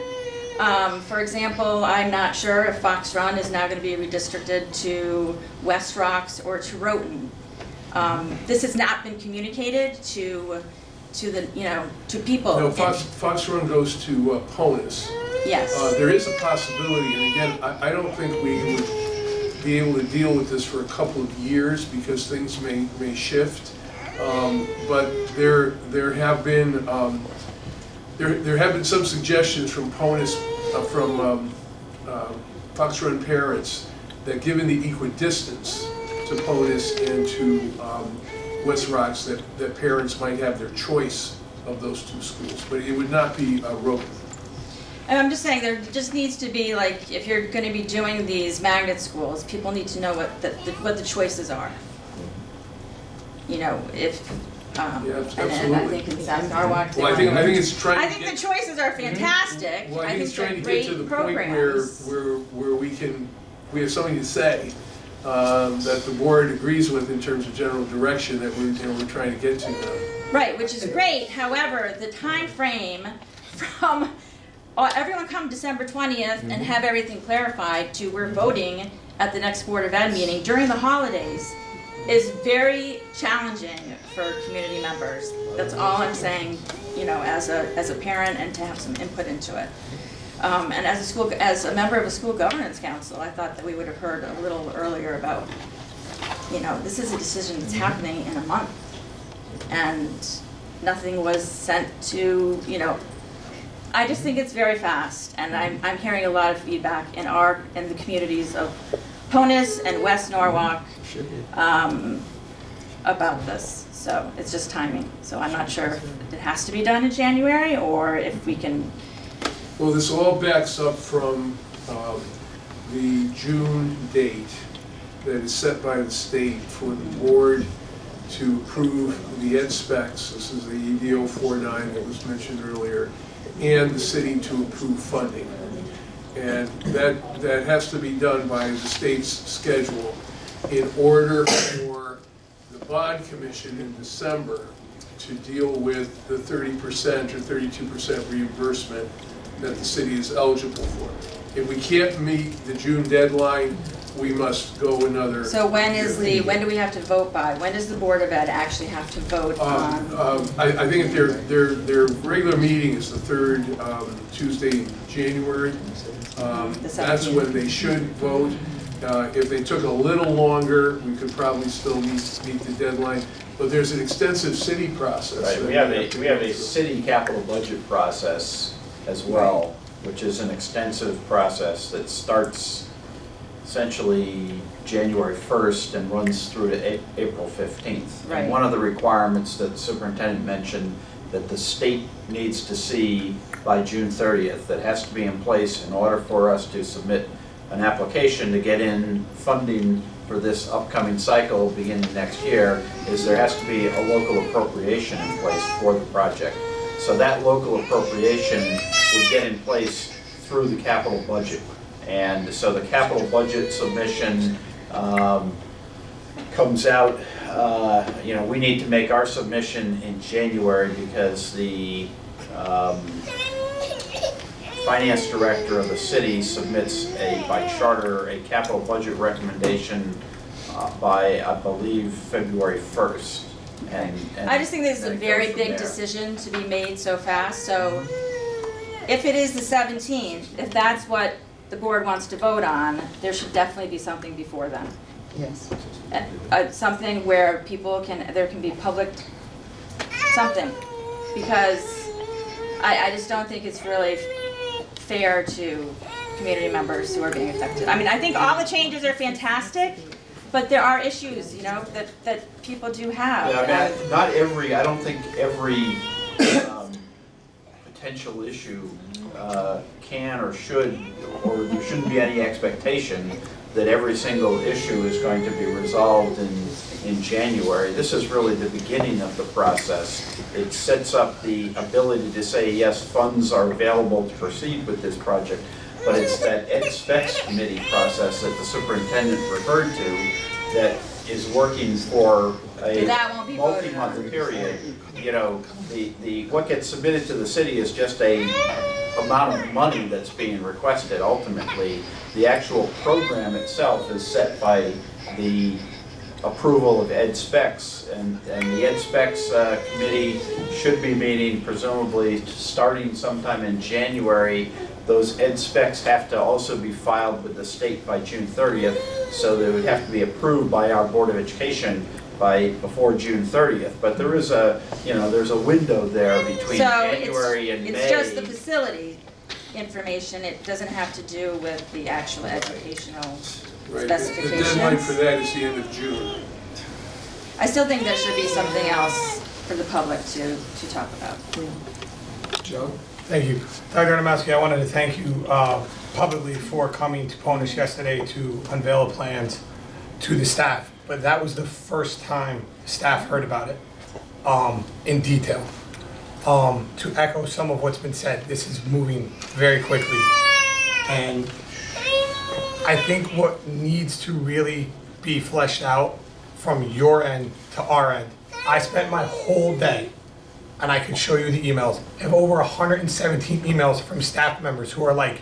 For example, I'm not sure if Fox Run is now going to be redistricted to West Rocks or to Roten. This has not been communicated to the, you know, to people. No, Fox Run goes to PONUS. Yes. There is a possibility, and again, I don't think we would be able to deal with this for a couple of years because things may shift. But there have been some suggestions from PONUS, from Fox Run parents, that given the equidistance to PONUS and to West Rocks, that parents might have their choice of those 2 schools, but it would not be Roten. And I'm just saying, there just needs to be, like, if you're going to be doing these magnet schools, people need to know what the choices are. You know, if, Yeah, and I absolutely. think in South Norwalk, Well, I think it's trying I to think get. the choices are fantastic. Well, I think it's trying to they're get to the great point programs. where we have something to say that the board agrees with in terms of general direction that we're trying to get to now. Right, which is great. However, the time frame from everyone come December 20th and have everything clarified to we're voting at the next Board of Ed meeting during the holidays is very challenging for community members. That's all I'm saying, you know, as a parent, and to have some input into it. And as a member of a school governance council, I thought that we would have heard a little earlier about, you know, this is a decision that's happening in a month, and nothing was sent to, you know, I just think it's very fast, and I'm hearing a lot of feedback in the communities of Ponus and West Norwalk about this. So it's just timing. So I'm not sure if it has to be done in January or if we can. Well, this all backs up from the June date that is set by the state for the board to approve the ed specs. This is the EDO 49 that was mentioned earlier, and the city to approve funding. And that has to be done by the state's schedule in order for the bond commission in December to deal with the 30% or 32% reimbursement that the city is eligible for. If we can't meet the June deadline, we must go another. So when do we have to vote by? When does the Board of Ed actually have to vote on? I think their regular meeting is the third Tuesday in January. That's when they should vote. If they took a little longer, we could probably still meet the deadline. But there's an extensive city process. Right, we have a city capital budget process as well, which is an extensive process that starts essentially January 1st and runs through to April 15th. Right. And one of the requirements that the superintendent mentioned that the state needs to see by June 30th, that has to be in place in order for us to submit an application to get in funding for this upcoming cycle beginning next year, is there has to be a local appropriation in place for the project. So that local appropriation would get in place through the capital budget. And so the capital budget submission comes out, we need to make our submission in January because the finance director of the city submits by charter a capital budget recommendation by, I believe, February 1st. And I just think this is a then it very goes from big there. decision to be made so fast. So if it is the 17th, if that's what the board wants to vote on, there should definitely be something before then. Yes. Something where there can be public, something. Because I just don't think it's really fair to community members who are being affected. I mean, I think all the changes are fantastic, but there are issues, that people do have. Yeah, I mean, I don't think every potential issue can or should, or there shouldn't be any expectation that every single issue is going to be resolved in January. This is really the beginning of the process. It sets up the ability to say, yes, funds are available to proceed with this project, but it's that Ed Specs committee process that the superintendent referred to that is working for a That won't be voted on. multi-month period. What gets submitted to the city is just a amount of money that's being requested. Ultimately, the actual program itself is set by the approval of Ed Specs, and the Ed Specs committee should be meeting presumably starting sometime in January. Those Ed Specs have to also be filed with the state by June 30th, so they would have to be approved by our Board of Education before June 30th. But there is there's a window there between January and May. It's just the facility information. It doesn't have to do with the actual educational Right, the specifications. deadline for that is the end of June. I still think there should be something else for the public to talk about. Joe? Thank you. Dr. Adamowski, I wanted to thank you publicly for coming to Ponus yesterday to unveil the plans to the staff. But that was the first time staff heard about it in detail. To echo some of what's been said, this is moving very quickly. And I think what needs to really be fleshed out from your end to our end, I spent my whole day, and I could show you the emails. I have over 117 emails from staff members who are like,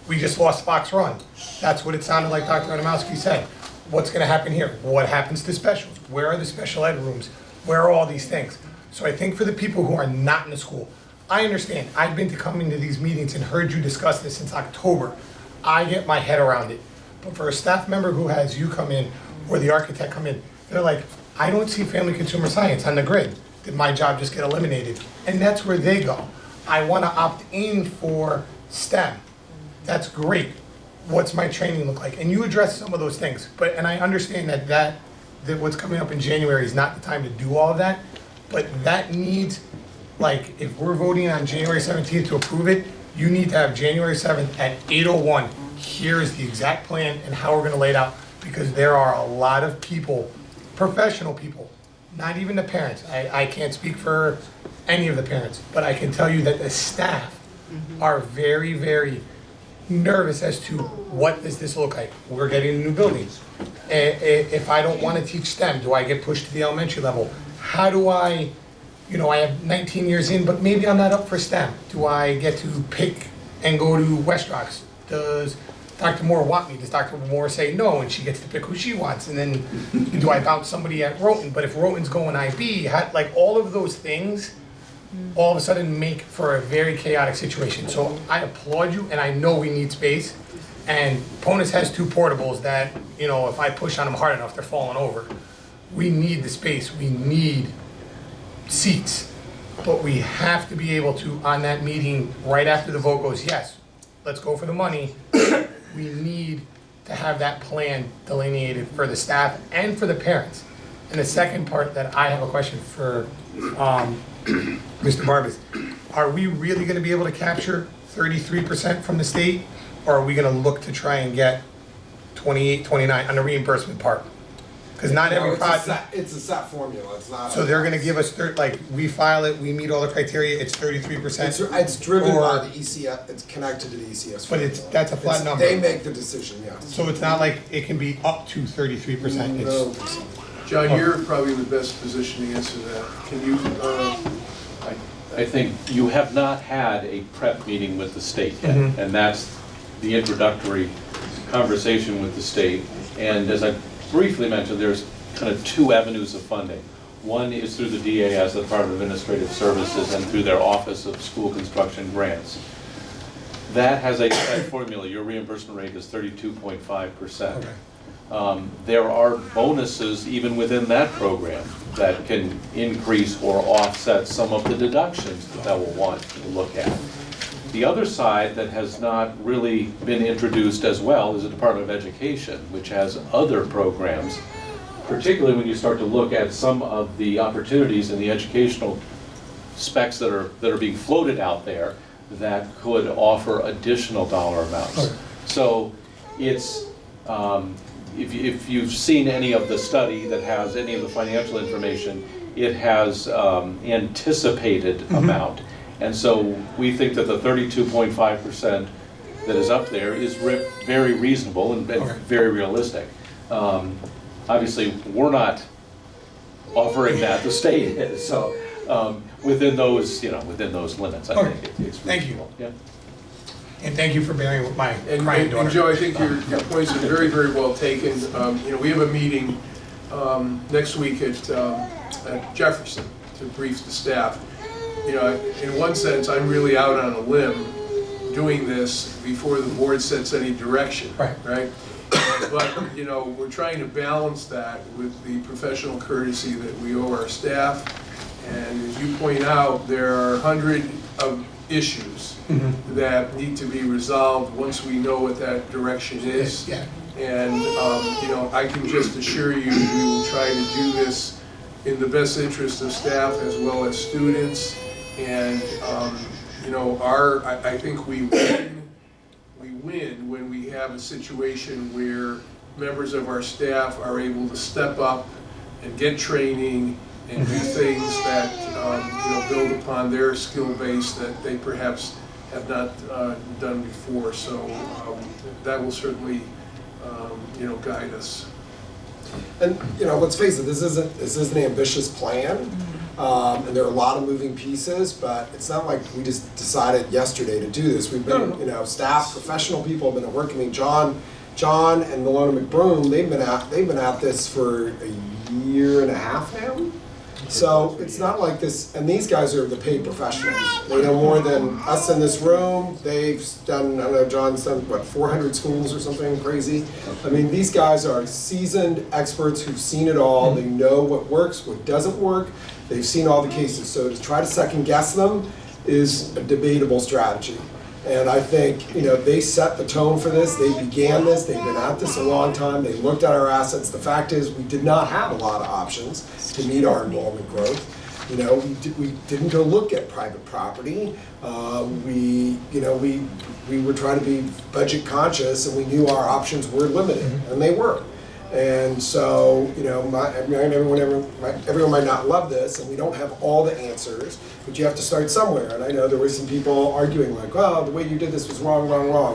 we just lost Fox Run. That's what it sounded like Dr. Adamowski said. What's gonna happen here? What happens to specials? Where are the special ed rooms? Where are all these things? So I think for the people who are not in the school, I understand. I've been to coming to these meetings and heard you discuss this since October. I get my head around it. But for a staff member who has you come in or the architect come in, they're like, I don't see family consumer science on the grid. Did my job just get eliminated? And that's where they go. I wanna opt in for STEM. That's great. What's my training look like? And you address some of those things, and I understand that what's coming up in January is not the time to do all of that, but that needs, like, if we're voting on January 17th to approve it, you need to have January 7th at 8:01. Here is the exact plan and how we're gonna lay it out, because there are a lot of people, professional people, not even the parents. I can't speak for any of the parents, but I can tell you that the staff are very, very nervous as to what does this look like. We're getting new buildings. If I don't want to teach STEM, do I get pushed to the elementary level? How do I, I have 19 years in, but maybe I'm not up for STEM. Do I get to pick and go to West Rocks? Does Dr. Moore want me? Does Dr. Moore say no and she gets to pick who she wants? And then do I bounce somebody at Roten? But if Roten's going IB, like all of those things all of a sudden make for a very chaotic situation. So I applaud you, and I know we need space. And Ponus has 2 portables that, if I push on them hard enough, they're falling over. We need the space, we need seats. But we have to be able to, on that meeting, right after the vote goes, yes, let's go for the money, we need to have that plan delineated for the staff and for the parents. And the second part that I have a question for Mr. Barbas, are we really gonna be able to capture 33% from the state? Or are we gonna look to try and get 28, 29 on the reimbursement part? Because not every project. It's a set formula, it's not. So they're gonna give us, we file it, we meet all the criteria, it's 33%? It's driven by the ECS, it's connected to the ECS. But that's a flat number. They make the decision, yes. So it's not like it can be up to 33%? No. John, you're probably in the best position to answer that. Can you, I think you have not had a prep meeting with the state yet, Mhm. and that's the introductory conversation with the state. And as I briefly mentioned, there's kind of 2 avenues of funding. One is through the DAS, the Department of Administrative Services, and through their Office of School Construction Grants. That has a set formula. Your reimbursement rate is 32.5%. Okay. There are bonuses even within that program that can increase or offset some of the deductions that we'll want to look at. The other side that has not really been introduced as well is the Department of Education, which has other programs, particularly when you start to look at some of the opportunities in the educational specs that are being floated out there that could offer additional dollar amounts. Okay. So it's, if you've seen any of the study that has any of the financial information, it has anticipated amount. And so we think that the 32.5% that is up there is very reasonable and very realistic. Obviously, we're not offering that, the state is, so within those limits, I think it's Thank you. reasonable. Yeah. And thank you for bearing with my crying and daughter. Joe, I think your points are very, very well taken. We have a meeting next week at Jefferson to brief the staff. In one sense, I'm really out on a limb doing this before the board sets any direction, right? But, we're trying to balance that with the professional courtesy that we owe our staff. And as you point out, there are 100 of issues that need to be resolved once we know what that direction is. Yeah. And, I can just assure you, we will try to do this in the best interest of staff as well as students. And, I think we win when we have a situation where members of our staff are able to step up and get training and do things that, build upon their skill base that they perhaps have not done before. So that will certainly, guide us. And, let's face it, this is an ambitious plan, and there are a lot of moving pieces, but it's not like we just decided yesterday to do this. We've been, staff, professional people have been working. I mean, John and Milona McBroom, they've been at this for a year and a half now. So it's not like this, and these guys are the paid professionals. They know more than us in this room. They've done, I don't know, John's done, 400 schools or something crazy? I mean, these guys are seasoned experts who've seen it all. They know what works, what doesn't work. They've seen all the cases. So to try to second guess them, is a debatable strategy. And I think, they set the tone for this, they began this, they've been at this a long time, they looked at our assets. The fact is, we did not have a lot of options to meet our enrollment growth. We didn't go look at private property. We were trying to be budget conscious, and we knew our options were limited, and they were. And so, everyone might not love this, and we don't have all the answers, but you have to start somewhere. And I know there were some people arguing like, well, the way you did this was wrong,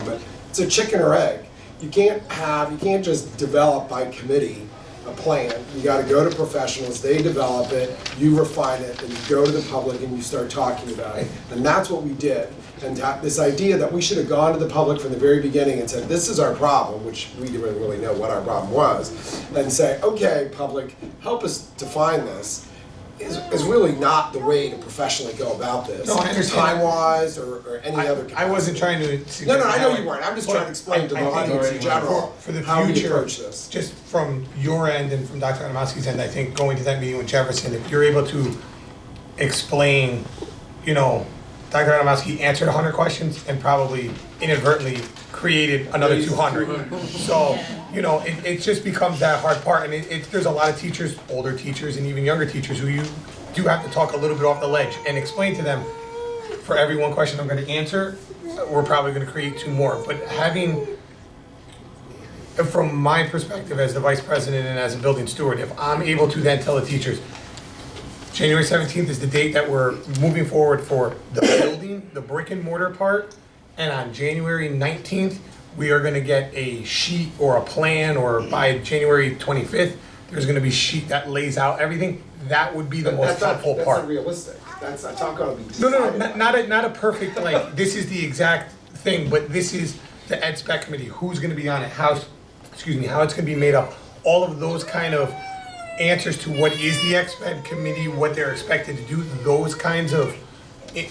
but it's a chicken or egg. You can't just develop by committee a plan. You gotta go to professionals, they develop it, you refine it, and you go to the public and you start talking about it. And that's what we did. And this idea that we should have gone to the public from the very beginning and said, this is our problem, which we didn't really know what our problem was, and say, okay, public, help us define this, is really not the way to professionally go about this. No, I understand. Time-wise or any other capacity. I wasn't trying to suggest. No, I know that you way. weren't. I'm just But trying to explain to the I think audience in general for the how we future, approach this. just from your end and from Dr. Adamowski's end, I think going to that meeting with Jefferson, if you're able to explain, Dr. Adamowski answered 100 questions and probably inadvertently created another 200. So, it just becomes that hard part. And there's a lot of teachers, older teachers and even younger teachers, who you do have to talk a little bit off the ledge and explain to them, for every one question I'm going to answer, we're probably going to create 2 more. But from my perspective as the vice president and as a building steward, if I'm able to then tell the teachers, January 17th is the date that we're moving forward for the building, the brick and mortar part, and on January 19th, we are gonna get a sheet or a plan, or by January 25th, there's gonna be a sheet that lays out everything. That would be the most helpful part. That's not realistic. That's not gonna be No, decided. not a perfect, this is the exact thing, but this is the Ed Spec committee, who's gonna be on it, how it's gonna be made up, all of those kind of answers to what is the Expo committee, what they're expected to do, those kinds of,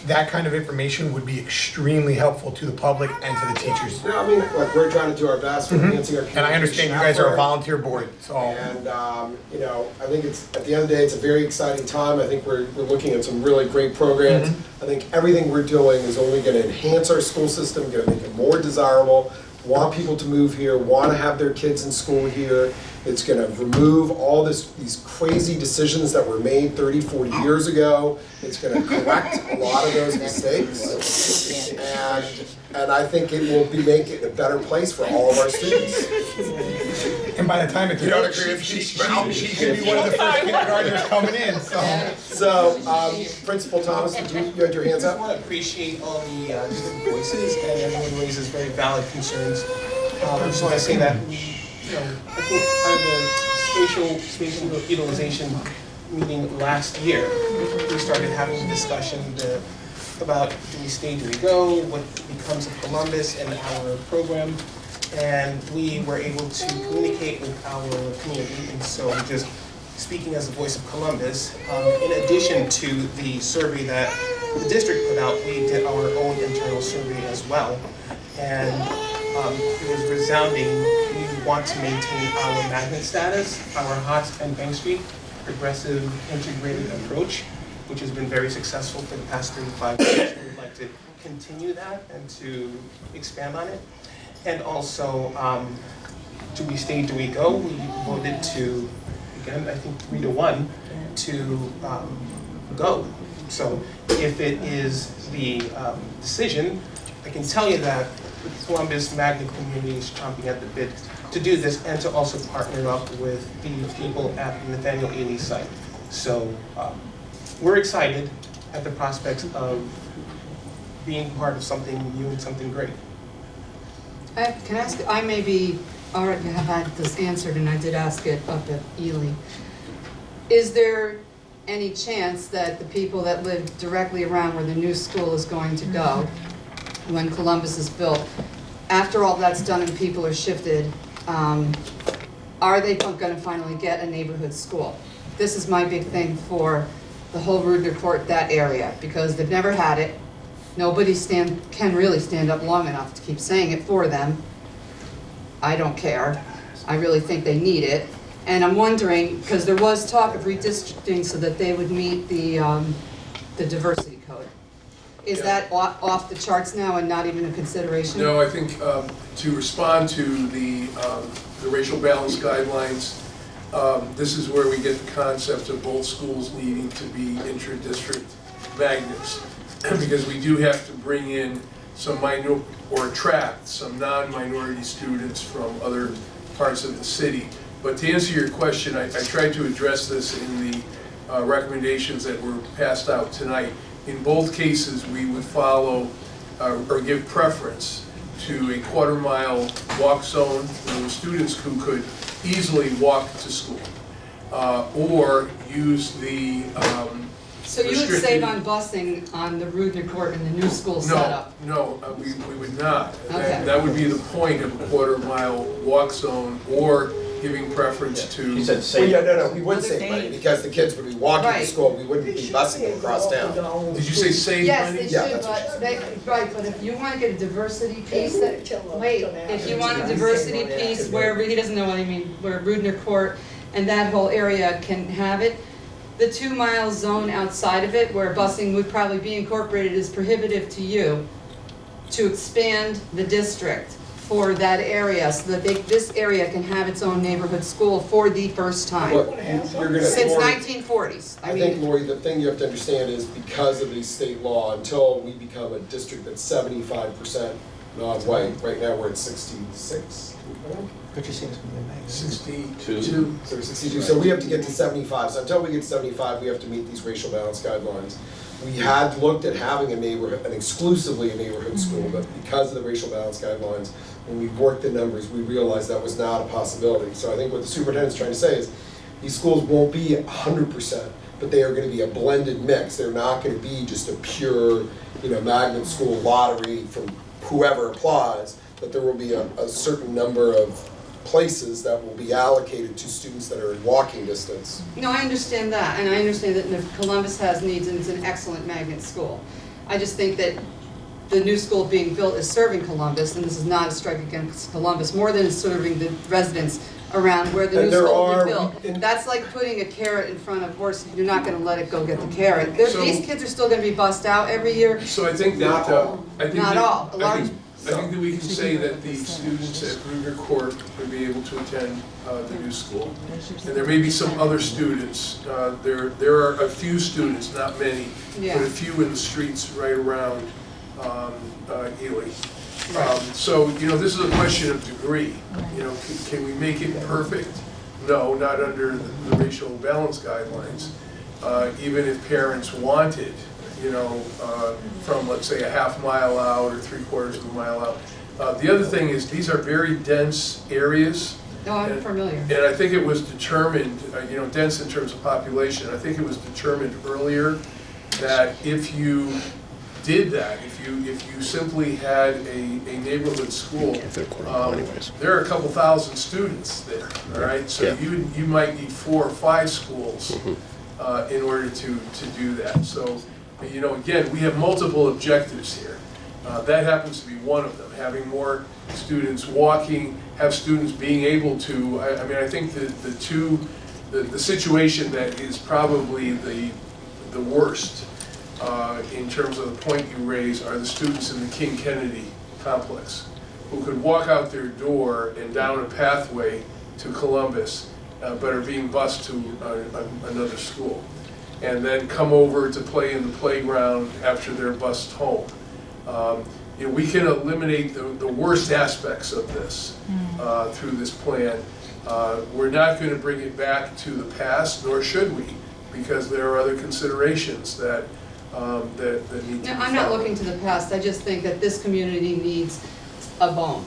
that kind of information would be extremely helpful to the public and to the teachers. We're trying to do our best with enhancing our communication And I understand you guys are a effort. volunteer board, so. And, I think it's, at the end of the day, it's a very exciting time. I think we're looking at some really great programs. I think everything we're doing is only gonna enhance our school system, gonna make it more desirable, want people to move here, wanna have their kids in school here. It's gonna remove all these crazy decisions that were made 30, 40 years ago. It's gonna correct a lot of those mistakes. And I think it will make it a better place for all of our students. And by the time it's You don't built, agree with she me? could be one of the first kindergartners coming in, so. So, Principal Thomas, you had your hands I up? just want to appreciate all the different voices, and everyone raises very valid concerns. I just want to say that, I think out of the spatial utilization meeting last year, we started having a discussion about do we stay, do we go, what becomes of Columbus and our program, and we were able to communicate with our community. And so, just speaking as the voice of Columbus, in addition to the survey that the district put out, we did our own internal survey as well. And it was resounding. We want to maintain our magnet status, our Hot and Bank Street progressive integrated approach, which has been very successful for the past 35 years. We'd like to continue that and to expand on it. And also, do we stay, do we go? We voted to, again, I think 3-1, to go. So if it is the decision, I can tell you that the Columbus magnet community is chomping at the bit to do this and to also partner up with the people at the Nathaniel Le Site. So we're excited at the prospects of being part of something new and something great. Can I ask, I may be already have had this answered, and I did ask it up at Ely. Is there any chance that the people that live directly around where the new school is going to go, when Columbus is built, after all that's done and people are shifted, are they going to finally get a neighborhood school? This is my big thing for the whole Rudner Court, that area, because they've never had it. Nobody can really stand up long enough to keep saying it for them. I don't care. I really think they need it. And I'm wondering, because there was talk of redistricting so that they would meet the diversity code. Is Yeah. that off the charts now and not even a consideration? No, I think to respond to the racial balance guidelines, this is where we get the concept of both schools needing to be intra-district magnets. Because we do have to bring in or attract some non-minority students from other parts of the city. But to answer your question, I tried to address this in the recommendations that were passed out tonight. In both cases, we would follow or give preference to a quarter-mile walk zone for students who could easily walk to school, or use the So you would restricted- save on busing on the Rudner Court and the new school setup? No, we would not. Okay. That would be the point of a quarter-mile walk zone, or giving preference to. He said Well, save. yeah, no, we would save money because the kids would be walking to Right. school, we wouldn't be busing them across town. Did you say save Yes, money? they Yeah, should, that's what but right, but if you wanna get a diversity piece, if you want a diversity piece where, he doesn't know what I mean, where Rudner Court and that whole area can have it, the 2 mile zone outside of it, where busing would probably be incorporated, is prohibitive to you to expand the district for that area, so that this area can have its own neighborhood school for the first time. But you're gonna. Since Lori, 1940s, I think, Lori, the thing you have to understand is because of the state law, until we become a district that's 75% non-white, right now we're at 66. But you're saying it's gonna be a magnet. 62. So we're 62, so we have to get to 75, so until we get to 75, we have to meet these racial balance guidelines. We had looked at having exclusively a neighborhood school, but because of the racial balance guidelines, when we worked the numbers, we realized that was not a possibility. So I think what the superintendent's trying to say is, these schools won't be 100%, but they are gonna be a blended mix. They're not gonna be just a pure, magnet school lottery from whoever applies, but there will be a certain number of places that will be allocated to students that are in walking distance. No, I understand that, and I understand that Columbus has needs and it's an excellent magnet school. I just think that the new school being built is serving Columbus, and this is not a strike against Columbus, more than it's serving the residents around where the And new there school are- will be built. and- That's like putting a carrot in front of a horse, you're not gonna let it go get the carrot. So- These kids are still gonna be bussed out every year. So I think that, Not all. Not all. A large- I think that we can say that the students at Rudner Court would be able to attend the new school. And there may be some other students, there are a few students, not many, Yeah. but a few in the streets right around Ely. So, this is a question of degree. Can we make it perfect? No, not under the racial balance guidelines. Even if parents wanted, from, let's say, a half mile out or 3/4 of a mile out. The other thing is, these are very dense areas. No, I'm familiar. And I think it was determined, dense in terms of population, I think it was determined earlier that if you did that, if you simply had a neighborhood school, there are a couple thousand students there, all right? So you might need 4 or 5 schools in order to do that. So, again, we have multiple objectives here. That happens to be one of them, having more students walking, have students being able to, I think the situation that is probably the worst in terms of the point you raise are the students in the King Kennedy complex, who could walk out their door and down a pathway to Columbus, but are being bused to another school, and then come over to play in the playground after they're bused home. We can eliminate the worst aspects of this through this plan. We're not going to bring it back to the past, nor should we, because there are other considerations that need to be No, I'm not followed. looking to the past, I just think that this community needs a bone.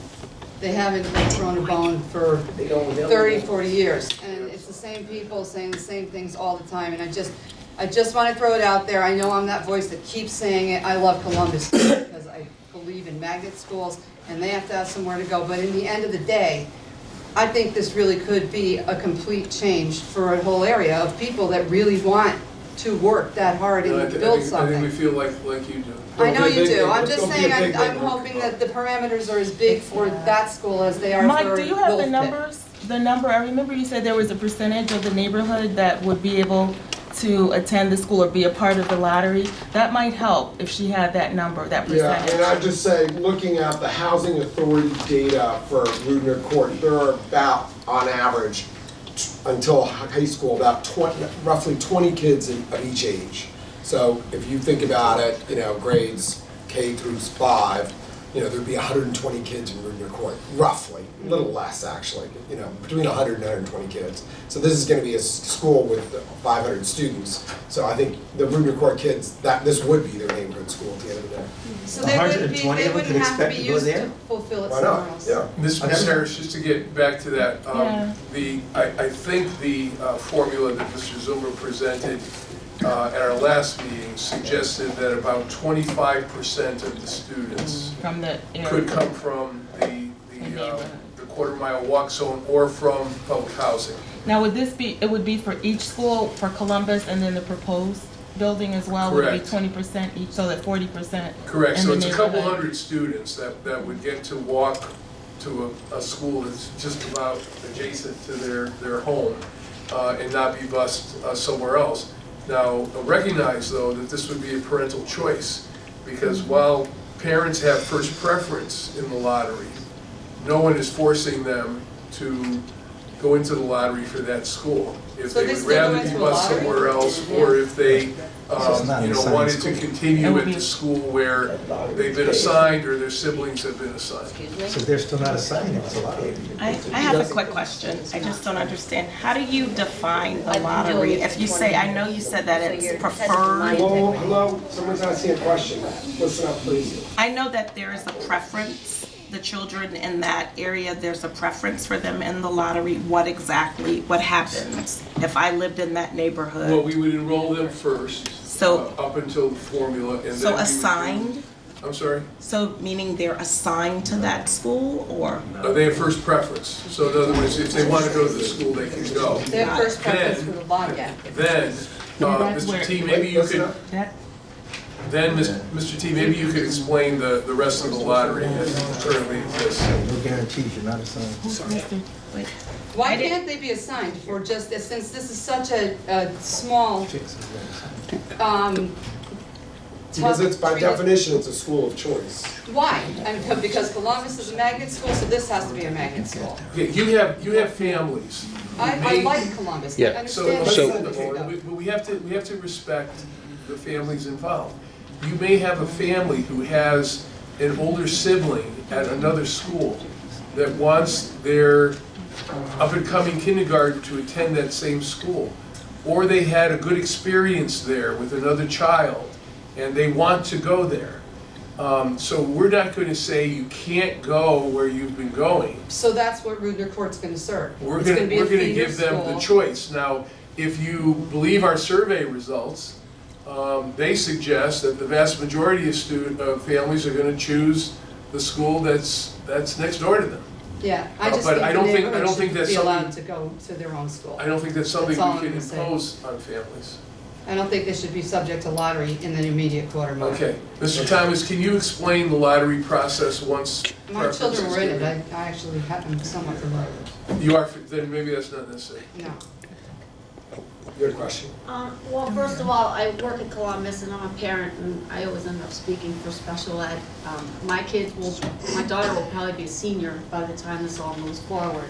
They haven't thrown a bone for 30, 40 years, and it's the same people saying the same things all the time, and I just want to throw it out there. I know I'm that voice that keeps saying it. I love Columbus because I believe in magnet schools, and they have to have somewhere to go, but in the end of the day, I think this really could be a complete change for a whole area of people that really want to work that hard and build I think something. we feel like you do. I know you do, I'm Don't just be a saying, big I'm neighbor. hoping that the parameters are as big for that school as they are for Mike, do you have the Wolf Pit. numbers? The number, I remember you said there was a percentage of the neighborhood that would be able to attend the school or be a part of the lottery, that might help if she had that number, that Yeah, percentage. and I'd just say, looking at the housing authority data for Rudner Court, there are about, on average, until high school, about roughly 20 kids of each age. So if you think about it, grades K through 5, there'd be 120 kids in Rudner Court, roughly, a little less actually, between 100 and 120 kids. So this is going to be a school with 500 students. So I think the Rudner Court kids, this would be their neighborhood school at the end of the day. So they wouldn't be, 120 they of them wouldn't could have to expect be to go used there? to fulfill it Why somewhere not? else. Yeah. Ms. Harris, just to get back to that, I think the formula that Mr. Zuma presented at our last meeting suggested that about 25% of the students From the area. could come from the quarter-mile walk zone or from public housing. Now, would this be, it would be for each school, for Columbus, and then the proposed building as well? Would it be Correct. 20% each, so that 40%? Correct, in so the it's a couple neighborhood? hundred students that would get to walk to a school that's just about adjacent to their home and not be bused somewhere else. Now, recognize though that this would be a parental choice, because while parents have first preference in the lottery, no one is forcing them to go into the lottery for that school. If So they they would still go rather be into a bused lottery? somewhere else, or if they, it's not an assigned wanted to school. It continue would at be- the school where they've been assigned or their siblings have been assigned. So they're still not assigned, it's a lottery. I have a quick question. I just don't understand. How do you define the lottery? If you say, I know you said that it's preferred. Hello, hello, someone's asking a question. Listen up, please. I know that there is a preference. The children in that area, there's a preference for them in the lottery. What happens if I lived in that neighborhood? Well, we would enroll them first, So- up until the formula, and then So we would- assigned? I'm sorry? So meaning they're assigned to that school, or? They have first preference. So in other words, if they want to go to the school, they can go. They have first preference for the lottery. Then, That's Mr. where- T, maybe you could, That, then, Mr. T, maybe you could explain the rest of the lottery as it currently exists. No guarantees, you're not assigned. wait. Why can't they be assigned for just, since this is such a small, Because it's, by treated- definition, it's a school of choice. Why? Because Columbus is a magnet school, so this has to be a magnet school. Okay, you have families. who I may- like Columbus, I Yeah. understand. So, what okay, you're saying, but we have to respect the families involved. You may have a family who has an older sibling at another school that wants their up-and-coming kindergarten to attend that same school. Or they had a good experience there with another child, and they want to go there. So we're not going to say you can't go where you've been going. So that's what Rudner Court's gonna serve. We're It's gonna, be a we're gonna feeder give them the school. choice. Now, if you believe our survey results, they suggest that the vast majority of families are gonna choose the school that's next door to them. Yeah, I just But think I the don't think neighborhood should that's be allowed something- to go to their own school. I don't think that's something That's all we I'm can gonna say. impose on families. I don't think they should be subject to lottery in the immediate quarter mile. Okay, Mr. Thomas, can you explain the lottery process once My preference children is were in it, given? I actually am somewhat familiar. You are, then maybe that's not necessary. No. You had a question? Well, first of all, I work at Columbus and I'm a parent and I always end up speaking for special ed. My daughter will probably be a senior by the time this all moves forward,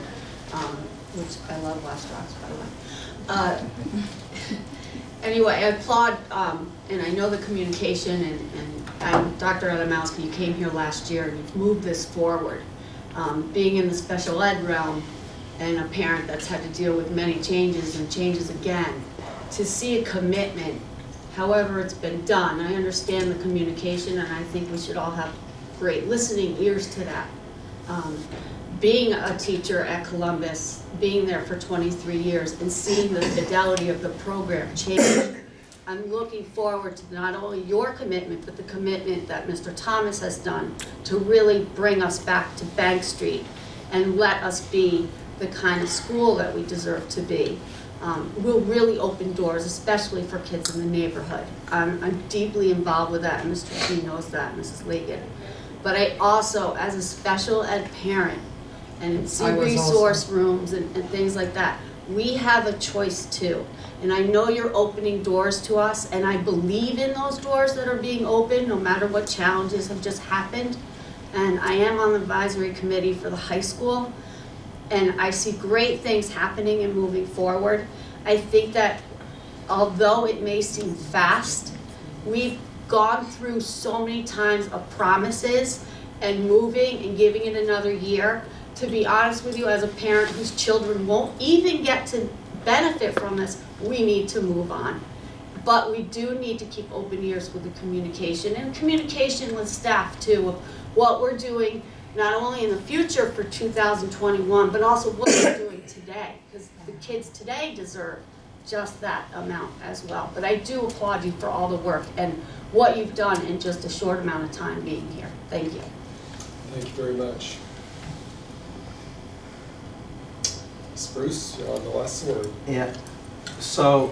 which I love West Rocks, by the way. Anyway, I applaud, and I know the communication and Dr. Adamowski, you came here last year and you've moved this forward. Being in the special ed realm, and a parent that's had to deal with many changes and changes again, to see a commitment, however it's been done. I understand the communication and I think we should all have great listening ears to that. Being a teacher at Columbus, being there for 23 years and seeing the fidelity of the program change, I'm looking forward to not only your commitment, but the commitment that Mr. Thomas has done to really bring us back to Bank Street and let us be the kind of school that we deserve to be. Will really open doors, especially for kids in the neighborhood. I'm deeply involved with that, and Mr. T knows that, Mrs. Ligon. But I also, as a special ed parent, and see I was resource rooms and things like that, we have a choice too. And I know you're opening doors to us, and I believe in those doors that are being opened, no matter what challenges have just happened. And I am on the advisory committee for the high school, and I see great things happening and moving forward. I think that although it may seem fast, we've gone through so many times of promises and moving and giving it another year. To be honest with you, as a parent whose children won't even get to benefit from this, we need to move on. But we do need to keep open ears with the communication, and communication with staff too, of what we're doing, not only in the future for 2021, but also what we're doing today, because the kids today deserve just that amount as well. But I do applaud you for all the work and what you've done in just a short amount of time being here. Thank you. Thank you very much. Bruce, you're on the last word. Yeah, so,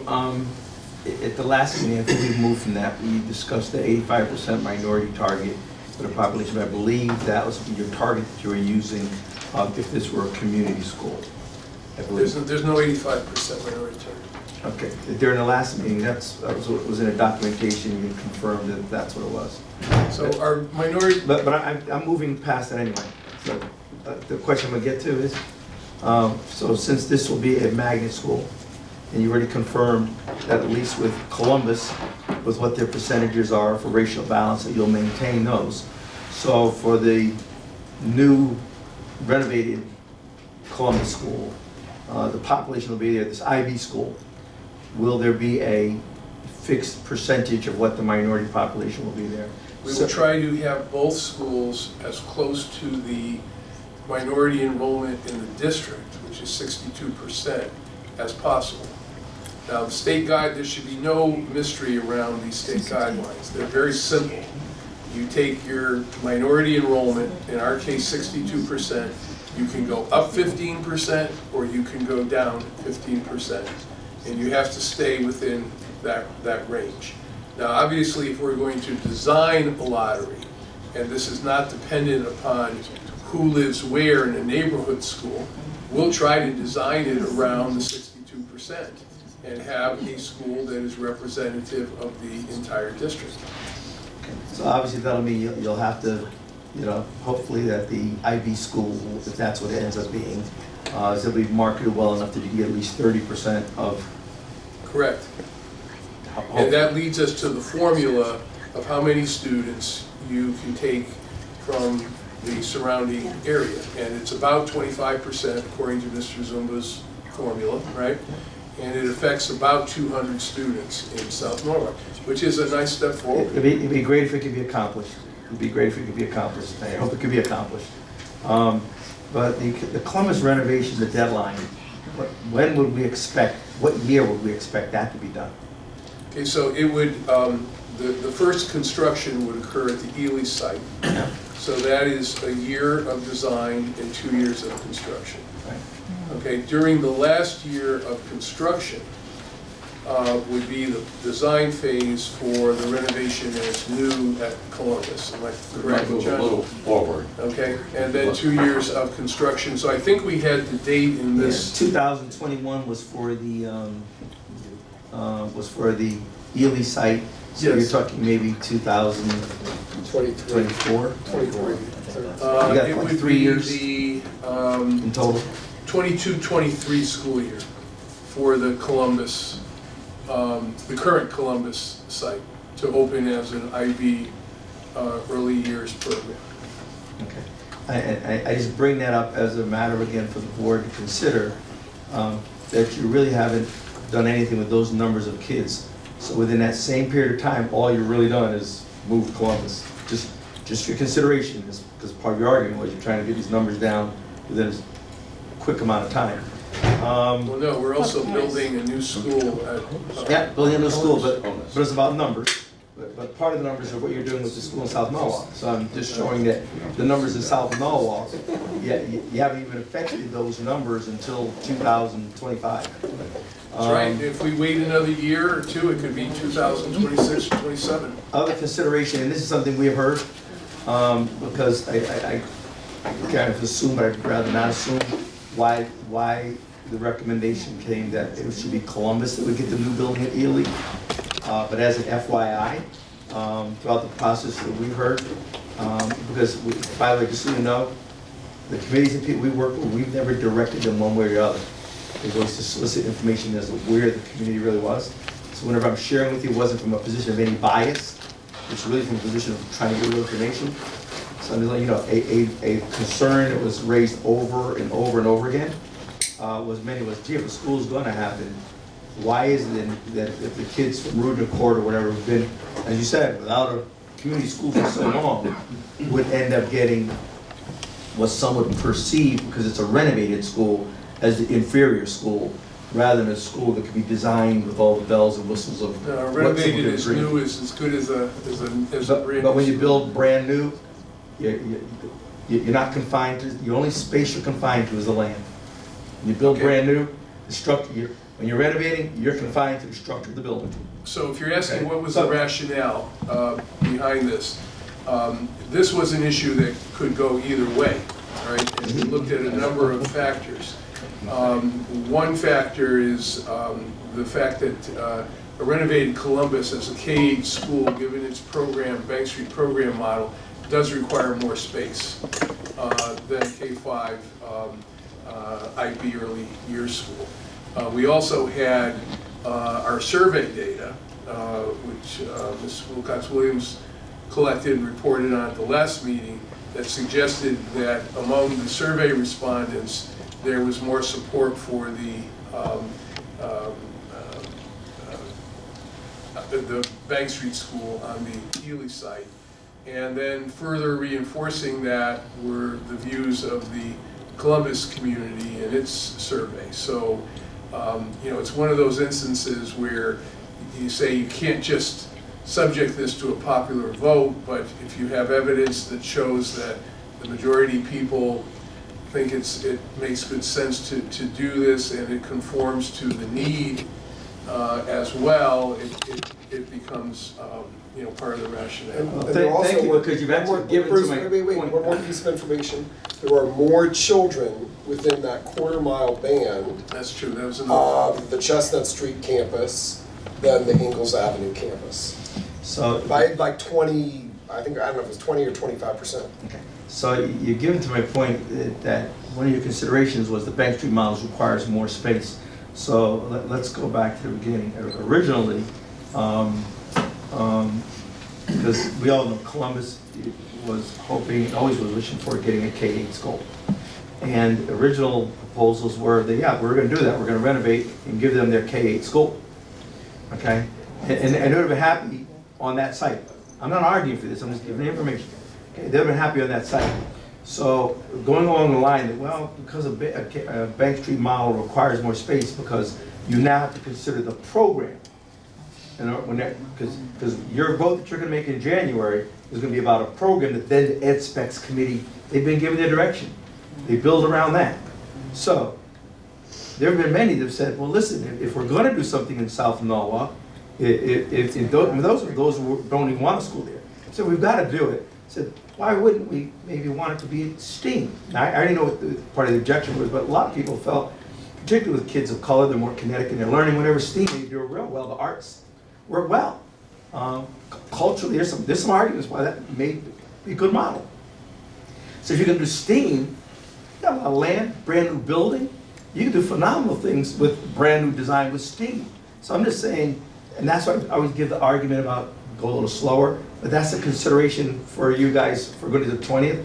at the last meeting, I think we moved from that, we discussed the 85% minority target for the population. I believe that was your target that you were using if this were a community school. I believe. There's no 85% minority target. Okay, during the last meeting, that was in a documentation, you confirmed that that's what it was. So our minority... But I'm moving past that anyway. So the question I'm gonna get to is, so since this will be a magnet school, and you already confirmed that at least with Columbus, with what their percentages are for racial balance, that you'll maintain those. So for the new renovated Columbus school, the population will be there, this IB school, will there be a fixed percentage of what the minority population will be there? We will try to have both schools as close to the minority enrollment in the district, which is 62%, as possible. Now, the state guide, there should be no mystery around these state guidelines. They're very simple. You take your minority enrollment, in our case 62%, you can go up 15% or you can go down 15%. And you have to stay within that range. Now, obviously, if we're going to design a lottery, and this is not dependent upon who lives where in a neighborhood school, we'll try to design it around the 62% and have a school that is representative of the entire district. So obviously that'll mean you'll have to, hopefully that the IB school, if that's what it ends up being, it'll be marketed well enough that you can get at least 30% of. Correct. And that leads us to the formula of how many students you can take from the surrounding area. And it's about 25% according to Mr. Zumba's formula, right? And it affects about 200 students in South Norwalk, which is a nice step forward. It'd be great if it could be accomplished. It'd be great if it could be accomplished. I hope it could be accomplished. But the Columbus renovation, the deadline, when would we expect, what year would we expect that to be done? Okay, so it would, the first construction would occur at the Lilly site. So that is a year of design and 2 years of construction. Okay, during the last year of construction would be the design phase for the renovation as new at Columbus. Am I correct, Move John? a little forward. Okay, and then 2 years of construction. So I think we had the date in this. 2021 was for the Lilly site. So Yes. you're talking maybe 2024? 23. got It like would 3 be years the in total? 22-23 school year for the Columbus, the current Columbus site to open as an IB early years program. Okay. I just bring that up as a matter, again, for the board to consider, that you really haven't done anything with those numbers of kids. So within that same period of time, all you've really done is move Columbus. Just for consideration, because part of your argument was you're trying to get these numbers down within a quick amount of time. Well, no, we're also building a new school at. Yeah, building a new school, but it's about numbers. But part of the numbers are what you're doing with the school in South Norwalk. So I'm just showing that the numbers in South Norwalk, you haven't even affected those numbers until 2025. That's right. If we wait another year or two, it could be 2026 or 27. Other consideration, and this is something we have heard, because I kind of assume, but I'd rather not assume, why the recommendation came that it should be Columbus that would get the new building at Ely. But as an FYI, throughout the process that we heard, because, by the way, just so you know, the committees and people we work with, we've never directed them one way or the other. It was to solicit information as to where the community really was. So whenever I'm sharing with you, it wasn't from a position of any bias. It's really from a position of trying to get real information. So I'm just letting you know, a concern that was raised over and over and over again was, gee, if a school's gonna happen, why is it that if the kids from Rudin Court or whatever have been, as you said, without a community school for so long, would end up getting what some would perceive, because it's a renovated school, as the inferior school, rather than a school that could be designed with all the bells and whistles of what someone Renovated could as dream. new is as good as a brand. But when you build brand new, you're not confined to, the only space you're confined to is the land. When you build Okay. brand new, the structure, when you're renovating, you're confined to the structure of the building. So if you're asking Okay. what was the rationale behind this, this was an issue that could go either way, all right? And we looked at a number of factors. One factor is the fact that a renovated Columbus as a K-8 school, given its program, Bank Street program model, does require more space than K-5 IB early years school. We also had our survey data, which Ms. Wilcox-Williams collected and reported on at the last meeting, that suggested that among the survey respondents, there was more support for the Bank Street School on the Lilly site. And then further reinforcing that were the views of the Columbus community in its survey. So, it's one of those instances where you say you can't just subject this to a popular vote, but if you have evidence that shows that the majority of people think it makes good sense to do this and it conforms to the need as well, it becomes part of the rationale. And there also Thank you, were- because you've actually one more- given Bruce, to my wait, point. one more piece of information. There are more children within that quarter-mile band That's true, that was of the Chestnut Street campus than the Ingalls Avenue campus. So, By like 20, I don't know if it was 20 or 25%. so you're given to my point that one of your considerations was the Bank Street models requires more space. So let's go back to the beginning. Originally, because we all know Columbus was hoping, always was wishing for getting a K-8 school. And original proposals were that, yeah, we're gonna do that, we're gonna renovate and give them their K-8 school. Okay? And they would have been happy on that site. I'm not arguing for this, I'm just giving the information. Okay, they've been happy on that site. So going along the line that, well, because a Bank Street model requires more space because you now have to consider the program. Because your vote that you're gonna make in January is gonna be about a program that then the Ed Specs Committee, they've been given their direction. They build around that. So, there have been many that have said, well, listen, if we're gonna do something in South Norwalk, if those who don't even want a school there, so we've gotta do it. Said, why wouldn't we maybe want it to be STEAM? Now, I already know what part of the objection was, but a lot of people felt, particularly with kids of color, they're more kinetic in their learning, whatever STEAM, they do real well, the arts work well. Culturally, there's some arguments why that may be a good model. So if you can do STEAM, you got a lot of land, brand new building, you can do phenomenal things with brand new design with STEAM. So I'm just saying, and that's why I always give the argument about go a little slower, but that's a consideration for you guys for going to the 20th.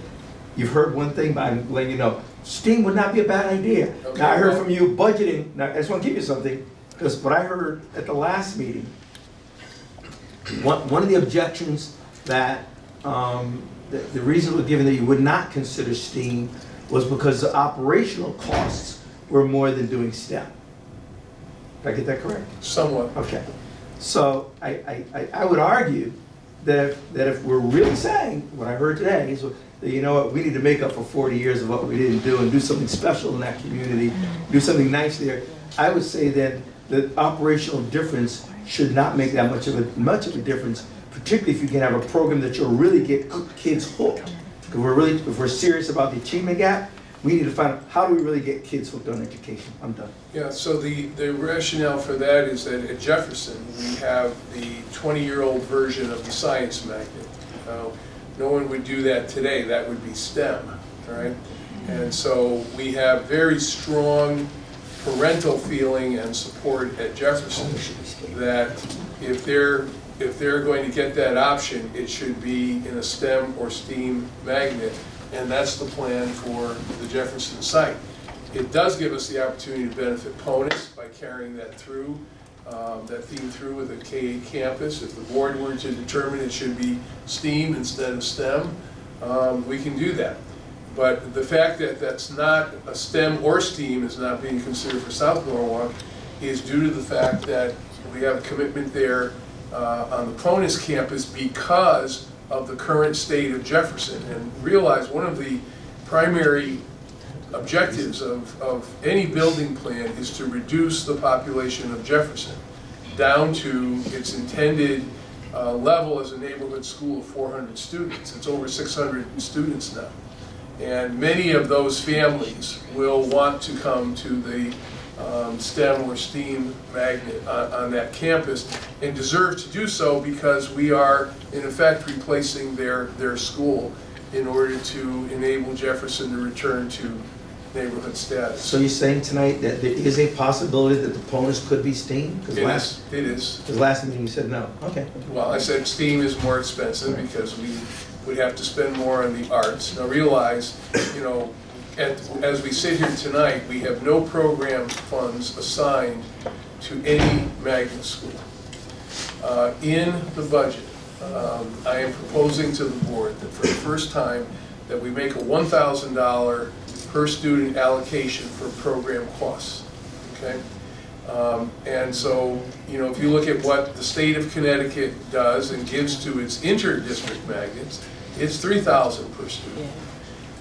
You've heard one thing, but I'm letting you know, STEAM would not be a bad idea. Okay, Now I heard well- from you budgeting, now I just want to give you something, because what I heard at the last meeting, one of the objections that, the reason was given that you would not consider STEAM was because the operational costs were more than doing STEM. Did I get that correct? Somewhat. Okay. So I would argue that if we're really saying, what I heard today, is that, you know what, we need to make up for 40 years of what we didn't do and do something special in that community, do something nice there, I would say that the operational difference should not make that much of a difference, particularly if you can have a program that you'll really get kids hooked. If we're serious about the achievement gap, we need to find out, how do we really get kids hooked on education? I'm done. Yeah, so the rationale for that is that at Jefferson, we have the 20-year-old version of the science magnet. No one would do that today, that would be STEM, right? And so we have very strong parental feeling and support at Jefferson that if they're going to get that option, it should be in a STEM or STEAM magnet, and that's the plan for the Jefferson site. It does give us the opportunity to benefit PONUS by carrying that through, that theme through with the K-8 campus. If the board were to determine it should be STEAM instead of STEM, we can do that. But the fact that that's not a STEM or STEAM is not being considered for South Norwalk is due to the fact that we have a commitment there on the PONUS campus because of the current state of Jefferson. And realize one of the primary objectives of any building plan is to reduce the population of Jefferson down to its intended level as a neighborhood school of 400 students. It's over 600 students now. And many of those families will want to come to the STEM or STEAM magnet on that campus and deserve to do so because we are, in effect, replacing their school in order to enable Jefferson to return to neighborhood status. So you're saying tonight that there is a possibility that the PONUS could be STEAM? It is. Because last meeting you said no. Okay. Well, I said STEAM is more expensive because we would have to spend more on the arts. Now realize, you know, as we sit here tonight, we have no program funds assigned to any magnet school. In the budget, I am proposing to the board that for the first time that we make a $1,000 per student allocation for program costs, okay? And so, you know, if you look at what the state of Connecticut does and gives to its inter-district magnets, it's $3,000 per student.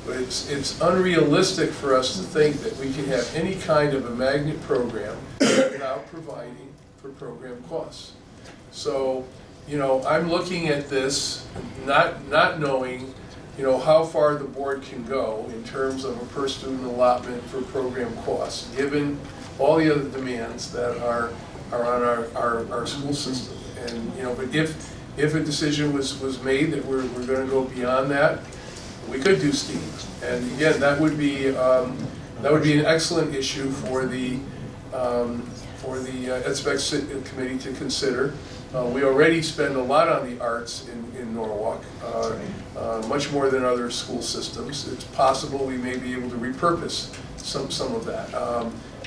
But it's unrealistic for us to think that we can have any kind of a magnet program without providing for program costs. So, you know, I'm looking at this, not knowing, you know, how far the board can go in terms of a per student allotment for program costs, given all the other demands that are on our school system. And, you know, but if a decision was made that we're going to go beyond that, we could do STEAM. And again, that would be an excellent issue for the EdSpec committee to consider. We already spend a lot on the arts in Norwalk, much more than other school systems. It's possible we may be able to repurpose some of that.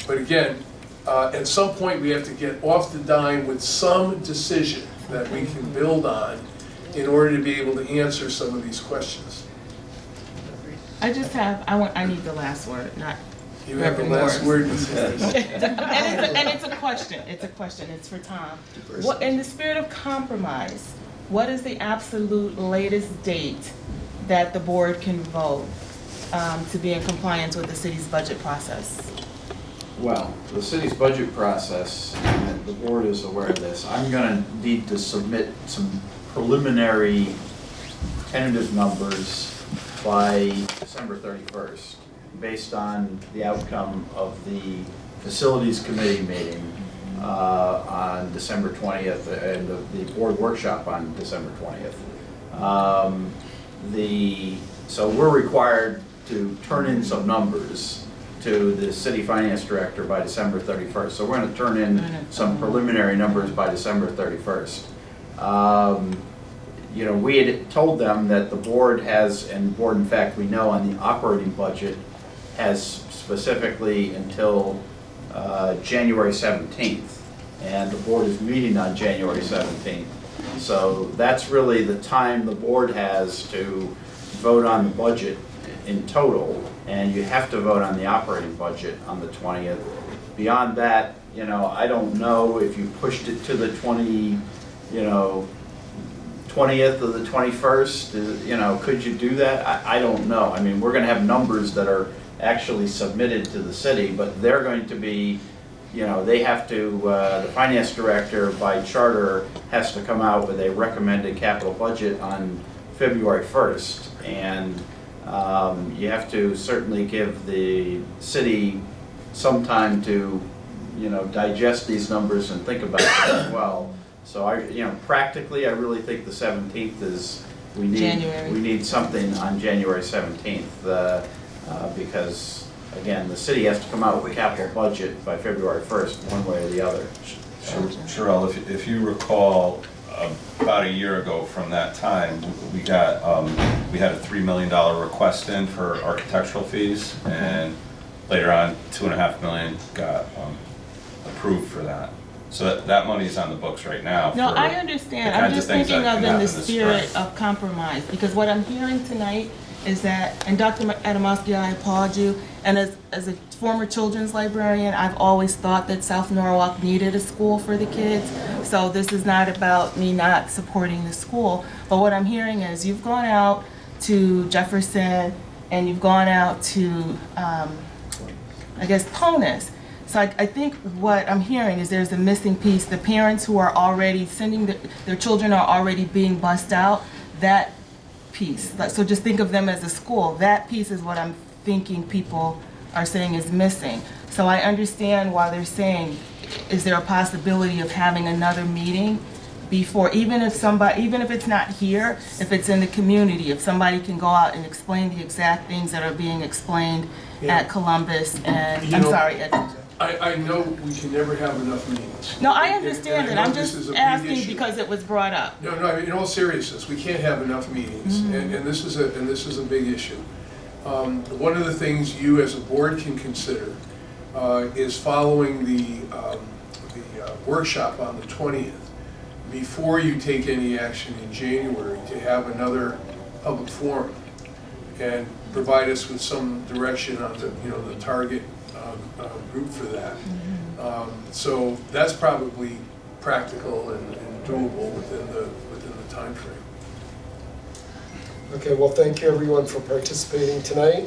But again, at some point we have to get off the dime with some decision that we can build on in order to be able to answer some of these questions. I just have, I need the last word, not You have the last word. and it's a question, it's for Tom. What, in the spirit of compromise, what is the absolute latest date that the board can vote to be in compliance with the city's budget process? Well, the city's budget process, and the board is aware of this, I'm gonna need to submit some preliminary tentative numbers by December 31st, based on the outcome of the facilities committee meeting on December 20th and of the board workshop on December 20th. So we're required to turn in some numbers to the city finance director by December 31st. So we're going to turn in some preliminary numbers by December 31st. You know, we had told them that the board has, and the board in fact we know on the operating budget has specifically until January 17th, and the board is meeting on January 17th. So that's really the time the board has to vote on the budget in total, and you have to vote on the operating budget on the 20th. Beyond that, you know, I don't know if you pushed it to the 20th or the 21st, you know, could you do that? I don't know. I mean, we're going to have numbers that are actually submitted to the city, but they're going to be, you know, they have to, the finance director by charter has to come out with a recommended capital budget on February 1st. And You have to certainly give the city some time to, digest these numbers and think about it as well. So practically, I really think the 17th is, January. we need something on January 17th, because, again, the city has to come out with a capital budget by February 1st, one way or the other. Sherelle, if you recall, about a year ago from that time, we had a $3 million request in for architectural fees, and later on, $2.5 million got approved for that. So that money is on the books right now. No, for I understand. the I'm kinds just things thinking that of can in the happen this spirit spring. of compromise, because what I'm hearing tonight is that, and Dr. Adamowski, I applaud you, and as a former children's librarian, I've always thought that South Norwalk needed a school for the kids. So this is not about me not supporting the school, but what I'm hearing is you've gone out to Jefferson and you've gone out to, Ponus. So I think what I'm hearing is there's a missing piece. The parents who are already sending their children are already being bussed out, that piece. So just think of them as a school. That piece is what I'm thinking people are saying is missing. So I understand why they're saying, is there a possibility of having another meeting before, even if it's not here, if it's in the community, if somebody can go out and explain the exact things that are being explained at Columbus and, I know we can never have enough meetings. No, I understand it. And I know I'm this is just a big asking issue. because it was brought up. No, in all seriousness, we can't have enough meetings, and this is a big issue. One of the things you as a board can consider is following the workshop on the 20th, before you take any action in January, to have another public forum and provide us with some direction on the target group for that. So that's probably practical and doable within the time frame. Okay, well, thank you everyone for participating tonight.